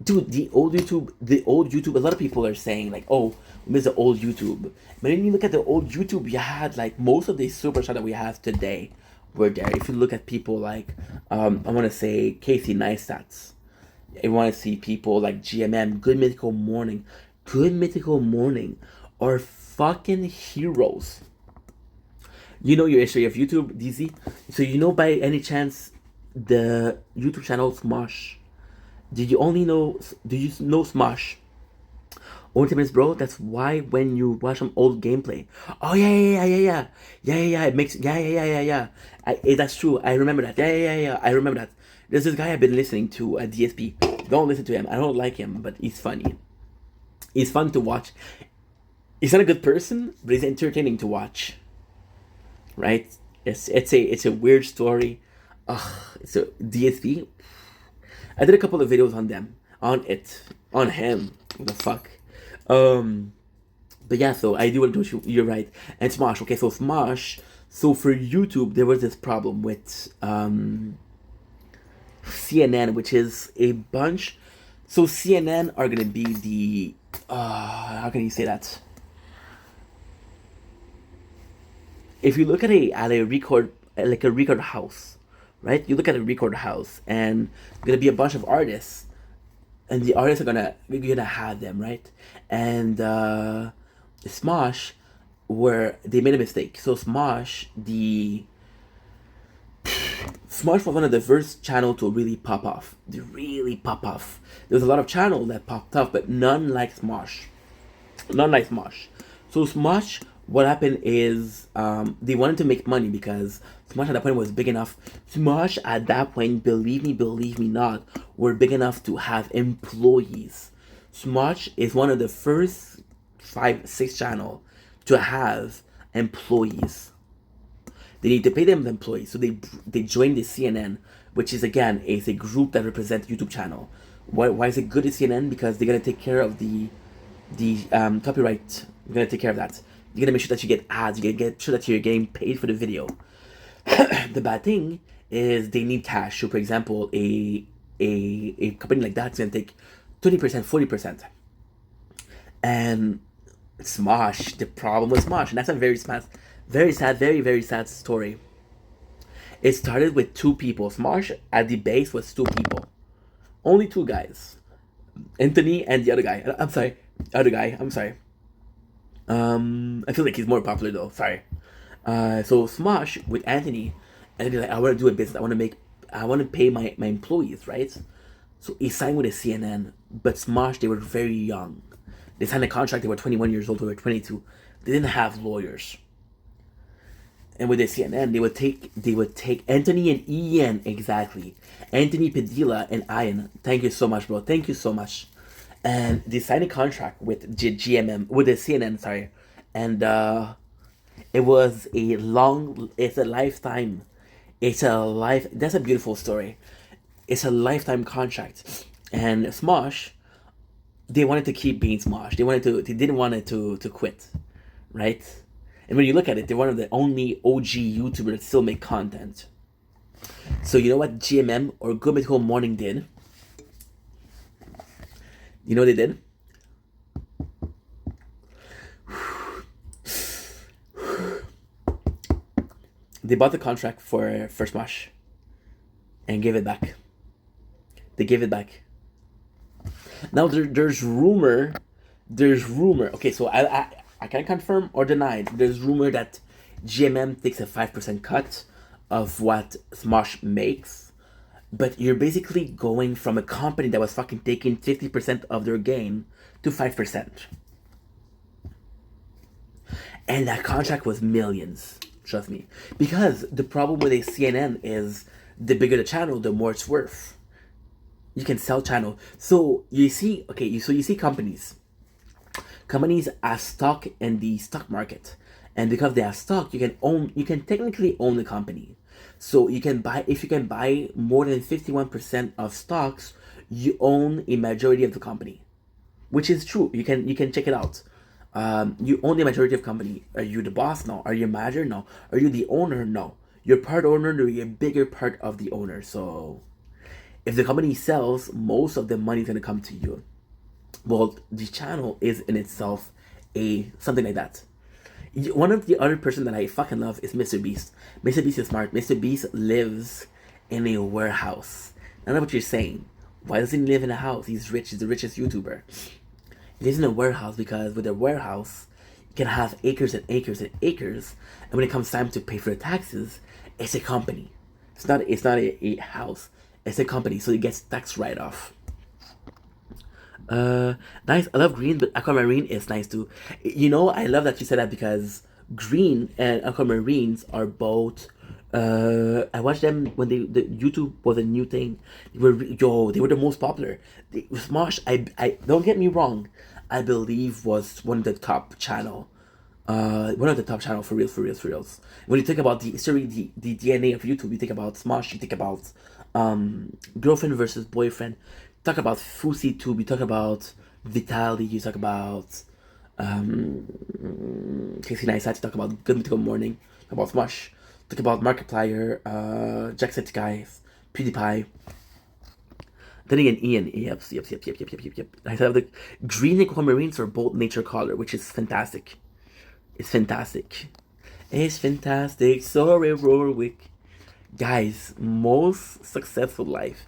Dude, the old YouTube, a lot of people are saying like, oh, we miss the old YouTube. But when you look at the old YouTube, you had like most of the superstar that we have today were there. If you look at people like, I want to say Casey Neistat. I want to see people like GMM, Good Mythical Morning. Good Mythical Morning are fucking heroes. You know your history of YouTube, DZ? So you know by any chance the YouTube channel Smosh? Do you know Smosh? Only 10 minutes, bro. That's why when you watch some old gameplay, oh yeah. It makes yeah. That's true. I remember that. Yeah. I remember that. There's this guy I've been listening to at DSP. Don't listen to him. I don't like him, but he's funny. He's fun to watch. He's not a good person, but he's entertaining to watch. Right? It's a weird story. It's a DSP. I did a couple of videos on them, on him. What the fuck? But yeah, so I do want to do. You're right. And Smosh. Okay, so Smosh. So for YouTube, there was this problem with CNN, which is a bunch. So CNN are gonna be the how can you say that? If you look at a record house, right? You look at a record house, and gonna be a bunch of artists, and the artists are you're gonna have them, right? And Smosh, where they made a mistake. So Smosh was one of the first channels to really pop off. There was a lot of channels that popped off, but none like Smosh. So Smosh, what happened is they wanted to make money because Smosh at that point was big enough. Smosh at that point, believe me not, were big enough to have employees. Smosh is one of the first 5-6 channel to have employees. They need to pay them the employees, so they joined the CNN, which is again is a group that represents YouTube channel. Why is it good at CNN? Because they're gonna take care of the copyright. They're gonna take care of that. You're gonna make sure that you get ads. You're gonna get sure that you're getting paid for the video. The bad thing is they need cash. So for example, a company like that's gonna take 20%, 40%. And Smosh, the problem with Smosh, and that's a very sad, very sad story. It started with 2 people. Smosh at the base was 2 people. Only 2 guys. Anthony and the other guy. I'm sorry. I feel like he's more popular though. Sorry. So Smosh with Anthony, and he's like, I want to do a business. I want to pay my employees, right? So he signed with a CNN, but Smosh, they were very young. They signed a contract. They were 21 years old. They were 22. They didn't have lawyers. And with the CNN, they would take Anthony and Ian, exactly. Anthony Padilla and Ian. Thank you so much, bro. Thank you so much. And they signed a contract with GMM, with the CNN, sorry. And it's a lifetime. That's a beautiful story. It's a lifetime contract. And Smosh, they wanted to keep being Smosh. They didn't want it to quit, right? And when you look at it, they're one of the only OG YouTubers that still make content. So you know what GMM or Good Mythical Morning did? You know what they did? They bought the contract for Smosh and gave it back. They gave it back. Now there's rumor. Okay, so I can't confirm or deny it. There's rumor that GMM takes a 5% cut of what Smosh makes. But you're basically going from a company that was fucking taking 50% of their gain to 5%. And that contract was millions. Trust me. Because the problem with a CNN is the bigger the channel, the more it's worth. You can sell channel. So you see, okay, you see companies Companies have stock in the stock market, and because they have stock, you can technically own the company. So you can buy if you can buy more than 51% of stocks, you own a majority of the company, which is true. You can check it out. You own the majority of company. Are you the boss? No. Are you a manager? No. Are you the owner? No. You're part owner. You're a bigger part of the owner. So if the company sells, most of the money is gonna come to you. Well, the channel is in itself a something like that. One of the other person that I fucking love is Mr. Beast. Mr. Beast is smart. Mr. Beast lives in a warehouse. I know what you're saying. Why doesn't he live in a house? He's rich. He's the richest YouTuber. He lives in a warehouse because with a warehouse, you can have acres and acres and acres. And when it comes time to pay for the taxes, it's a company. It's not a house. It's a company, so it gets tax write off. Nice. I love green, but aquamarine is nice too. I love that you said that because green and aquamarines are both. I watched them when the YouTube was a new thing. They were the most popular. Smosh, I don't get me wrong, I believe was one of the top channel. One of the top channel for real, for real, for reals. When you think about the history, the DNA of YouTube, you think about Smosh, you think about girlfriend versus boyfriend. Talk about Fusi Tube, you talk about Vitali, you talk about Casey Neistat, you talk about Good Mythical Morning, talk about Smosh, talk about Markiplier, Jacksepticeye, PewDiePie. Then again, Ian, yep. I have the green aquamarines are both nature color, which is fantastic. It's fantastic. It's fantastic. Sorry, Rorwick. Guys, most successful life.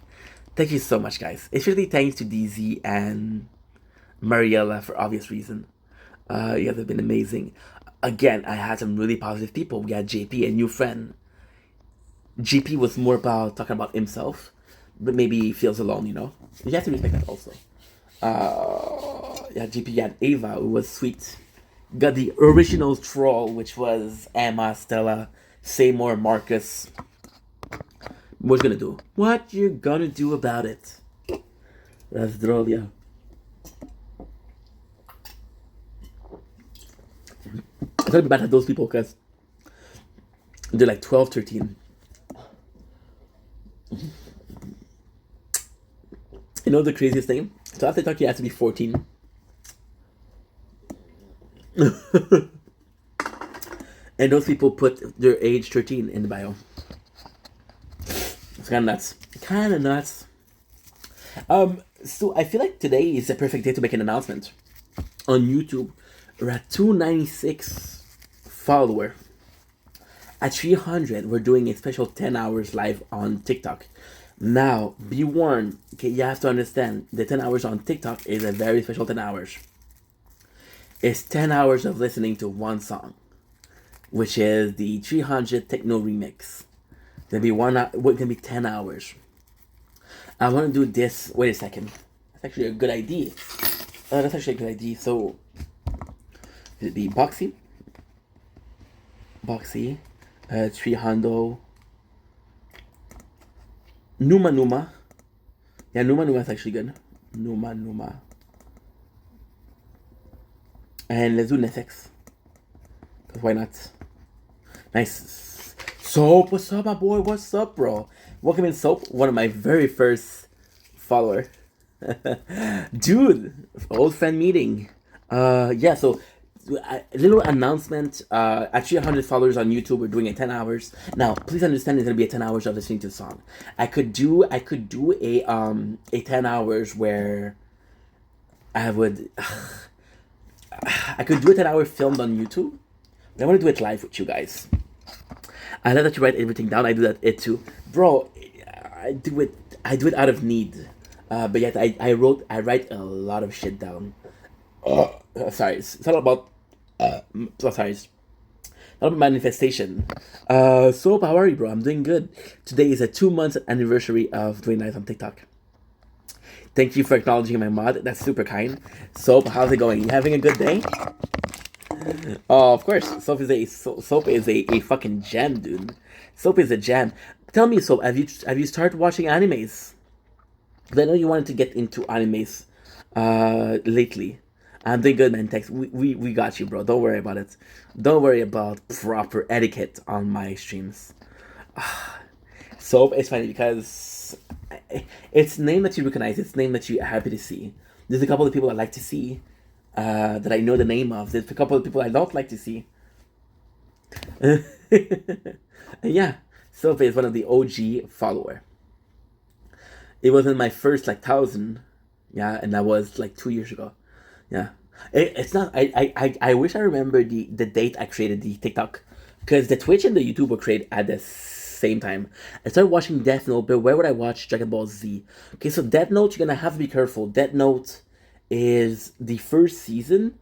Thank you so much, guys. Especially thanks to DZ and Mariella for obvious reason. You guys have been amazing. Again, I had some really positive people. We had JP, a new friend. JP was more about talking about himself, but maybe he feels alone, You have to respect that also. JP had Ava, who was sweet. Got the original troll, which was Emma, Stella, Seymour, Marcus. What you gonna do? What you gonna do about it? That's Drolia. I gotta be bad at those people because they're like 12, 13. You know the craziest thing? So after TikTok, you have to be 14. And those people put their age 13 in the bio. It's kind of nuts. Kind of nuts. So I feel like today is the perfect day to make an announcement. On YouTube, we're at 296 follower. At 300, we're doing a special 10 hours live on TikTok. Now, be warned. Okay, you have to understand the 10 hours on TikTok is a very special 10 hours. It's 10 hours of listening to one song, which is the 300 Techno Remix. It's gonna be 10 hours. I want to do this. Wait a second. That's actually a good idea. So, it'd be Boxy, 300, Numa. Yeah, Numa is actually good. Numa. And let's do Netflix. Because why not? Nice. Soap, what's up, my boy? What's up, bro? Welcome in, Soap. One of my very first follower. Dude, old fan meeting. So a little announcement. Actually, 100 followers on YouTube. We're doing it 10 hours. Now, please understand, it's gonna be a 10 hours of listening to the song. I could do a 10 hours where I could do a 10-hour filmed on YouTube. But I want to do it live with you guys. I love that you write everything down. I do that too, bro. I do it out of need. But yet I write a lot of shit down. Sorry, it's not about. Sorry, it's not about manifestation. So how are you, bro? I'm doing good. Today is a 2-month anniversary of doing live on TikTok. Thank you for acknowledging my mod. That's super kind. Soap, how's it going? You having a good day? Oh, of course. Soap is a fucking gem, dude. Soap is a gem. Tell me, Soap, have you started watching animes? Because I know you wanted to get into animes lately. I'm doing good, man. Thanks. We got you, bro. Don't worry about it. Don't worry about proper etiquette on my streams. So it's funny because it's name that you recognize. It's name that you're happy to see. There's a couple of people I like to see that I know the name of. There's a couple of people I don't like to see. Yeah, Sophie is one of the OG follower. It wasn't my first like 1,000, yeah, and that was like 2 years ago. Yeah, it's not. I wish I remember the date I created the TikTok, because the Twitch and the YouTube were created at the same time. I started watching Death Note, but where would I watch Dragon Ball Z? Okay, so Death Note, you're gonna have to be careful. Death Note is the first season.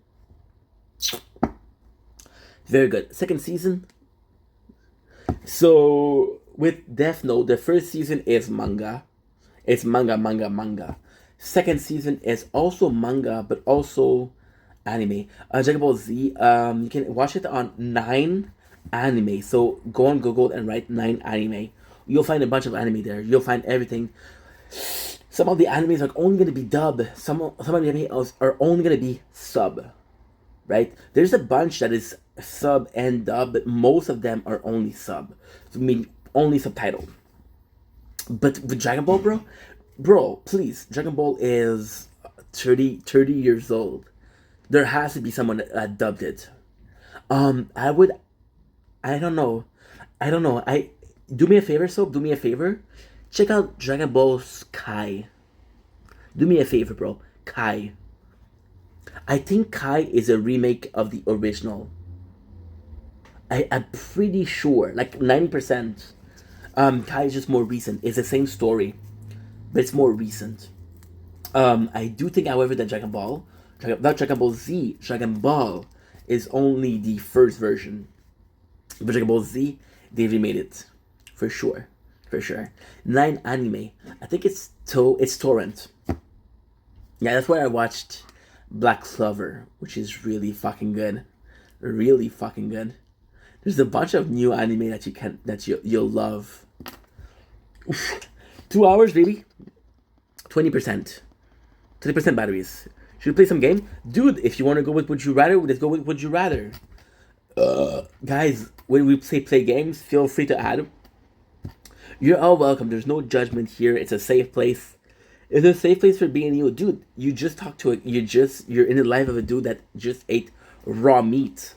Very good. Second season. So with Death Note, the first season is manga. It's manga. Second season is also manga, but also anime. Dragon Ball Z, you can watch it on 9 Anime. So go on Google and write 9 Anime. You'll find a bunch of anime there. You'll find everything. Some of the animes are only going to be dub. Some of the animes are only going to be sub. Right? There's a bunch that is sub and dub, but most of them are only sub. So I mean, only subtitled. But with Dragon Ball, bro, please, Dragon Ball is 30 years old. There has to be someone that dubbed it. I don't know. Do me a favor, Soap. Do me a favor. Check out Dragon Ball Kai. Do me a favor, bro. Kai. I think Kai is a remake of the original. I'm pretty sure, like 90%. Kai is just more recent. It's the same story, but it's more recent. I do think, however, that not Dragon Ball Z, Dragon Ball is only the first version. But Dragon Ball Z, they remade it. For sure. 9 Anime. I think it's torrent. Yeah, that's where I watched Black Clover, which is really fucking good. Really fucking good. There's a bunch of new anime that you'll love. Oof. 2 hours, baby. 20%. 20% batteries. Should we play some game? Dude, if you want to go with Would You Rather, let's go with Would You Rather. Guys, when we play games, feel free to add. You're all welcome. There's no judgment here. It's a safe place. It's a safe place for being you. Dude, you just talked to you're in the life of a dude that just ate raw meat.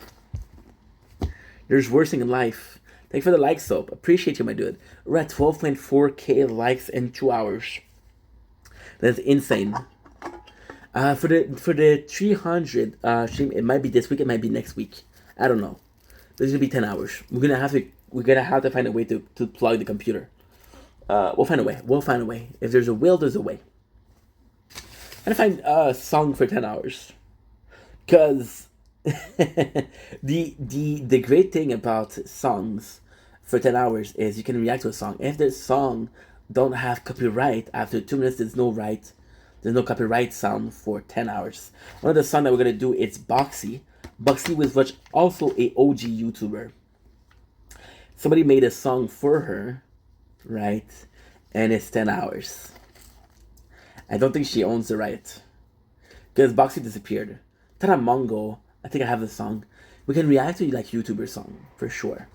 There's worse thing in life. Thanks for the likes, Soap. Appreciate you, my dude. We're at 12.4k likes in 2 hours. That's insane. For the 300 stream, it might be this week, it might be next week. I don't know. This is gonna be 10 hours. We're gonna have to find a way to plug the computer. We'll find a way. If there's a will, there's a way. I'm gonna find a song for 10 hours. Cause the great thing about songs for 10 hours is you can react to a song. If the song don't have copyright, after 2 minutes there's no copyright sound for 10 hours. One of the songs that we're gonna do is Boxy. Boxy was also a OG YouTuber. Somebody made a song for her, right? And it's 10 hours. I don't think she owns the right. Because Boxy disappeared. Taramongo, I think I have the song. We can react to like YouTuber song, for sure.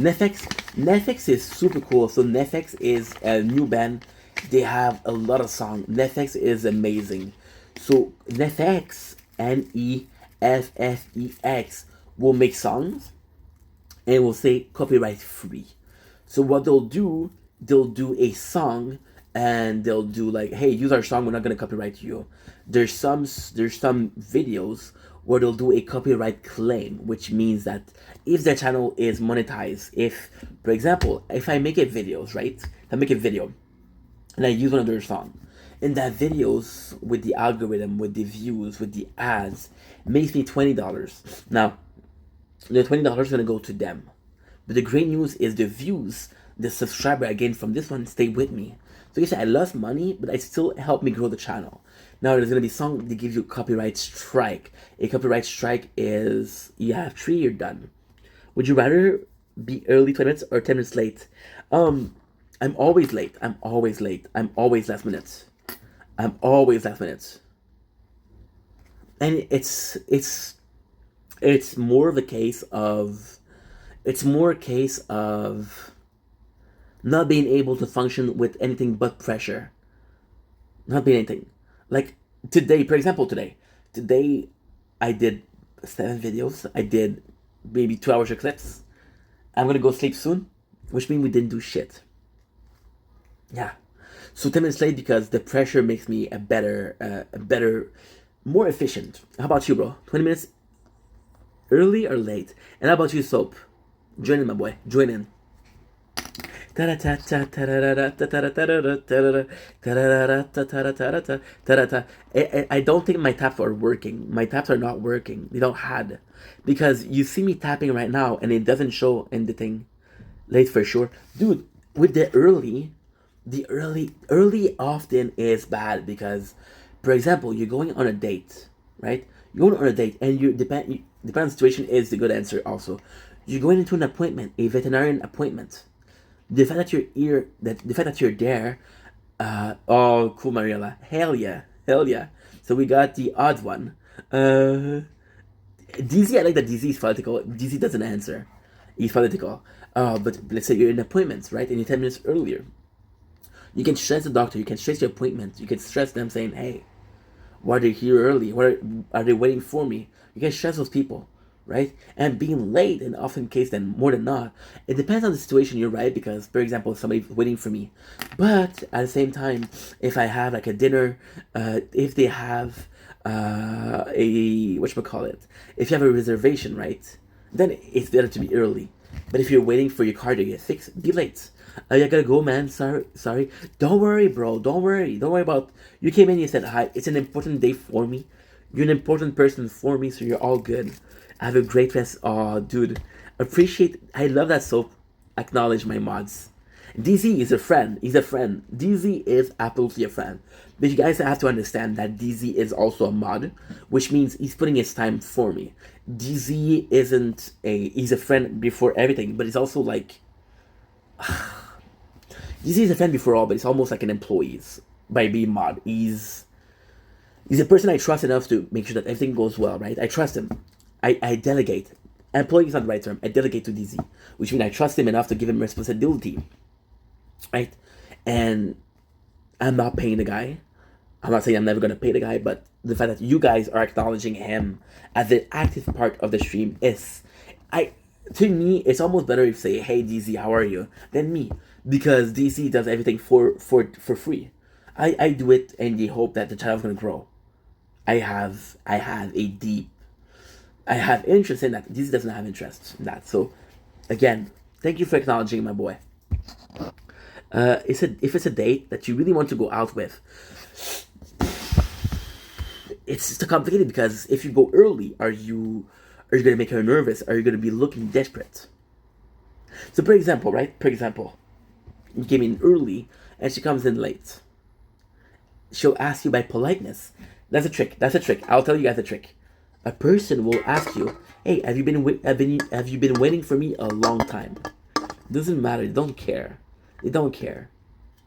Nefex is super cool. So Nefex is a new band. They have a lot of songs. Nefex is amazing. So Nefex, Neffex, will make songs and will say copyright free. So what they'll do a song and they'll do like, hey, use our song, we're not gonna copyright you. There's some videos where they'll do a copyright claim, which means that if their channel is monetized, if, for example, if I make it videos, right? If I make a video and I use one of their songs, and that videos with the algorithm, with the views, with the ads, makes me $20. Now, the $20 is gonna go to them. But the great news is the views, the subscriber I gain from this one stay with me. So you say I lost money, but it still helped me grow the channel. Now there's gonna be some that give you copyright strike. A copyright strike is you have 3, you're done. Would you rather be early 20 minutes or 10 minutes late? I'm always late. I'm always last minute. and it's more of a case of not being able to function with anything but pressure. Not being anything. Like today, for example, today I did 7 videos. I did maybe 2 hours of clips. I'm gonna go sleep soon, which means we didn't do shit. Yeah. So 10 minutes late because the pressure makes me a better, more efficient. How about you, bro? 20 minutes early or late? And how about you, Soap? Join in, my boy. Join in. I don't think my taps are working. My taps are not working. They don't had. Because you see me tapping right now and it doesn't show in the thing. Late for sure. Dude, with the early often is bad because, for example, you're going on a date, right? You're going on a date and depend on the situation is the good answer also. You're going into an appointment, a veterinarian appointment. The fact that you're there, oh cool, Mariella, hell yeah. So we got the odd one. DZ, I like that DZ is political. DZ doesn't answer. He's political. But let's say you're in appointments, right? And you're 10 minutes earlier. You can stress the doctor. You can stress your appointment. You can stress them saying, "Hey, why are they here early? Why are they waiting for me?" You can stress those people, right? And being late, in often case than more than not, it depends on the situation you're right. Because, for example, somebody's waiting for me, but at the same time, if I have like a dinner, if they have a whatchamacallit, if you have a reservation, right, then it's better to be early. But if you're waiting for your car to get fixed, be late. I gotta go, man. Sorry. Don't worry, bro. Don't worry about. You came in. You said hi. It's an important day for me. You're an important person for me, so you're all good. Have a great rest. Oh, dude, appreciate. I love that Soap. Acknowledge my mods. DZ is a friend. He's a friend. DZ is absolutely a friend. But you guys have to understand that DZ is also a mod, which means he's putting his time for me. DZ isn't he's a friend before everything, but he's also like, DZ is a friend before all, but he's almost like an employee by being mod. He's a person I trust enough to make sure that everything goes well, right? I trust him. I delegate. Employee is not the right term. I delegate to DZ, which means I trust him enough to give him responsibility, right? And I'm not paying the guy. I'm not saying I'm never going to pay the guy, but the fact that you guys are acknowledging him as the active part of the stream is, to me, it's almost better if you say, "Hey DZ, how are you?" than me, because DZ does everything for free. I do it in the hope that the channel's going to grow. I have interest in that. DZ doesn't have interest in that. So, again, thank you for acknowledging my boy. If it's a date that you really want to go out with, it's just complicated because if you go early, are you gonna make her nervous? Are you gonna be looking desperate? So, for example, you came in early and she comes in late. She'll ask you by politeness. That's a trick. I'll tell you guys a trick. A person will ask you, "Hey, have you been waiting for me a long time?" Doesn't matter. They don't care,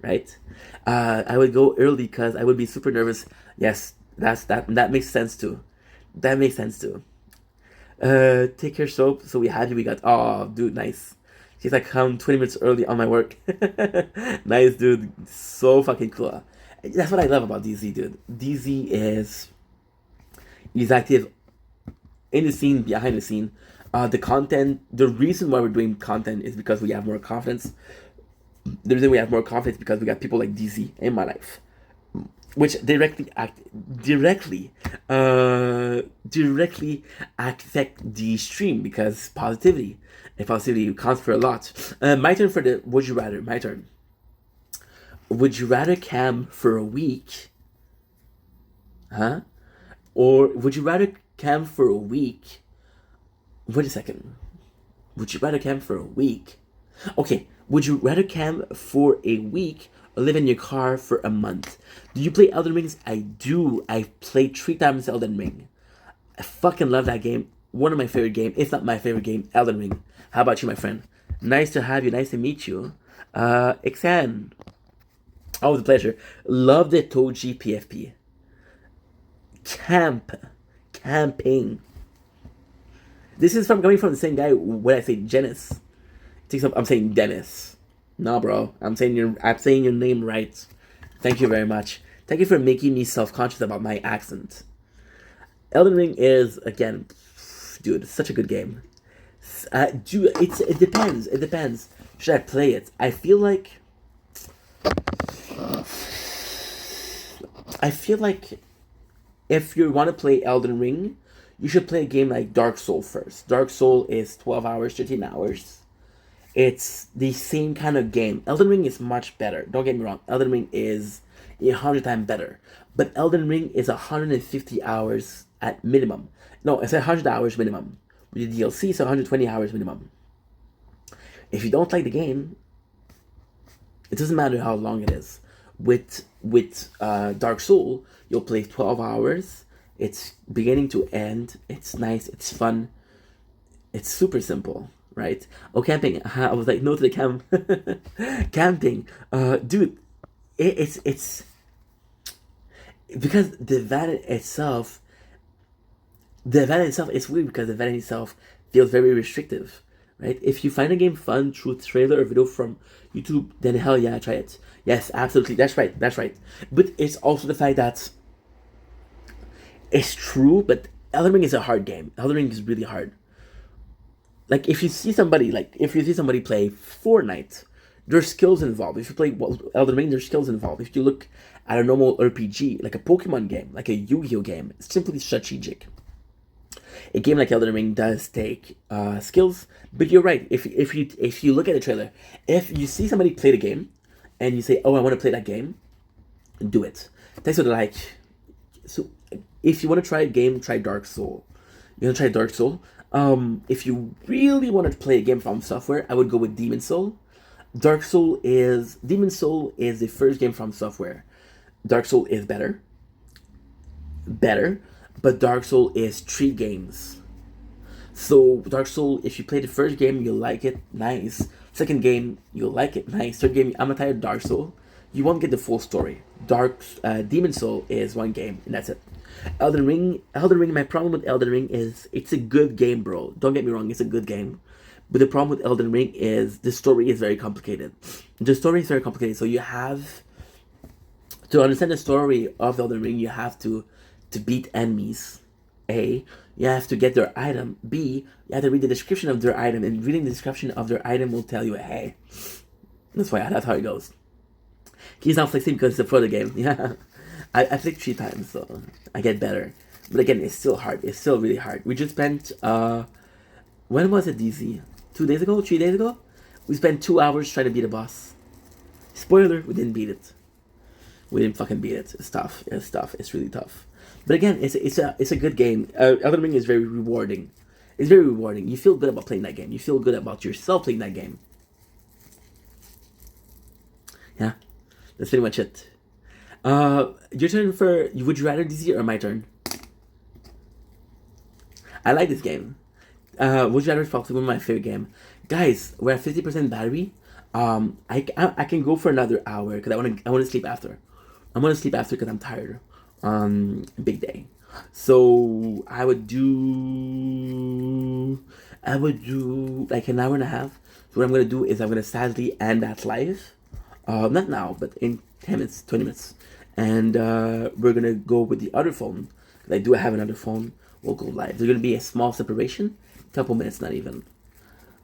right? I would go early because I would be super nervous. Yes, that makes sense too. Take your Soap. So we had you. We got. Oh, dude, nice. She's like, come 20 minutes early on my work. Nice, dude. So fucking cool. That's what I love about DZ, dude. DZ he's active in the scene, behind the scene. The content, the reason why we're doing content is because we have more confidence. The reason we have more confidence because we got people like DZ in my life, which directly affect the stream because positivity counts for a lot. My turn for the would you rather. My turn. Would you rather cam for a week? Huh? Or would you rather cam for a week? Wait a second. Would you rather cam for a week? Okay. Would you rather cam for a week or live in your car for a month? Do you play Elden Rings? I do. I've played 3 times Elden Ring. I fucking love that game. One of my favorite games, if not my favorite game, Elden Ring. How about you, my friend? Nice to have you. Nice to meet you. Ixan. Always a pleasure. Love the Toji PFP. Camp camping. This is coming from the same guy when I say Dennis. I'm saying Dennis. No, bro. I'm saying your name right. Thank you very much. Thank you for making me self-conscious about my accent. Elden Ring is, again, dude, such a good game. Dude, it depends. It depends. Should I play it? I feel like if you want to play Elden Ring, you should play a game like Dark Soul first. Dark Soul is 12 hours, 13 hours. It's the same kind of game. Elden Ring is much better. Don't get me wrong. Elden Ring is 100 times better. But Elden Ring is 150 hours at minimum. No, it's 100 hours minimum. With the DLC, it's 120 hours minimum. If you don't like the game, it doesn't matter how long it is. With Dark Soul, you'll play 12 hours. It's beginning to end. It's nice. It's fun. It's super simple, right? Oh, camping. I was like, no to the camp. Camping. Dude, it's because the event itself, it's weird because the event itself feels very restrictive, right? If you find a game fun through trailer or video from YouTube, then hell yeah, try it. Yes, absolutely. That's right. But it's also the fact that it's true, but Elden Ring is a hard game. Elden Ring is really hard. Like, if you see somebody play Fortnite, there's skills involved. If you play Elden Ring, there's skills involved. If you look at a normal RPG, like a Pokemon game, like a Yu-Gi-Oh game, it's simply strategic. A game like Elden Ring does take skills, but you're right. If you look at the trailer, if you see somebody play the game, and you say, "Oh, I want to play that game," do it. That's what I like. So, if you want to try a game, try Dark Soul. You want to try Dark Soul? If you really want to play a game from Software, I would go with Demon Soul. Demon Soul is the first game from Software. Dark Soul is better, but Dark Soul is 3 games. So Dark Soul, if you play the first game, you'll like it, nice. Second game, you'll like it, nice. Third game, I'm tired of Dark Soul. You won't get the full story. Demon Soul is 1 game, and that's it. Elden Ring. My problem with Elden Ring is it's a good game, bro. Don't get me wrong, it's a good game. But the problem with Elden Ring is the story is very complicated. So you have to understand the story of Elden Ring. You have to beat enemies. A, you have to get their item. B, you have to read the description of their item, and reading the description of their item will tell you, hey, that's how it goes. He's not flexing because it's a further game. Yeah, I played 3 times, so I get better. But again, it's still hard. It's still really hard. We just spent when was it, DZ? 2 days ago? 3 days ago? We spent 2 hours trying to beat a boss. Spoiler: we didn't beat it. We didn't fucking beat it. It's tough. It's really tough. But again, it's a good game. Elden Ring is very rewarding. It's very rewarding. You feel good about playing that game. You feel good about yourself playing that game. Yeah, that's pretty much it. Your turn for Would You Rather, DZ, or my turn? I like this game. Would You Rather is probably one of my favorite game. Guys, we're at 50% battery. I can go for another hour because I want to sleep after. I'm gonna sleep after because I'm tired. Big day. So I would do like an hour and a half. So what I'm gonna do is I'm gonna sadly end that live. Not now, but in 10 minutes, 20 minutes. And we're gonna go with the other phone. I do have another phone. We'll go live. There's gonna be a small separation. Couple minutes, not even.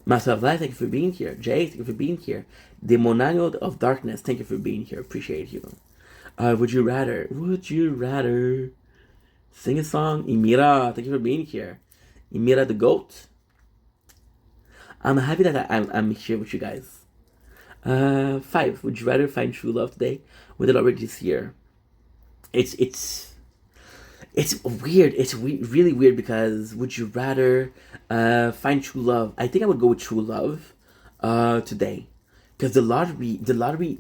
Master of Life, thank you for being here. Jay, thank you for being here. Demonio of Darkness, thank you for being here. Appreciate you. Would you rather sing a song? Imira, thank you for being here. Imira the goat. I'm happy that I'm here with you guys. 5. Would you rather find true love today or did it already this year? It's weird. It's really weird because would you rather find true love? I think I would go with true love today. Because the problem with the lottery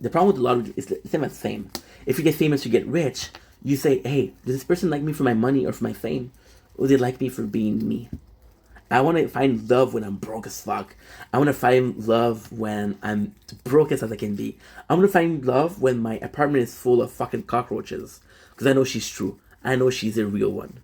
is the same. If you get famous, you get rich. You say, hey, does this person like me for my money or for my fame? Or do they like me for being me? I want to find love when I'm broke as fuck. I want to find love when I'm broke as I can be. I want to find love when my apartment is full of fucking cockroaches. Because I know she's true. I know she's a real one.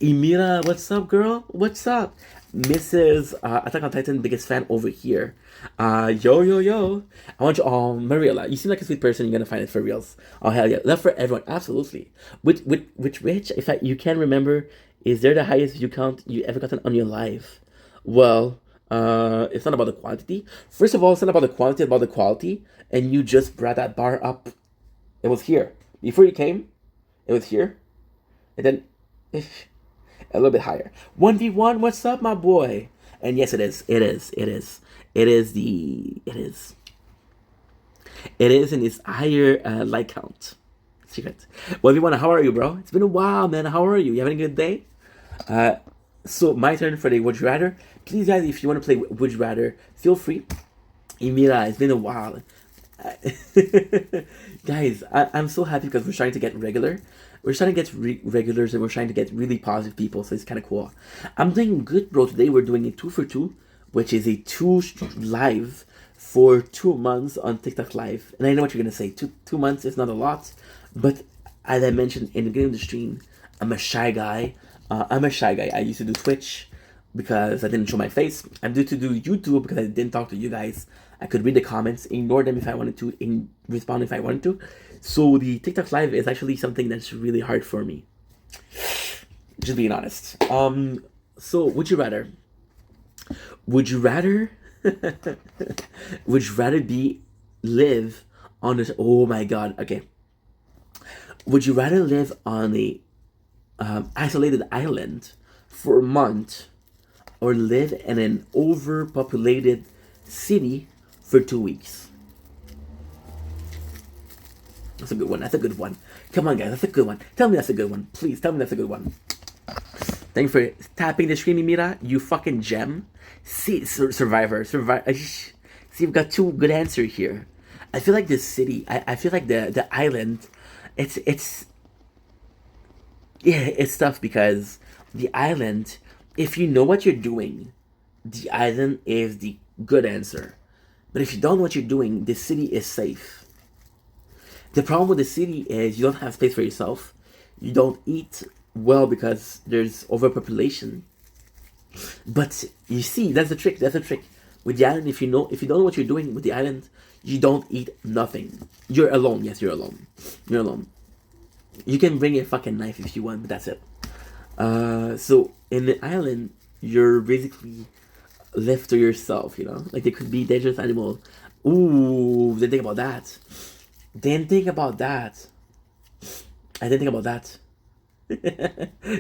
Emira, what's up, girl? What's up? Mrs. Attack on Titan, biggest fan over here. Yo. I want you all, Mariela, you seem like a sweet person, you're gonna find it for reals. Oh, hell yeah. Love for everyone, absolutely. Which in fact, you can remember, is there the highest view count you ever gotten on your life? Well, it's not about the quantity. First of all, it's not about the quantity, it's about the quality. And you just brought that bar up. It was here. Before you came, it was here. And then a little bit higher. 1v1, what's up, my boy? And yes, it is. It is in its higher like count. Secret. 1v1, how are you, bro? It's been a while, man. How are you? You having a good day? So my turn for the Would You Rather. Please, guys, if you want to play Would You Rather, feel free. Emira, it's been a while. Guys, I'm so happy because we're starting to get regular. We're starting to get regulars and we're trying to get really positive people, so it's kind of cool. I'm doing good, bro. Today we're doing a 2 for 2, which is a 2 live for 2 months on TikTok Live. And I know what you're going to say. 2 months is not a lot, but as I mentioned in the beginning of the stream, I'm a shy guy. I used to do Twitch because I didn't show my face. I did to do YouTube because I didn't talk to you guys. I could read the comments, ignore them if I wanted to, respond if I wanted to. So the TikTok Live is actually something that's really hard for me. Just being honest. So would you rather? Would you rather? Would you rather live on this? Oh my God. Okay. Would you rather live on a isolated island for a month, or live in an overpopulated city for 2 weeks? That's a good one. Come on, guys, that's a good one. Tell me that's a good one. Please tell me that's a good one. Thank you for tapping the screen, Mira. You fucking gem. See, Survivor. See, we've got 2 good answers here. I feel like this city, I feel like the island, it's tough because the island, if you know what you're doing, the island is the good answer. But if you don't know what you're doing, the city is safe. The problem with the city is you don't have space for yourself. You don't eat well because there's overpopulation. But you see, that's the trick. With the island, if you don't know what you're doing with the island, you don't eat nothing. You're alone. Yes, you're alone. You can bring a fucking knife if you want, but that's it. So in the island, you're basically left to yourself, Like there could be dangerous animal. Ooh, didn't think about that. I didn't think about that.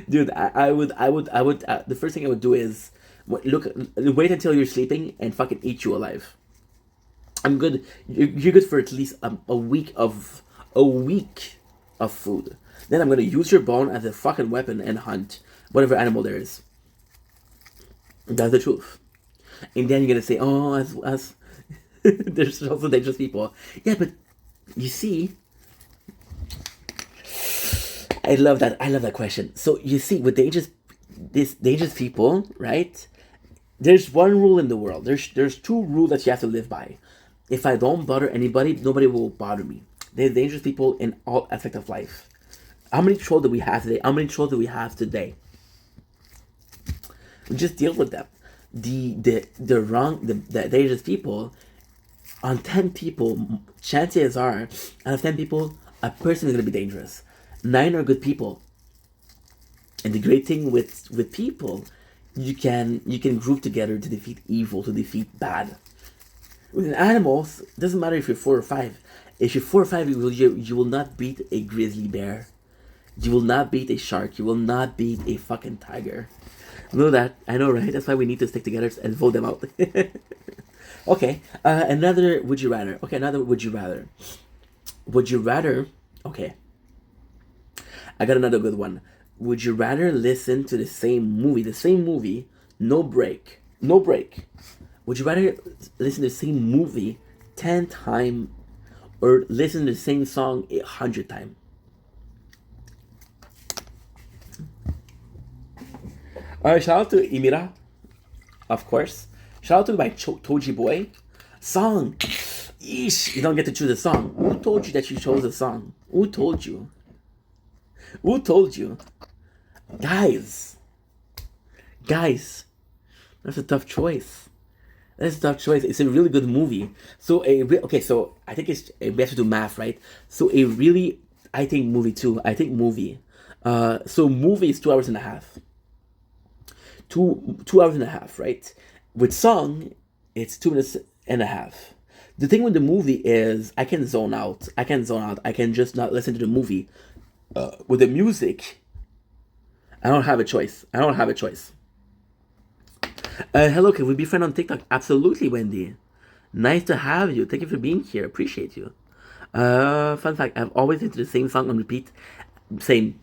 Dude, I would. The first thing I would do is wait until you're sleeping and fucking eat you alive. I'm good. You're good for at least a week of food. Then I'm gonna use your bone as a fucking weapon and hunt whatever animal there is. That's the truth. And then you're gonna say, "Oh, as there's also dangerous people." Yeah, but you see, I love that question. So you see, with dangerous people, right? There's one rule in the world. There's 2 rules that you have to live by. If I don't bother anybody, nobody will bother me. There's dangerous people in all aspects of life. How many trolls do we have today? Just deal with them. The dangerous people, on 10 people, chances are, out of 10 people, a person is going to be dangerous. 9 are good people. And the great thing with people, you can group together to defeat evil, to defeat bad. With animals, it doesn't matter if you're 4 or 5. If you're 4 or 5, you will not beat a grizzly bear. You will not beat a shark. You will not beat a fucking tiger. Know that. I know, right? That's why we need to stick together and vote them out. Okay. Another would you rather. Would you rather... Okay. I got another good one. Would you rather listen to the same movie, no break? Would you rather listen to the same movie 10 times or listen to the same song 100 times? Alright, shout out to Emira, of course. Shout out to my Toji boy. Song. Yeesh, you don't get to choose a song. Who told you that you chose a song? Who told you? Guys, that's a tough choice. That's a tough choice. It's a really good movie. So okay. So I think we have to do math, right? So I think movie too. I think movie. So movie is 2 hours and a half. 2 hours and a half, right? With song, it's 2 minutes and a half. The thing with the movie is I can zone out. I can just not listen to the movie. With the music, I don't have a choice. Hello, can we be friends on TikTok? Absolutely, Wendy. Nice to have you. Thank you for being here. Appreciate you. Fun fact, I've always listened to the same song on repeat. Same.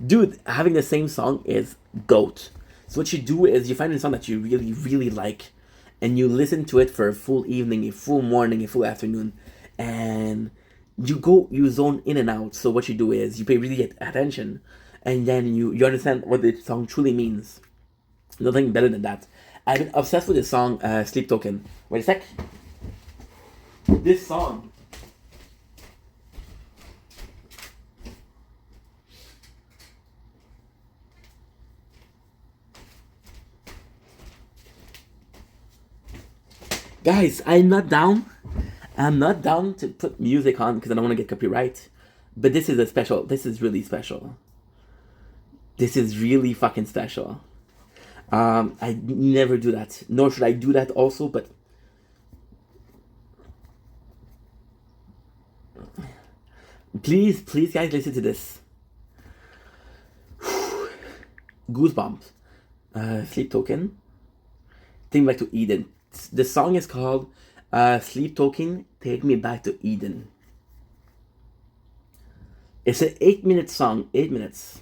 Dude, having the same song is GOAT. So what you do is you find a song that you really, really like, and you listen to it for a full evening, a full morning, a full afternoon, and you zone in and out. So what you do is you pay really attention, and then you understand what the song truly means. Nothing better than that. I've been obsessed with the song Sleep Token. Wait a sec. This song. Guys, I'm not down to put music on because I don't want to get copyright. But this is really special. This is really fucking special. I never do that, nor should I do that also, but please guys, listen to this. Goosebumps. Sleep Token. Take Me Back to Eden. The song is called Sleep Token, Take Me Back to Eden. It's an 8-minute song, 8 minutes.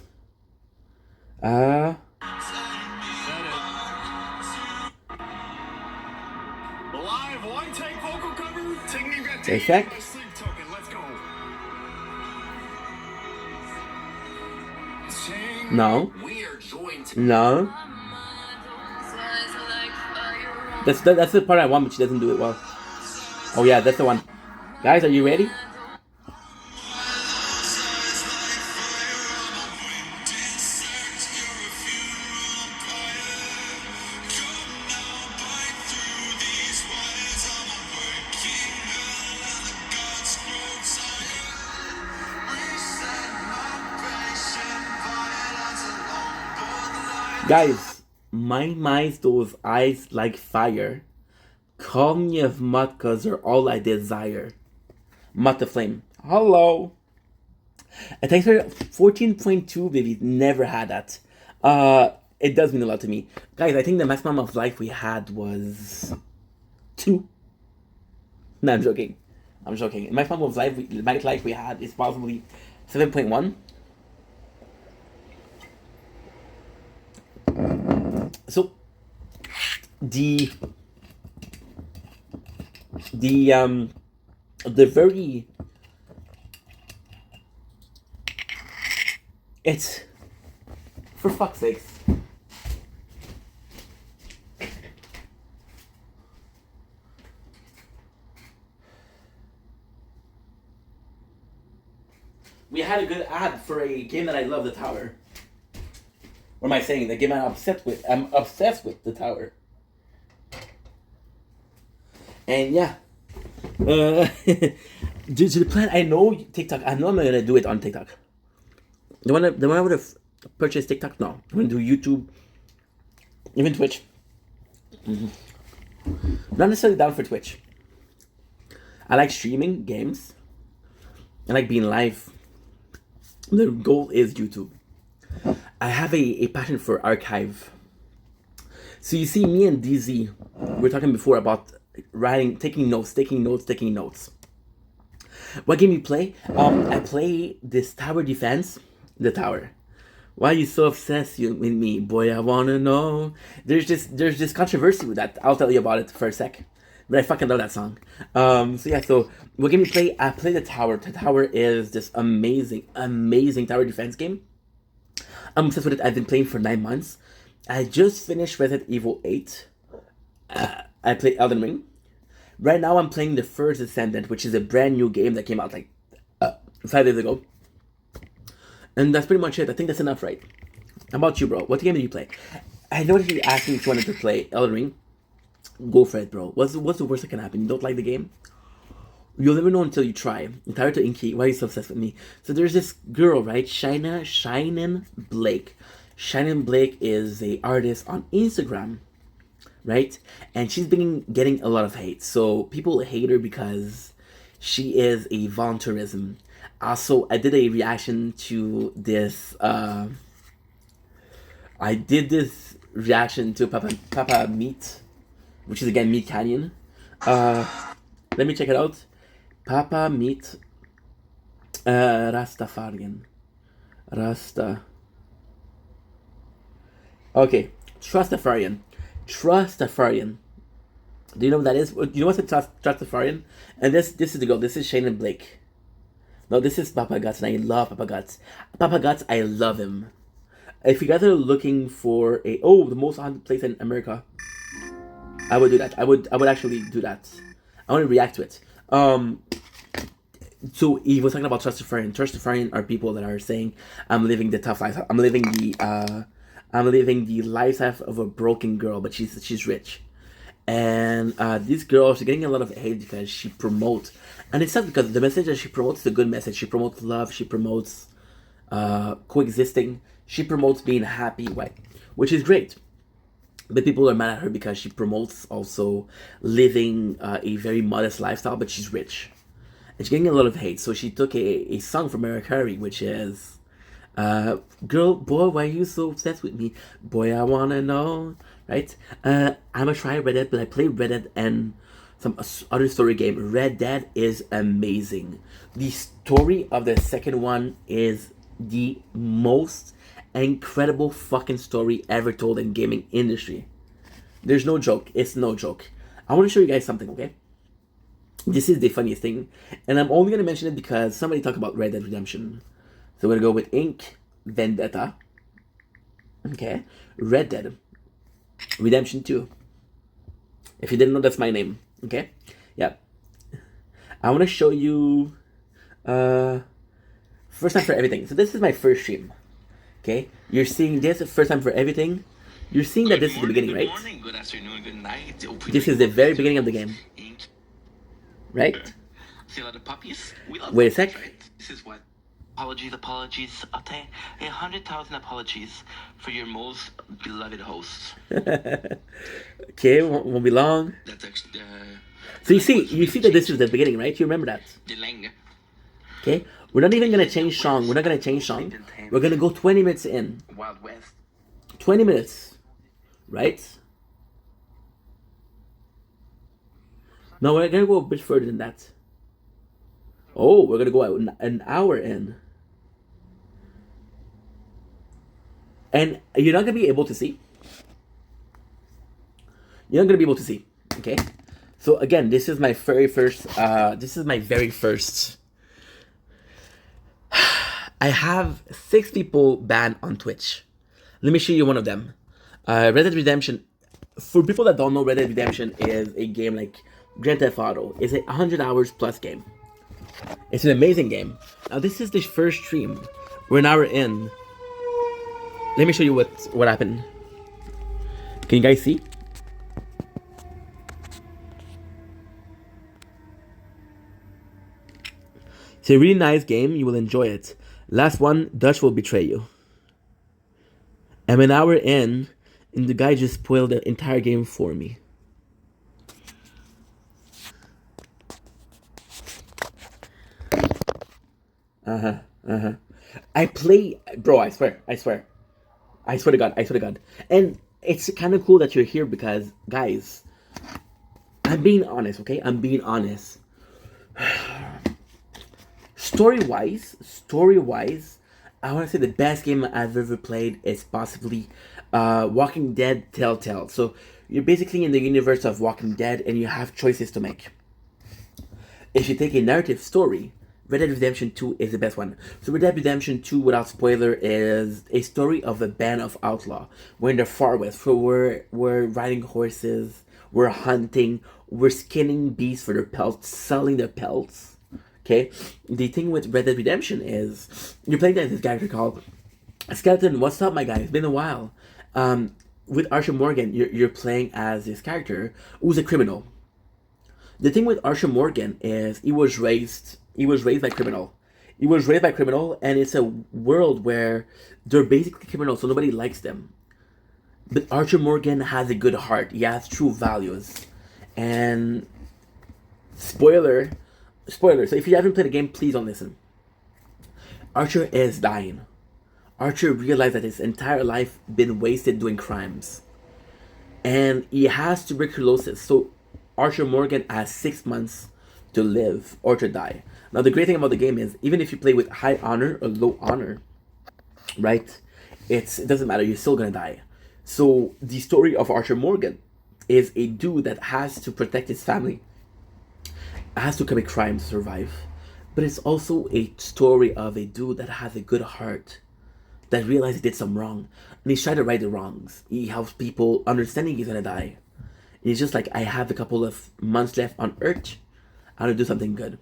A sec. No. That's the part I want, but she doesn't do it well. Oh yeah, that's the one. Guys, are you ready? Guys, my minds, those eyes like fire. Call me of mud, cause they're all I desire. Mud the Flame. Hello. And thanks for 14.2, baby. Never had that. It does mean a lot to me. Guys, I think the maximum of life we had was 2. No, I'm joking. The maximum of life we had is possibly 7.1. So the very it's for fuck's sakes. We had a good ad for a game that I love, The Tower. What am I saying? The game I'm obsessed with. I'm obsessed with, The Tower. And yeah. Due to the plan, I know TikTok. I know I'm gonna do it on TikTok. The one I would have purchased TikTok. No, I'm gonna do YouTube, even Twitch. Not necessarily down for Twitch. I like streaming games. I like being live. The goal is YouTube. I have a passion for archive. So you see, me and DZ, we were talking before about writing, taking notes. What game you play? I play this tower defense. The Tower. Why are you so obsessed with me? Boy, I wanna know. There's this controversy with that. I'll tell you about it for a sec. But I fucking love that song. So what game you play? I play The Tower. The Tower is this amazing tower defense game. I'm obsessed with it. I've been playing for 9 months. I just finished Resident Evil 8. I played Elden Ring. Right now I'm playing The First Descendant, which is a brand new game that came out like 5 days ago. And that's pretty much it. I think that's enough, right? How about you, bro? What game did you play? I noticed you asked me if you wanted to play Elden Ring. Go for it, bro. What's the worst that can happen? You don't like the game? You'll never know until you try. Entire to Inky. Why are you so obsessed with me? So there's this girl, right? Shannon Blake. Shannon Blake is a artist on Instagram, right? And she's been getting a lot of hate. So people hate her because she is a volunteerism. Also, I did a reaction to this. I did this reaction to Papa Meat, which is again Meat Canyon. Let me check it out. Papa Meat Rastafarian. Okay, Trustafarian. Do you know what that is? Do you know what's a Trustafarian? And this is the girl. This is Shannon Blake. No, this is Papa Guts, and I love Papa Guts. Papa Guts, I love him. If you guys are looking for the most haunted place in America, I would do that. I would actually do that. I want to react to it. So he was talking about Trustafarian. Trustafarian are people that are saying, "I'm living the tough life. I'm living the life of a broken girl, but she's rich." And these girls are getting a lot of hate because she promotes, and it's not because the message that she promotes is a good message. She promotes love. She promotes coexisting. She promotes being happy, right? Which is great. But people are mad at her because she promotes also living a very modest lifestyle, but she's rich. And she's getting a lot of hate. So she took a song from Mariah Carey, which is, girl, boy, why are you so obsessed with me? Boy, I wanna know, right? I'm a try Red Dead, but I play Red Dead and some other story game. Red Dead is amazing. The story of the second one is the most incredible fucking story ever told in gaming industry. There's no joke. It's no joke. I want to show you guys something, okay? This is the funniest thing, and I'm only gonna mention it because somebody talked about Red Dead Redemption. So we're gonna go with Ink Vendetta. Okay, Red Dead Redemption 2. If you didn't know, that's my name. Okay, yeah. I want to show you first time for everything. So this is my first stream. Okay, you're seeing this first time for everything. You're seeing that this is the beginning, right? Good morning, good afternoon, good night. This is the very beginning of the game, right? See a lot of puppies? We love Wait a puppies, sec. right? This is what? Apologies. I'll take 100,000 apologies for your most beloved host. Okay, won't be long. That's actually So you see that this is the beginning, right? You remember that? the lang. Okay, we're not even gonna change song. We're not gonna change song. We're gonna go 20 minutes in. Wild West. 20 minutes, right? No, we're gonna go a bit further than that. Oh, we're gonna go an hour in. And you're not gonna be able to see. You're not gonna be able to see. Okay? So again, this is my very first I have 6 people banned on Twitch. Let me show you one of them. Red Dead Redemption. For people that don't know, Red Dead Redemption is a game like Grand Theft Auto. It's a 100 hours plus game. It's an amazing game. Now this is the first stream. We're an hour in. Let me show you what happened. Can you guys see? It's a really nice game. You will enjoy it. Last one, Dutch will betray you. I'm an hour in, and the guy just spoiled the entire game for me. I play, bro, I swear to God. And it's kind of cool that you're here because, guys, I'm being honest, okay? I'm being honest. Story-wise, I want to say the best game I've ever played is possibly Walking Dead Telltale. So you're basically in the universe of Walking Dead and you have choices to make. If you take a narrative story, Red Dead Redemption 2 is the best one. So Red Dead Redemption 2, without spoiler, is a story of a band of outlaw. We're in the far west. So we're riding horses, we're hunting, we're skinning beasts for their pelts, selling their pelts. Okay, the thing with Red Dead Redemption is you're playing as this character called Skeleton. What's up, my guy? It's been a while. With Archer Morgan, you're playing as this character who's a criminal. The thing with Archer Morgan is he was raised by criminal. He was raised by criminal, and it's a world where they're basically criminals, so nobody likes them. But Archer Morgan has a good heart. He has true values, and spoiler. So if you haven't played the game, please don't listen. Archer is dying. Archer realized that his entire life been wasted doing crimes, and he has tuberculosis. So Archer Morgan has 6 months to live or to die. Now the great thing about the game is even if you play with high honor or low honor, right? It doesn't matter. You're still gonna die. So the story of Archer Morgan is a dude that has to protect his family, has to commit crime to survive, but it's also a story of a dude that has a good heart, that realized he did some wrong, and he's trying to right the wrongs. He helps people understanding he's gonna die. And he's just like, I have a couple of months left on Earth. I'm gonna do something good.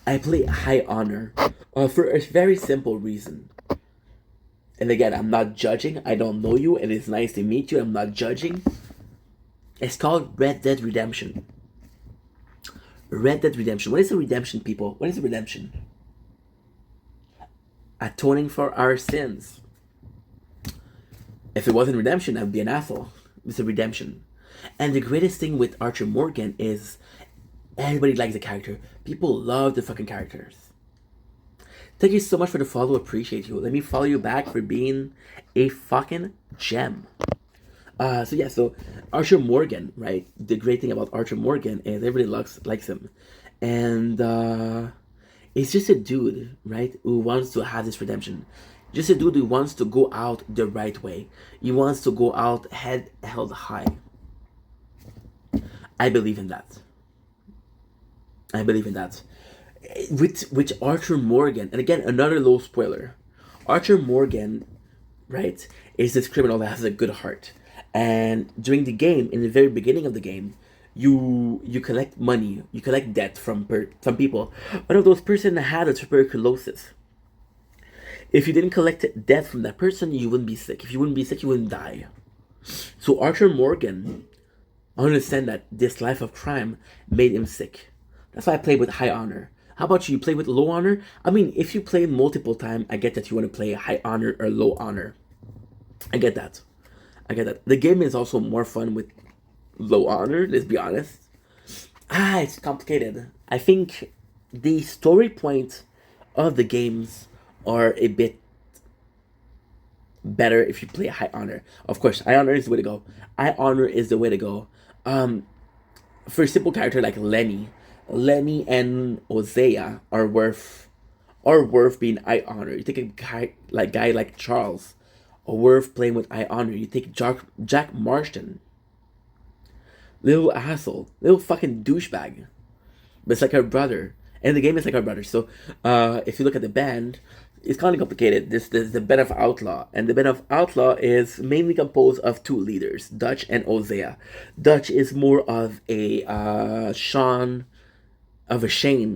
I play high honor for a very simple reason. And again, I'm not judging. I don't know you, and it's nice to meet you. I'm not judging. It's called Red Dead Redemption. Red Dead Redemption. What is a redemption, people? What is a redemption? Atoning for our sins. If it wasn't redemption, I'd be an asshole. It's a redemption. And the greatest thing with Archer Morgan is everybody likes the character. People love the fucking characters. Thank you so much for the follow. Appreciate you. Let me follow you back for being a fucking gem. So Archer Morgan, right? The great thing about Archer Morgan is everybody likes him. And it's just a dude, right, who wants to have this redemption. Just a dude who wants to go out the right way. He wants to go out head held high. I believe in that. With Archer Morgan, and again, another low spoiler. Archer Morgan, right, is this criminal that has a good heart. And during the game, in the very beginning of the game, you collect money, you collect debt from people. One of those person had a tuberculosis. If you didn't collect debt from that person, you wouldn't be sick. If you wouldn't be sick, you wouldn't die. So Archer Morgan understand that this life of crime made him sick. That's why I played with high honor. How about you? You play with low honor? I mean, if you play multiple times, I get that you want to play high honor or low honor. I get that. The game is also more fun with low honor, let's be honest. It's complicated. I think the story point of the games are a bit better if you play high honor. Of course, high honor is the way to go. High honor is the way to go. For a simple character like Lenny and Hosea are worth being high honor. You take a guy like Charles, are worth playing with high honor. You take Jack Marston, little asshole, little fucking douchebag, but it's like our brother, and the game is like our brother. So, if you look at the band, it's kind of complicated. This the band of Outlaw, and the band of Outlaw is mainly composed of two leaders, Dutch and Hosea. Dutch is more of a Shane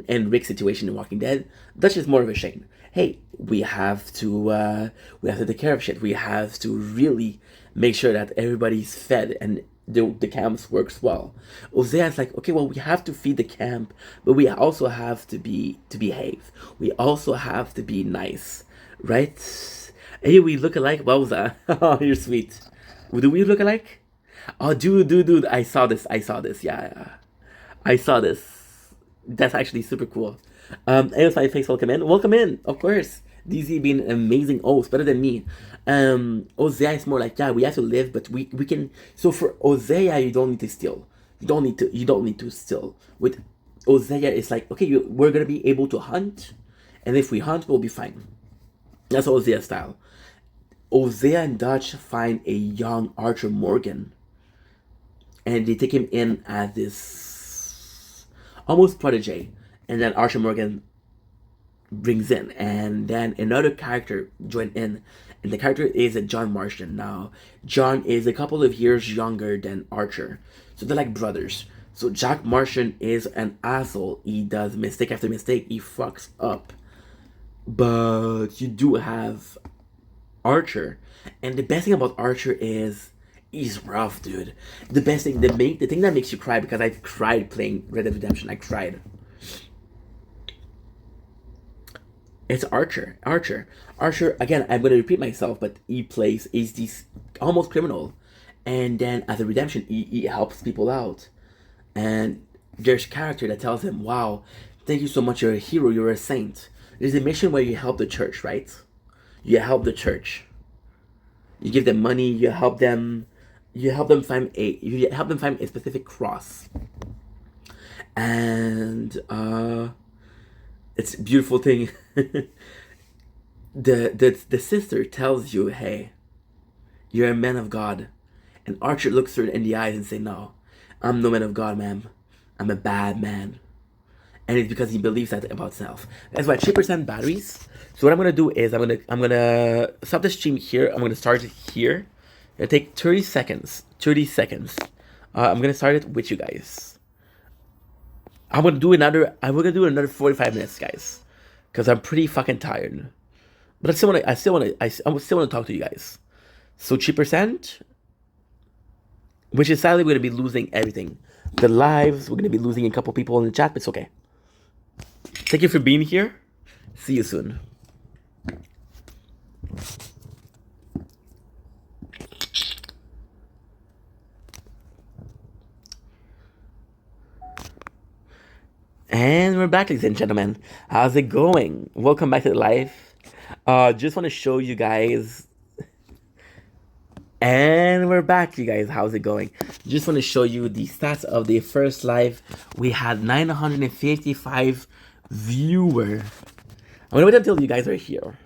and Rick situation in Walking Dead. Dutch is more of a Shane. Hey, we have to take care of shit. We have to really make sure that everybody's fed and the camps works well. Hosea is like, okay, well, we have to feed the camp, but we also have to behave. We also have to be nice, right? Hey, we look alike. What was that? Oh, you're sweet. Do we look alike? Oh, dude, I saw this. Yeah. I saw this. That's actually super cool. ASI Face, welcome in, of course. DZ being an amazing host, better than me. Hosea is more like, yeah, we have to live, but we can. So for Hosea, you don't need to steal. You don't need to steal. With Hosea, it's like, okay, we're gonna be able to hunt, and if we hunt, we'll be fine. That's Hosea's style. Hosea and Dutch find a young Archer Morgan, and they take him in as this almost protege, and then Archer Morgan brings in, and then another character joined in, and the character is John Marston. Now, John is a couple of years younger than Archer, so they're like brothers. So Jack Marston is an asshole. He does mistake after mistake. He fucks up. But you do have Archer, and the best thing about Archer is he's rough, dude. The best thing, the thing that makes you cry, because I've cried playing Red Dead Redemption. I cried. It's Archer. Archer, again, I'm going to repeat myself, but he's this almost criminal. And then as a redemption, he helps people out. And there's a character that tells him, wow, thank you so much, you're a hero, you're a saint. There's a mission where you help the church, right? You help the church. You give them money, you help them find a specific cross. And it's a beautiful thing. the sister tells you, hey, you're a man of God. And Archer looks her in the eyes and say, no, I'm no man of God, ma'am. I'm a bad man. And it's because he believes that about self. That's why 3% batteries. So what I'm gonna do is I'm gonna stop the stream here. I'm gonna start it here. It'll take 30 seconds. 30 seconds. I'm gonna start it with you guys. I'm gonna do another 45 minutes, guys, because I'm pretty fucking tired. But I still wanna talk to you guys. So 3%, which is sadly we're gonna be losing everything. The lives, we're gonna be losing a couple people in the chat, but it's okay. Thank you for being here. See you soon. And we're back, ladies and gentlemen. How's it going? Welcome back to the live. Just want to show you guys. And we're back, you guys. How's it going? Just want to show you the stats of the first live. We had 955 viewers. I'm gonna wait until you guys are here.